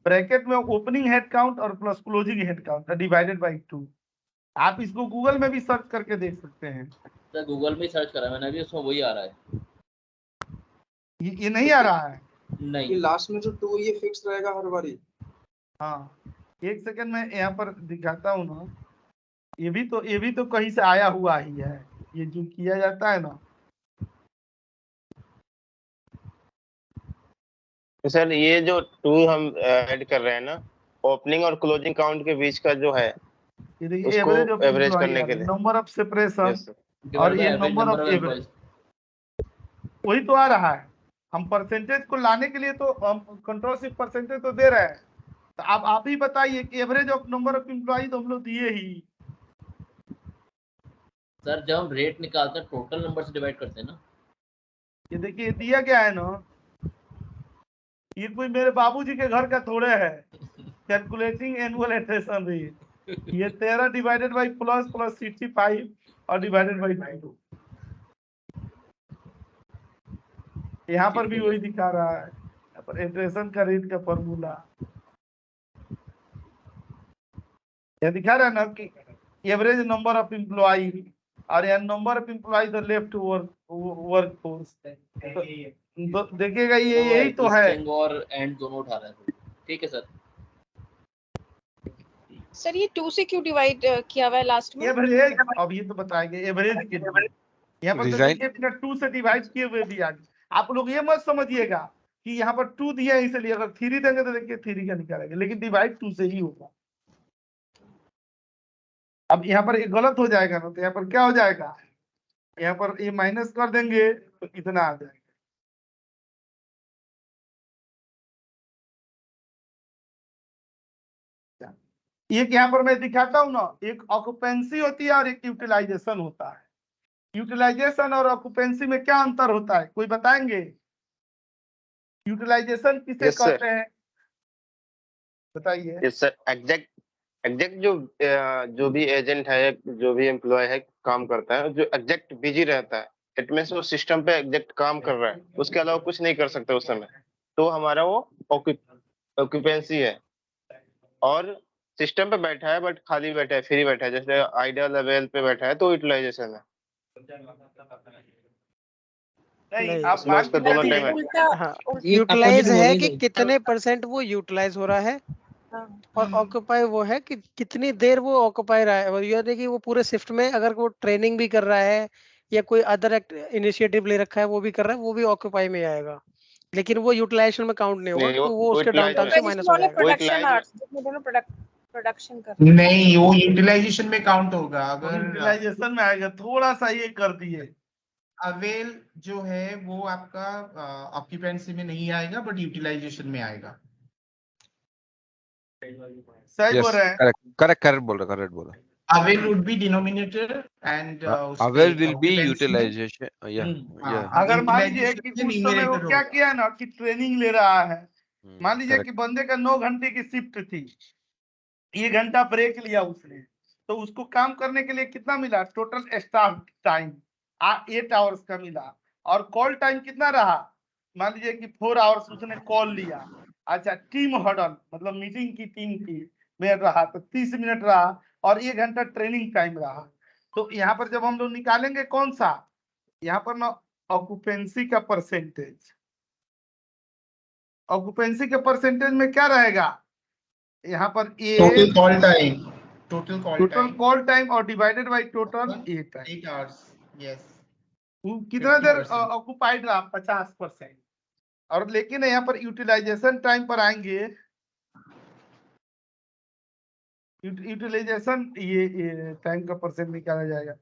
ब्रैकेट में ओपनिंग हेड काउंट और plus closing head count divided by 2। आप इसको गूगल में भी सर्च करके देख सकते हैं। तो गूगल में सर्च करा मैंने अभी, उसमें वही आ रहा है। ये नहीं आ रहा है नहीं, ये लास्ट में जो 2 ये फिक्स रहेगा हर बारी। हाँ एक सेकंड में यहाँ पर दिखाता हूँ ना, ये भी तो कहीं से आया हुआ ही है, ये जो किया जाता है ना। तो सर ये जो 2 हम ऐड कर रहे हैं ना, ओपनिंग और क्लोजिंग काउंट के बीच का जो है, ये देखिए उसको एवरेज ऑफ एवरेज करने के लिए number of separation Yes, sir. और ये नंबर ऑफ एवरेज, वही तो आ रहा है। हम परसेंटेज को लाने के लिए तो हम कंट्रोल शिफ्ट परसेंटेज तो दे रहे हैं, तो अब आप ही बताइए कि average of number of employee तो हम लोग दिए ही। सर जब हम रेट निकालते हैं टोटल नंबर से डिवाइड करते हैं ना। ये देखिए दिया गया है ना, ये कोई मेरे बाबूजी के घर का थोड़े है। कैलकुलेटिंग एनुअल एट्रेशन रेट, ये 13 डिवाइडेड बाई प्लस 65 और डिवाइडेड बाई 2। यहाँ पर भी वही दिखा रहा है, यहाँ पर एट्रेशन का रेट का फॉर्मूला यह दिखा रहा है ना कि एवरेज नंबर ऑफ एम्प्लॉई और यह number of employee the left work force. तो देखिएगा ये यही तो है। Existing और एंड दोनों उठा रहा है। ठीक है सर। सर ये 2 से क्यों डिवाइड किया हुआ है लास्ट में? एवरेज, अब ये तो बताएंगे एवरेज के लिए। यहाँ पर तो Resign- देखिए बिना 2 से डिवाइड किए हुए भी आ गए। आप लोग ये मत समझिएगा कि यहाँ पर 2 दिया है इसलिए, अगर 3 देंगे तो देखिए 3 का निकालेंगे, लेकिन डिवाइड 2 से ही होगा। अब यहाँ पर ये गलत हो जाएगा ना, तो यहाँ पर क्या हो जाएगा, यहाँ पर ये माइनस कर देंगे तो इतना आ जाएगा। एक यहाँ पर मैं दिखाता हूँ ना, एक ऑक्यूपेंसी होती है और एक यूटिलाइजेशन होता है। यूटिलाइजेशन और ऑक्यूपेंसी में क्या अंतर होता है, कोई बताएंगे? यूटिलाइजेशन किसे कहते हैं, बताइए। यस सर, एग्जैक्ट जो भी एजेंट है, जो भी एम्प्लॉय है काम करता है, जो एग्जैक्ट बिजी रहता है, इट मींस वो सिस्टम पे एग्जैक्ट काम कर रहा है, उसके अलावा कुछ नहीं कर सकता उस समय, तो हमारा वो ऑक्यूपेंसी है। और सिस्टम पे बैठा है बट खाली बैठा है, फ्री बैठा है, जैसे आइडियल लेवल पे बैठा है तो यूटिलाइजेशन है। नहीं, आप उसमें उसका दोनों टाइम हाँ, यूटिलाइज है कि कितने परसेंट वो यूटिलाइज हो रहा है, और ऑक्यूपाई वो है कि कितनी देर वो ऑक्यूपाई रहा है। और ये देखिए वो पूरे शिफ्ट में अगर वो ट्रेनिंग भी कर रहा है या कोई अदर इनिशिएटिव ले रखा है वो भी कर रहा है, वो भी ऑक्यूपाई में आएगा, लेकिन वो यूटिलाइजेशन में काउंट नहीं होगा, तो वो उसके डाउन टाइम से माइनस हो जाएगा। प्रोडक्शन आवर्स जिसमें दोनों प्रोडक्शन कर रहे हैं। नहीं, वो यूटिलाइजेशन में काउंट होगा। अगर यूटिलाइजेशन में आएगा, थोड़ा सा ये कर दिए। अवेल जो है वो आपका ऑक्यूपेंसी में नहीं आएगा बट यूटिलाइजेशन में आएगा। सही बोल रहे हैं। करेक्ट बोल रहा। Avail would be denominator and Avail will be utilization. अगर मान लीजिए कि उस समय वो क्या किया ना कि ट्रेनिंग ले रहा है, मान लीजिए कि बंदे का 9 घंटे की शिफ्ट थी, 1 घंटा ब्रेक लिया उसने, तो उसको काम करने के लिए कितना मिला, टोटल स्टाफ टाइम 8 आवर्स का मिला। और कॉल टाइम कितना रहा, मान लीजिए कि 4 आवर्स उसने कॉल लिया। अच्छा, टीम हडल मतलब मीटिंग की टीम की में रहा तो 30 मिनट रहा, और 1 घंटा ट्रेनिंग टाइम रहा। तो यहाँ पर जब हम लोग निकालेंगे कौन सा, यहाँ पर ना ऑक्यूपेंसी का परसेंटेज, ऑक्यूपेंसी के परसेंटेज में क्या रहेगा, यहाँ पर टोटल कॉल टाइम और divided by total 8 hours. Yes, कितना देर ऑक्यूपाइड रहा, 50%। और लेकिन यहाँ पर यूटिलाइजेशन टाइम पर आएंगे, यूटिलाइजेशन ये टाइम का परसेंट निकाला जाएगा,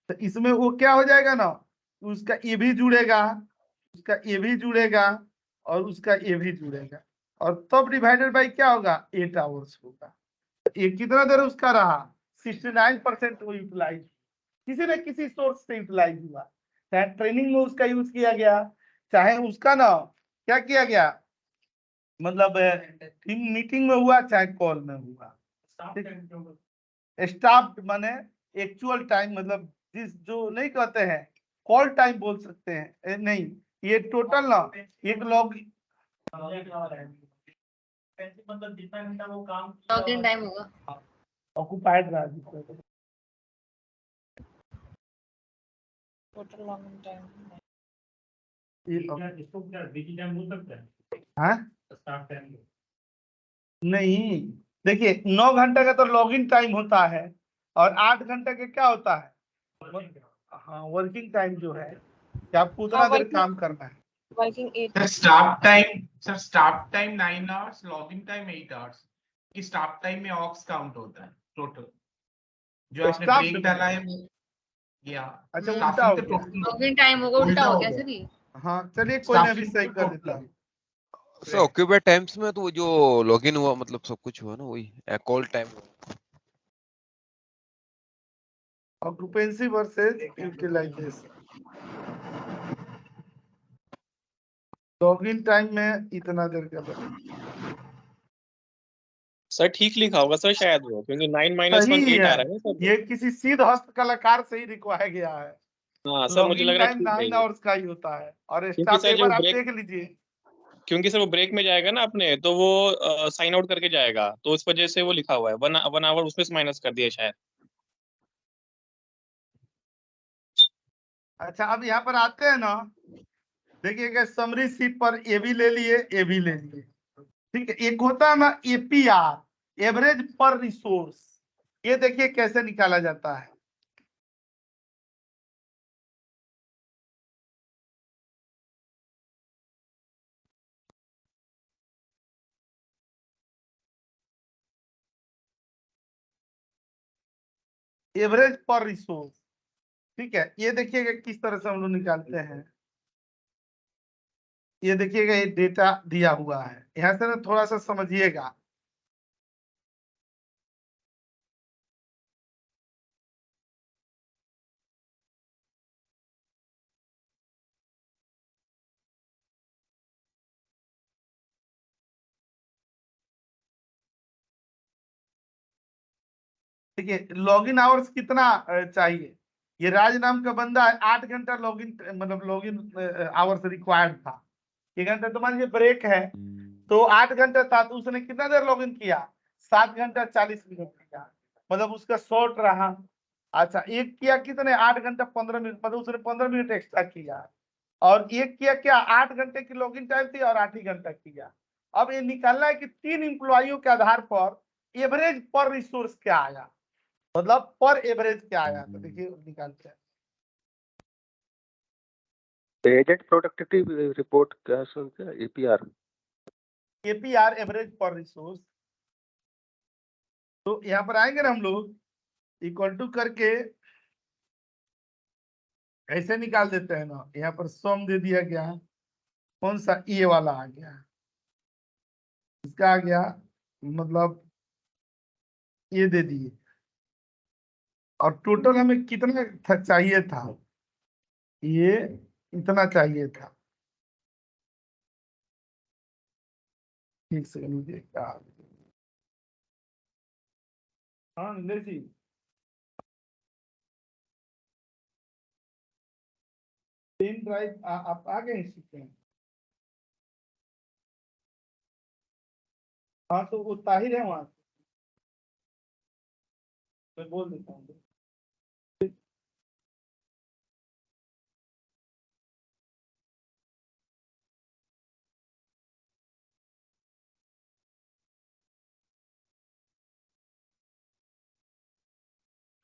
तो इसमें वो क्या हो जाएगा ना, उसका ये भी जुड़ेगा, उसका ये भी जुड़ेगा, और उसका ये भी जुड़ेगा, और तब डिवाइडेड बाय क्या होगा, 8 आवर्स होगा। ये कितना देर उसका रहा, 69% वो यूटिलाइज, किसी न किसी सोर्स से यूटिलाइज हुआ, चाहे ट्रेनिंग में उसका यूज किया गया, चाहे उसका ना क्या किया गया, मतलब टीम मीटिंग में हुआ, चाहे कॉल में हुआ। स्टाफ माने एक्चुअल टाइम, मतलब जिस जो नहीं कहते हैं कॉल टाइम बोल सकते हैं, नहीं ये टोटल ना एक लॉग मतलब जितना घंटा वो काम लॉगिन टाइम होगा, ऑक्यूपाइड रहा टोटल लॉगिन टाइम। इसको क्या बिजी टाइम बोल सकते हैं? हाँ, स्टाफ टाइम नहीं, देखिए 9 घंटे का तो लॉगिन टाइम होता है, और 8 घंटे का क्या होता है, हाँ वर्किंग टाइम जो है कि आपको उतना देर काम करना है। Working 8 staff time 9 hours, logging time 8 hours. कि स्टाफ टाइम में ऑक्स काउंट होता है टोटल, जो आपने ब्रेक डाला है वो। या अच्छा, उल्टा हो गया, लॉगिन टाइम होगा, उल्टा हो गया सर ये। हाँ चलिए, कोई ना भी सही कर देता है। सर ऑक्यूपाइड टाइम्स में तो जो लॉगिन हुआ मतलब सब कुछ हुआ ना, वही call time. Occupancy versus utilization. Login time में इतना देर का सर ठीक लिखा होगा सर शायद वो, क्योंकि 9 -1 सही 8 आ है, रहा है ना सर। ये किसी सिद्ध हस्त कलाकार से ही लिखवाया गया है। हाँ सर मुझे लग लॉगिन रहा है टाइम ठीक है 9 ये, आवर्स का ही होता है और क्योंकि स्टाफ सर एक जो बार आप ब्रेक, देख लीजिए। क्योंकि सर वो ब्रेक में जाएगा ना अपने, तो वो साइन आउट करके जाएगा, तो उस वजह से वो लिखा हुआ है 1 आवर उसमें से माइनस कर दिया शायद। अच्छा अब यहाँ पर आते हैं ना, देखिएगा समरी शीट पर ए भी ले लिए, ए भी ले लिए, ठीक है। एक होता है ना एपीआर, एवरेज पर रिसोर्स, ये देखिए कैसे निकाला जाता है। एवरेज पर रिसोर्स, ठीक है। ये देखिएगा किस तरह से हम लोग निकालते हैं। ये देखिएगा ये डेटा दिया हुआ है, यहाँ से ना थोड़ा सा समझिएगा। देखिए लॉगिन आवर्स कितना चाहिए। ये राज नाम का बंदा है, 8 घंटा लॉगिन मतलब लॉगिन आवर्स रिक्वायर्ड था। 1 घंटा तो मान लीजिए ब्रेक है, तो 8 घंटा था, तो उसने कितना देर लॉगिन किया, 7 घंटा 40 मिनट किया, मतलब उसका शॉर्ट रहा। अच्छा एक किया कितने, 8 घंटा 15 मिनट, मतलब उसने 15 मिनट एक्स्ट्रा किया। और एक किया क्या, 8 घंटे की लॉगिन टाइम थी और 8 ही घंटा किया। अब ये निकालना है कि 3 एम्प्लॉइयों के आधार पर एवरेज पर रिसोर्स क्या आया, मतलब पर एवरेज क्या आया। तो देखिए निकालते हैं। एजेंट प्रोडक्टिविटी रिपोर्ट क्या सुनते हैं, एपीआर। एपीआर एवरेज पर रिसोर्स, तो यहाँ पर आएंगे ना हम लोग, इक्वल टू करके ऐसे निकाल देते हैं ना। यहाँ पर सम दे दिया गया, कौन सा, ये वाला आ गया, इसका आ गया, मतलब ये दे दिए। और टोटल हमें कितना चाहिए था, ये इतना चाहिए था। ठीक से मुझे क्या, हाँ नीलेश जी, पेन ड्राइव आप आ गए हैं। हाँ तो वो ताहिर है वहां, मैं बोल देता हूँ।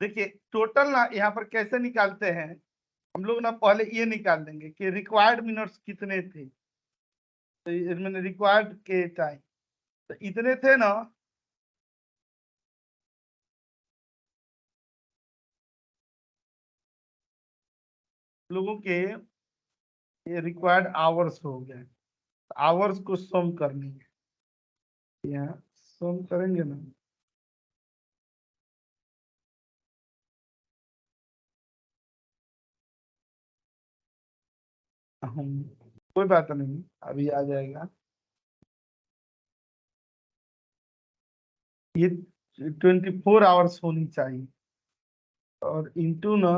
देखिए टोटल ना यहाँ पर कैसे निकालते हैं हम लोग ना, पहले ये निकाल देंगे कि रिक्वायर्ड मिनट्स कितने थे, तो इसमें रिक्वायर्ड के टाइम तो इतने थे ना। लोगों के ये रिक्वायर्ड आवर्स हो गए, आवर्स को सम करनी है, यहाँ सम करेंगे ना। हम कोई बात नहीं, अभी आ जाएगा। ये 24 आवर्स होनी चाहिए, और इंटू ना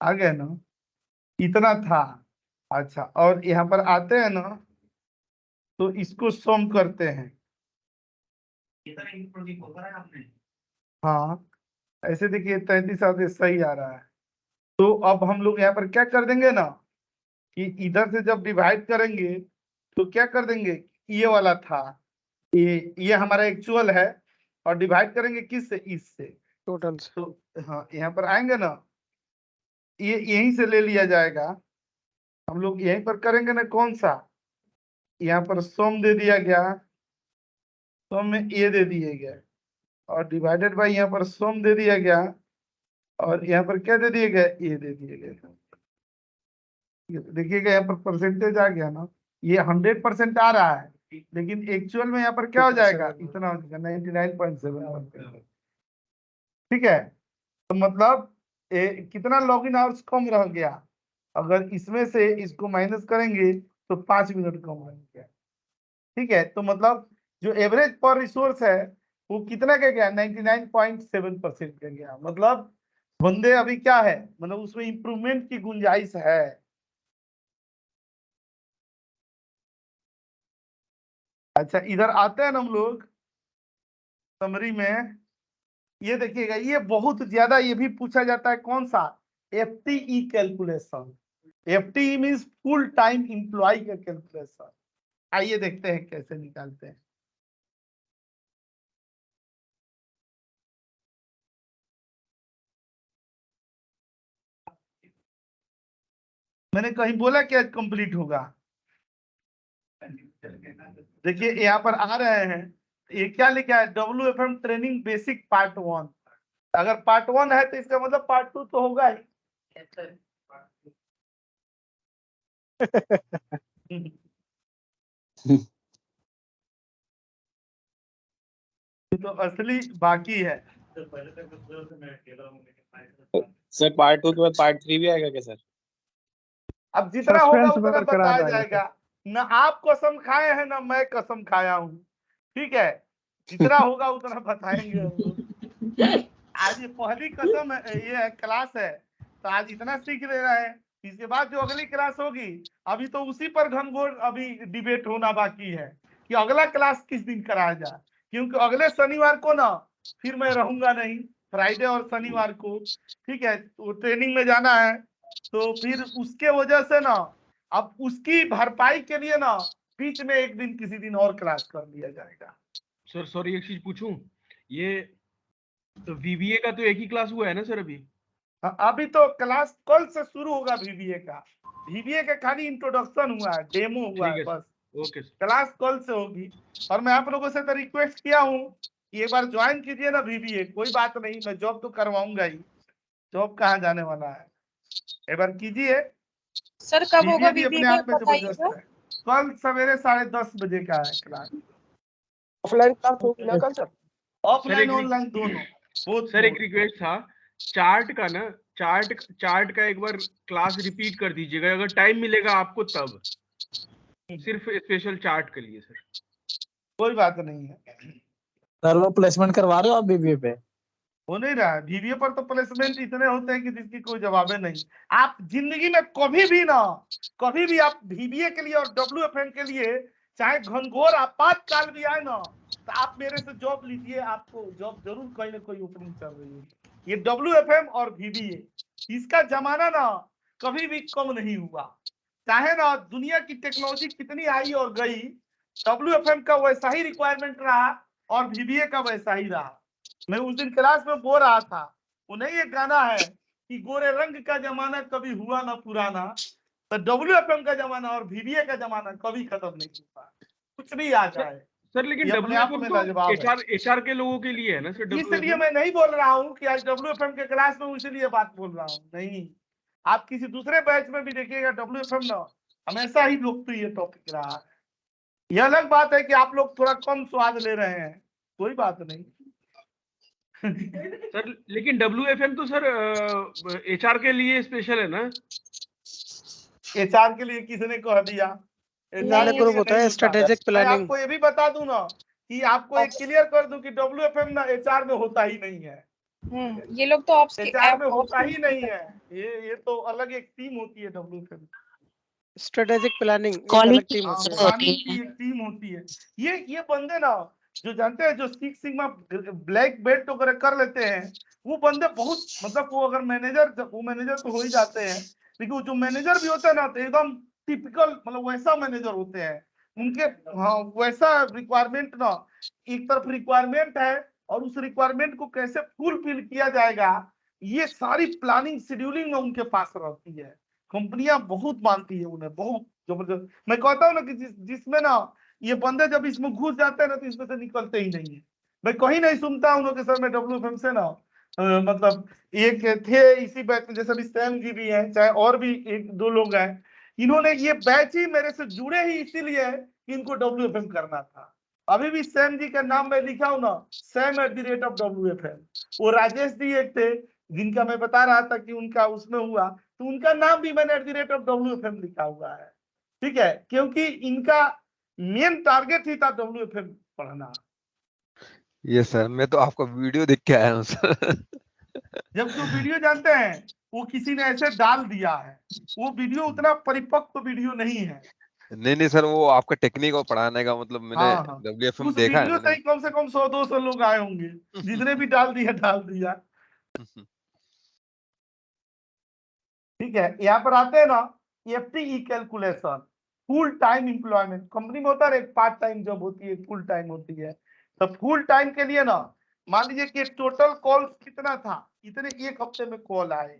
आ गया ना, इतना था। अच्छा और यहाँ पर आते हैं ना, तो इसको सम करते हैं। हाँ ऐसे देखिए 33 आते सही आ रहा है। तो अब हम लोग यहाँ पर क्या कर देंगे ना, कि इधर से जब डिवाइड करेंगे तो क्या कर देंगे, ये वाला था, ये हमारा एक्चुअल है, और डिवाइड करेंगे किस से, इससे टोटल से। तो हाँ यहाँ पर आएंगे ना, ये यहीं से ले लिया जाएगा। हम लोग यहीं पर करेंगे ना, कौन सा, यहाँ पर सम दे दिया गया, सम में ये दे दिए गए, और डिवाइडेड बाय यहाँ पर सम दे दिया गया, और यहाँ पर क्या दे दिए गए, ये दे दिए गए। देखिएगा यहाँ पर परसेंटेज आ गया ना, ये 100% आ रहा है, लेकिन एक्चुअल में यहाँ पर क्या हो जाएगा, इतना हो जाएगा 99.7। ठीक है, तो मतलब कितना लॉगिन आवर्स कम रह गया, अगर इसमें से इसको माइनस करेंगे तो 5 मिनट कम होंगे। ठीक है, तो मतलब जो एवरेज पर रिसोर्स है वो कितना का गया, 99.7% का गया। मतलब बंदे अभी क्या है, मतलब उसमें इंप्रूवमेंट की गुंजाइश है। अच्छा, इधर आते हैं ना हम लोग समरी में। ये देखिएगा, ये बहुत ज्यादा ये भी पूछा जाता है, कौन सा, FTE calculation. FTE means full time employee का कैलकुलेशन। आइए देखते हैं कैसे निकालते हैं। मैंने कहीं बोला क्या कंप्लीट होगा? देखिए यहाँ पर आ रहे हैं, ये क्या लिखा है, WFM ट्रेनिंग बेसिक पार्ट 1। अगर पार्ट 1 है तो इसका मतलब पार्ट 2 तो होगा ही। तो असली बाकी है। सर पार्ट 2 के बाद पार्ट 3 भी आएगा क्या सर? अब जितना होगा सस्पेंस में उतना बरकरार बताया रहेगा। जाएगा। न आप कसम खाए हैं ना मैं कसम खाया हूँ। ठीक है, जितना होगा उतना बताएंगे हम लोग। आज ये पहली कसम है, ये क्लास है, तो आज इतना सीख ले रहे हैं। इसके बाद जो अगली क्लास होगी, अभी तो उसी पर घनघोर अभी डिबेट होना बाकी है कि अगला क्लास किस दिन कराया जाए। क्योंकि अगले शनिवार को ना फिर मैं रहूंगा नहीं, फ्राइडे और शनिवार को। ठीक है, तो ट्रेनिंग में जाना है, तो फिर उसके वजह से ना अब उसकी भरपाई के लिए ना बीच में एक दिन किसी दिन और क्लास कर लिया जाएगा। सर सॉरी, एक चीज पूछूं, ये तो VBA का तो एक ही क्लास हुआ है ना सर अभी? अभी तो क्लास कल से शुरू होगा VBA का। VBA का खाली इंट्रोडक्शन हुआ है, डेमो हुआ है बस। ओके क्लास कल से होगी। और मैं आप लोगों से तो रिक्वेस्ट किया हूँ कि एक बार ज्वाइन कीजिए ना VBA। कोई बात नहीं, मैं जॉब तो करवाऊंगा ही, जॉब कहाँ जाने वाला है, एक बार कीजिए। सर कब होगा VBA भी VBA अपने का आप में जबरदस्त बताइएगा। है। कल सवेरे 10:30 बजे का है क्लास। ऑफलाइन क्लास होगी ना कल सर? ऑफलाइन ऑनलाइन दोनों। सर एक रिक्वेस्ट था, चार्ट का ना, चार्ट का एक बार क्लास रिपीट कर दीजिएगा अगर टाइम मिलेगा आपको तब, सिर्फ स्पेशल चार्ट के लिए सर। कोई बात नहीं है सर। वो प्लेसमेंट करवा रहे हो आप BBA पे? हो नहीं रहा है VBA पर, तो प्लेसमेंट इतने होते हैं कि जिसकी कोई जवाब नहीं। आप जिंदगी में कभी भी आप VBA के लिए और WFM के लिए चाहे घनघोर आपातकाल भी आए ना, तो आप मेरे से जॉब लीजिए, आपको जॉब जरूर कहीं ना कोई ओपनिंग चल रही है। ये WFM और VBA, इसका जमाना ना कभी भी कम नहीं हुआ। चाहे ना दुनिया की टेक्नोलॉजी कितनी आई और गई, WFM का वैसा ही रिक्वायरमेंट रहा और VBA का वैसा ही रहा। मैं उस दिन क्लास में बोल रहा था, उन्हें ये गाना है कि गोरे रंग का जमाना कभी हुआ ना पुराना, तो WFM का जमाना और VBA का जमाना कभी खत्म नहीं हुआ। कुछ भी आ जाए सर लेकिन ये अपने आप में लाजवाब है। HR के लोगों के लिए है ना सर इसलिए WFM? मैं नहीं बोल रहा हूँ कि आज WFM के क्लास में इसलिए बात बोल रहा हूँ, नहीं। आप किसी दूसरे बैच में भी देखिएगा, WFM ना हमेशा ही लोकप्रिय टॉपिक रहा है। यह अलग बात है कि आप लोग थोड़ा कम स्वाद ले रहे हैं, कोई बात नहीं। सर लेकिन WFM तो सर HR के लिए स्पेशल है ना? HR के लिए किसने कह दिया? अलग ग्रुप होता है स्ट्रेटेजिक मैं प्लानिंग। आपको ये भी बता दूं ना कि आपको एक क्लियर कर दूं कि WFM ना HR में होता ही नहीं है। ये लोग तो HR में होता ही नहीं है। ये तो अलग एक टीम होती है WFM। स्ट्रेटेजिक प्लानिंग एक अलग टीम होती है। प्लानिंग की एक टीम होती है। ये बंदे ना जो जानते हैं, जो सिक्स सिग्मा ब्लैक बेल्ट वगैरह कर लेते हैं, वो बंदे बहुत, मतलब वो अगर मैनेजर तो हो ही जाते हैं, लेकिन वो जो मैनेजर भी होते हैं ना, तो एकदम टिपिकल, मतलब वैसा मैनेजर होते हैं उनके। हाँ, वैसा रिक्वायरमेंट ना, एक तरफ रिक्वायरमेंट है और उस रिक्वायरमेंट को कैसे फुलफिल किया जाएगा, ये सारी प्लानिंग शेड्यूलिंग में उनके पास रहती है। कंपनियां बहुत मानती है उन्हें, बहुत जबरदस्त। मैं कहता हूँ ना कि जिसमें ना ये बंदे जब इसमें घुस जाते हैं ना, तो इसमें से निकलते ही नहीं है। मैं कहीं नहीं सुनता उन लोग के सर में WFM से ना मतलब एक थे इसी बैच में, जैसे अभी सैम जी भी हैं, चाहे और भी एक दो लोग हैं, इन्होंने ये बैच ही मेरे से जुड़े ही इसीलिए कि इनको WFM करना था। अभी भी सैम जी का नाम मैं लिखा हूं ना, Sam@WFM। वो राजेश जी एक थे जिनका मैं बता रहा था कि उनका उसमें हुआ, तो उनका नाम भी मैंने @WFM लिखा हुआ है, ठीक है, क्योंकि इनका मेन टारगेट ही था WFM पढ़ना। ये सर मैं तो आपका वीडियो देख के आया हूँ सर। जबकि वो वीडियो जानते हैं वो किसी ने ऐसे डाल दिया है, वो वीडियो उतना परिपक्व वीडियो नहीं है। नहीं सर, वो आपका टेक्निक और पढ़ाने का मतलब मैंने हाँ, WFM उस देखा है वीडियो से मैंने। ही कम से कम 100-200 लोग आए होंगे, जितने भी डाल दिया। ठीक है, यहाँ पर आते हैं ना, FTE calculation, full time employment. Company में होता है एक पार्ट टाइम जॉब होती है, फुल टाइम होती है। तो फुल टाइम के लिए ना, मान लीजिए कि टोटल कॉल कितना था, इतने एक हफ्ते में कॉल आए,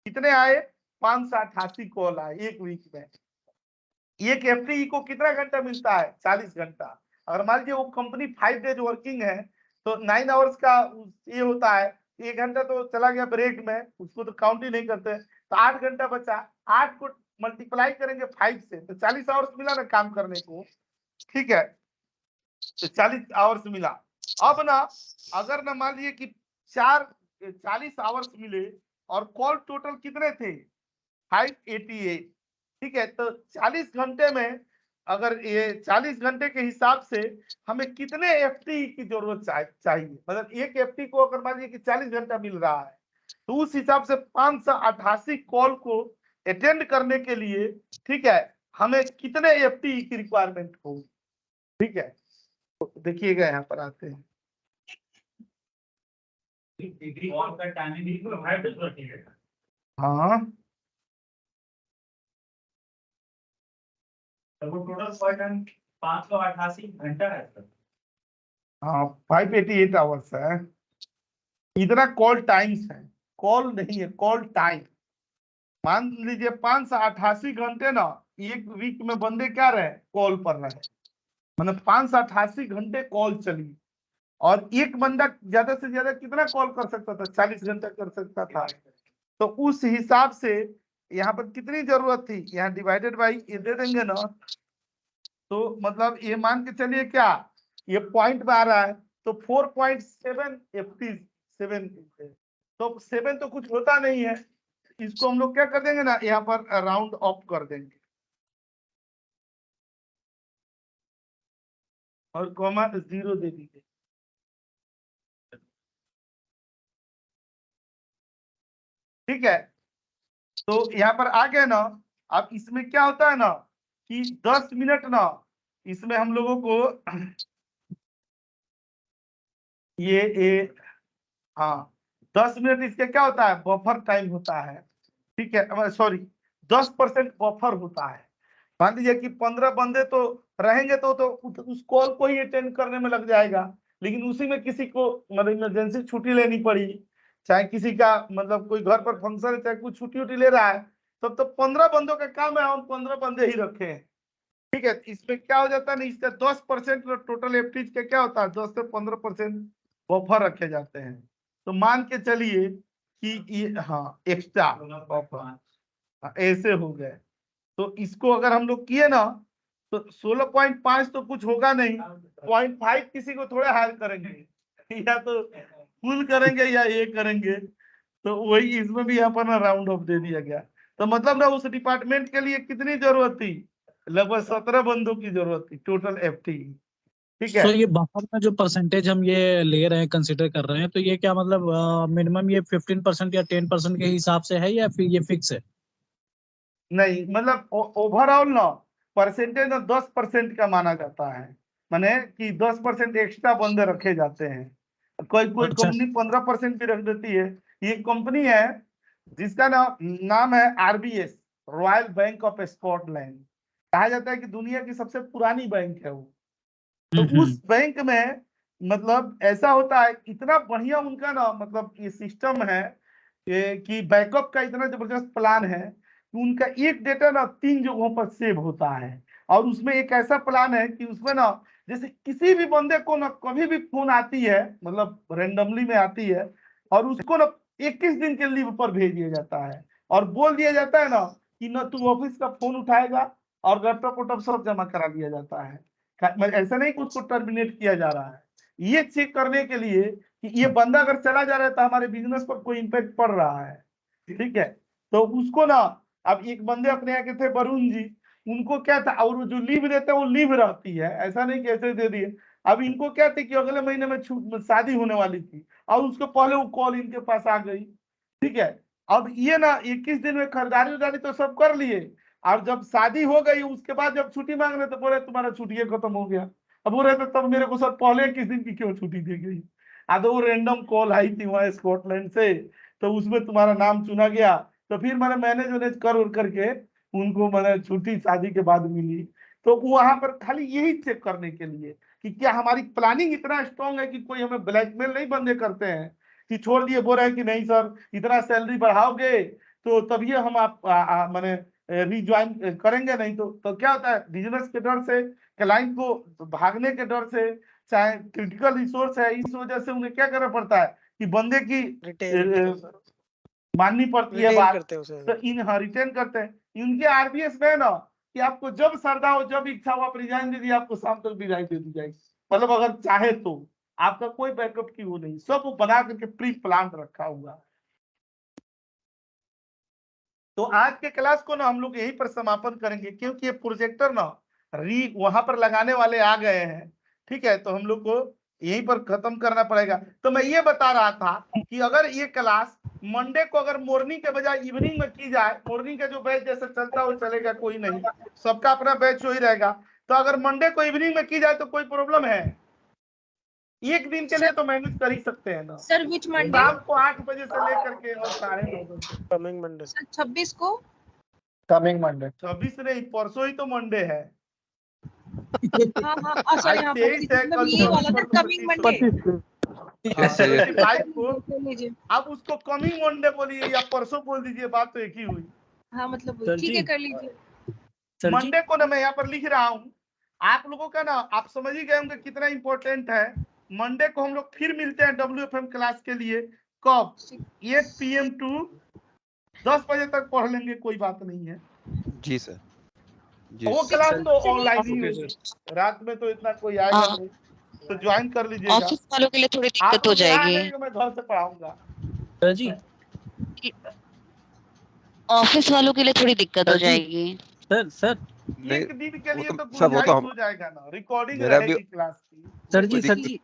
कितने आए, 588 कॉल आए एक वीक में। एक FTE को कितना घंटा मिलता है, 40 घंटा। अगर मान लीजिए वो कंपनी 5 डेज वर्किंग है तो 9 आवर्स का ये होता है, 1 घंटा तो चला गया ब्रेक में, उसको तो काउंट ही नहीं करते, तो 8 घंटा बचा। 8 को मल्टीप्लाई करेंगे 5 से तो 40 आवर्स मिला ना काम करने को, ठीक है, तो 40 आवर्स मिला। अब ना अगर ना मान लीजिए कि 40 आवर्स मिले और कॉल टोटल कितने थे, 588, ठीक है, तो 40 घंटे में अगर ये 40 घंटे के हिसाब से हमें कितने FTE की जरूरत चाहिए, मतलब एक FTE को अगर मान लीजिए कि 40 घंटा मिल रहा है तो उस हिसाब से 588 कॉल को अटेंड करने के लिए, ठीक है, हमें कितने FTE की रिक्वायरमेंट होगी। ठीक है, तो देखिएगा यहाँ पर आते हैं, हाँ वो टोटल कॉल टाइम 588 घंटा है सर। हाँ 588 आवर्स है, इतना कॉल टाइम्स है, कॉल नहीं है, कॉल टाइम। मान लीजिए 588 घंटे ना एक वीक में बंदे क्या रहे, कॉल पर रहे, मतलब 588 घंटे कॉल चली। और एक बंदा ज्यादा से ज्यादा कितना कॉल कर सकता था, 40 घंटा कर सकता था। तो उस हिसाब से यहाँ पर कितनी जरूरत थी, यहाँ डिवाइडेड बाई ये दे देंगे ना, तो मतलब ये मान के चलिए क्या, ये पॉइंट में आ रहा है तो 4.7 FT 7, तो 7 तो कुछ होता नहीं है, इसको हम लोग क्या कर देंगे ना, यहाँ पर राउंड ऑफ कर देंगे और कॉमा 0 दे दीजिए। ठीक है, तो यहाँ पर आ गए ना। अब इसमें क्या होता है ना कि 10 मिनट ना, इसमें हम लोगों को ये हाँ 10 मिनट इसके क्या होता है, बफर टाइम होता है। ठीक है, सॉरी 10% बफर होता है। मान लीजिए कि 15 बंदे तो रहेंगे तो उस कॉल को ही अटेंड करने में लग जाएगा, लेकिन उसी में किसी को मतलब इमरजेंसी छुट्टी लेनी पड़ी, चाहे किसी का मतलब कोई घर पर फंक्शन है, चाहे कुछ छुट्टी उट्टी ले रहा है, तब तो 15 बंदों का काम है, हम 15 बंदे ही रखे हैं। ठीक है, इसमें क्या हो जाता है ना, इसका 10% टोटल FTE का क्या होता है, 10 से 15% बफर रखे जाते हैं। तो मान के चलिए कि ये हाँ एक्स्ट्रा बफर ऐसे हो गए, तो इसको अगर हम लोग किए ना तो 16.5 तो कुछ होगा नहीं, 0.5 किसी को थोड़े हायर करेंगे, या तो फुल करेंगे या ये करेंगे, तो वही इसमें भी यहाँ पर ना राउंड ऑफ दे दिया गया। तो मतलब ना उस डिपार्टमेंट के लिए कितनी जरूरत थी, लगभग 17 बंदों की जरूरत थी टोटल FTE। ठीक है, तो ये बफर में जो परसेंटेज हम ये ले रहे हैं, कंसिडर कर रहे हैं, तो ये क्या मतलब मिनिमम ये 15% या 10% के हिसाब से है या फिर ये फिक्स है? नहीं मतलब ओवरऑल ना परसेंटेज ना 10% का माना जाता है, माने कि 10% एक्स्ट्रा बंदे रखे जाते हैं। कोई कंपनी 15% भी रख देती है। ये कंपनी है जिसका नाम है RBS, royal bank of Scotland. कहा जाता है कि दुनिया की सबसे पुरानी बैंक है वो। तो उस बैंक में मतलब ऐसा होता है, इतना बढ़िया उनका ना मतलब ये सिस्टम है कि बैकअप का इतना जबरदस्त प्लान है कि उनका एक डेटा ना 3 जगहों पर सेव होता है। और उसमें एक ऐसा प्लान है कि उसमें ना जैसे किसी भी बंदे को ना कभी भी फोन आती है, मतलब रेंडमली में आती है, और उसको ना 21 दिन के लीव पर भेज दिया जाता है और बोल दिया जाता है ना कि ना तू ऑफिस का फोन उठाएगा, और लैपटॉप वैपटॉप सब जमा करा दिया जाता है। ऐसा नहीं कि उसको टर्मिनेट किया जा रहा है, ये चेक करने के लिए कि ये बंदा अगर चला जा रहा है तो हमारे बिजनेस पर कोई इम्पैक्ट पड़ रहा है। ठीक है, तो उसको ना, अब एक बंदे अपने यहाँ के थे वरुण जी, उनको क्या था, और वो जो लीव देते हैं वो लीव रहती है, ऐसा नहीं कि ऐसे दे दिए। अब इनको क्या थे कि अगले महीने में शादी होने वाली थी और उसके पहले वो कॉल इनके पास आ गई, ठीक है। अब ये ना 21 दिन में खरीदारी उदारी तो सब कर लिए, और जब शादी हो गई उसके बाद जब छुट्टी मांग रहे तो बोले तुम्हारा छुट्टी खत्म हो गया। अब वो रहते तब मेरे को सर पहले 21 दिन की क्यों छुट्टी दी गई? तो वो रैंडम कॉल आई थी वहां स्कॉटलैंड से, तो उसमें तुम्हारा नाम चुना गया, तो फिर मैंने मैनेज वैनेज कर करके उनको मैंने छुट्टी शादी के बाद मिली। तो वहां पर खाली यही चेक करने के लिए कि क्या हमारी प्लानिंग इतना स्ट्रांग है कि कोई हमें ब्लैकमेल नहीं बंदे करते हैं कि छोड़ दिए, बोल रहे हैं कि नहीं सर इतना सैलरी बढ़ाओगे तो तभी हम आप मैंने रिज्वाइन करेंगे, नहीं तो क्या होता है बिजनेस के डर से, क्लाइंट को भागने के डर से, चाहे क्रिटिकल रिसोर्स है इस वजह से उन्हें क्या करना पड़ता है कि बंदे की माननी पड़ती है बात, तो रिटेन करते हैं। इनके आरबीएस में ना कि आपको जब श्रद्धा हो जब इच्छा हो आप रिजाइन दे दिए, आपको शाम तक रिजाइन दे दी जाएगी, मतलब अगर चाहे तो आपका कोई बैकअप की वो नहीं, सब वो बना करके प्री प्लान रखा हुआ। तो आज के क्लास को ना हम लोग यहीं पर समापन करेंगे, क्योंकि ये प्रोजेक्टर ना वहां पर लगाने वाले आ गए हैं, ठीक है, तो हम लोग को यहीं पर खत्म करना पड़ेगा। तो मैं ये बता रहा था कि अगर ये क्लास मंडे को अगर मॉर्निंग के बजाय इवनिंग में की जाए, मॉर्निंग का जो बैच जैसे चलता है वो चलेगा, कोई नहीं, सबका अपना बैच वही रहेगा। तो अगर मंडे को इवनिंग में की जाए तो कोई प्रॉब्लम है? एक दिन के लिए तो मैनेज कर ही सकते हैं ना सर। विच मंडे? शाम को 8 बजे से लेकर के और 9:30 कमिंग मंडे 26 को। कमिंग मंडे 26 नहीं, परसों ही तो मंडे है। हाँ हाँ सॉरी, हाँ ये वाला था कमिंग मंडे। आप उसको कमिंग मंडे बोलिए या परसों बोल दीजिए, बात तो एक ही हुई। हाँ मतलब ठीक है, कर लीजिए। मंडे को ना मैं यहाँ पर लिख रहा हूँ, आप लोगों का ना आप समझ ही गए होंगे कितना इंपॉर्टेंट है। मंडे को हम लोग फिर मिलते हैं WFM क्लास के लिए, कब? 8 PM टू 10 बजे तक पढ़ लेंगे, कोई बात नहीं है जी सर। वो क्लास तो ऑनलाइन ही होगी, रात में तो इतना कोई आएगा नहीं, तो ज्वाइन कर लीजिएगा। ऑफिस वालों के लिए थोड़ी दिक्कत हो जाएगी। मैं घर से पढ़ाऊंगा सर जी, ऑफिस वालों के लिए थोड़ी दिक्कत हो जाएगी। सर एक दिन के लिए तो गुंजाइश हो जाएगा ना, रिकॉर्डिंग रहेगी क्लास की। सर जी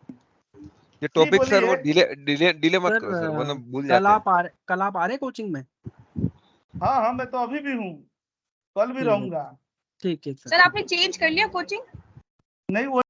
ये टॉपिक सर वो डिले मत करो सर, वरना भूल जाते हैं। कल आप आ रहे कोचिंग में? हाँ मैं तो अभी भी हूँ, कल भी रहूंगा। ठीक है सर। आपने चेंज कर लिया कोचिंग? नहीं, वही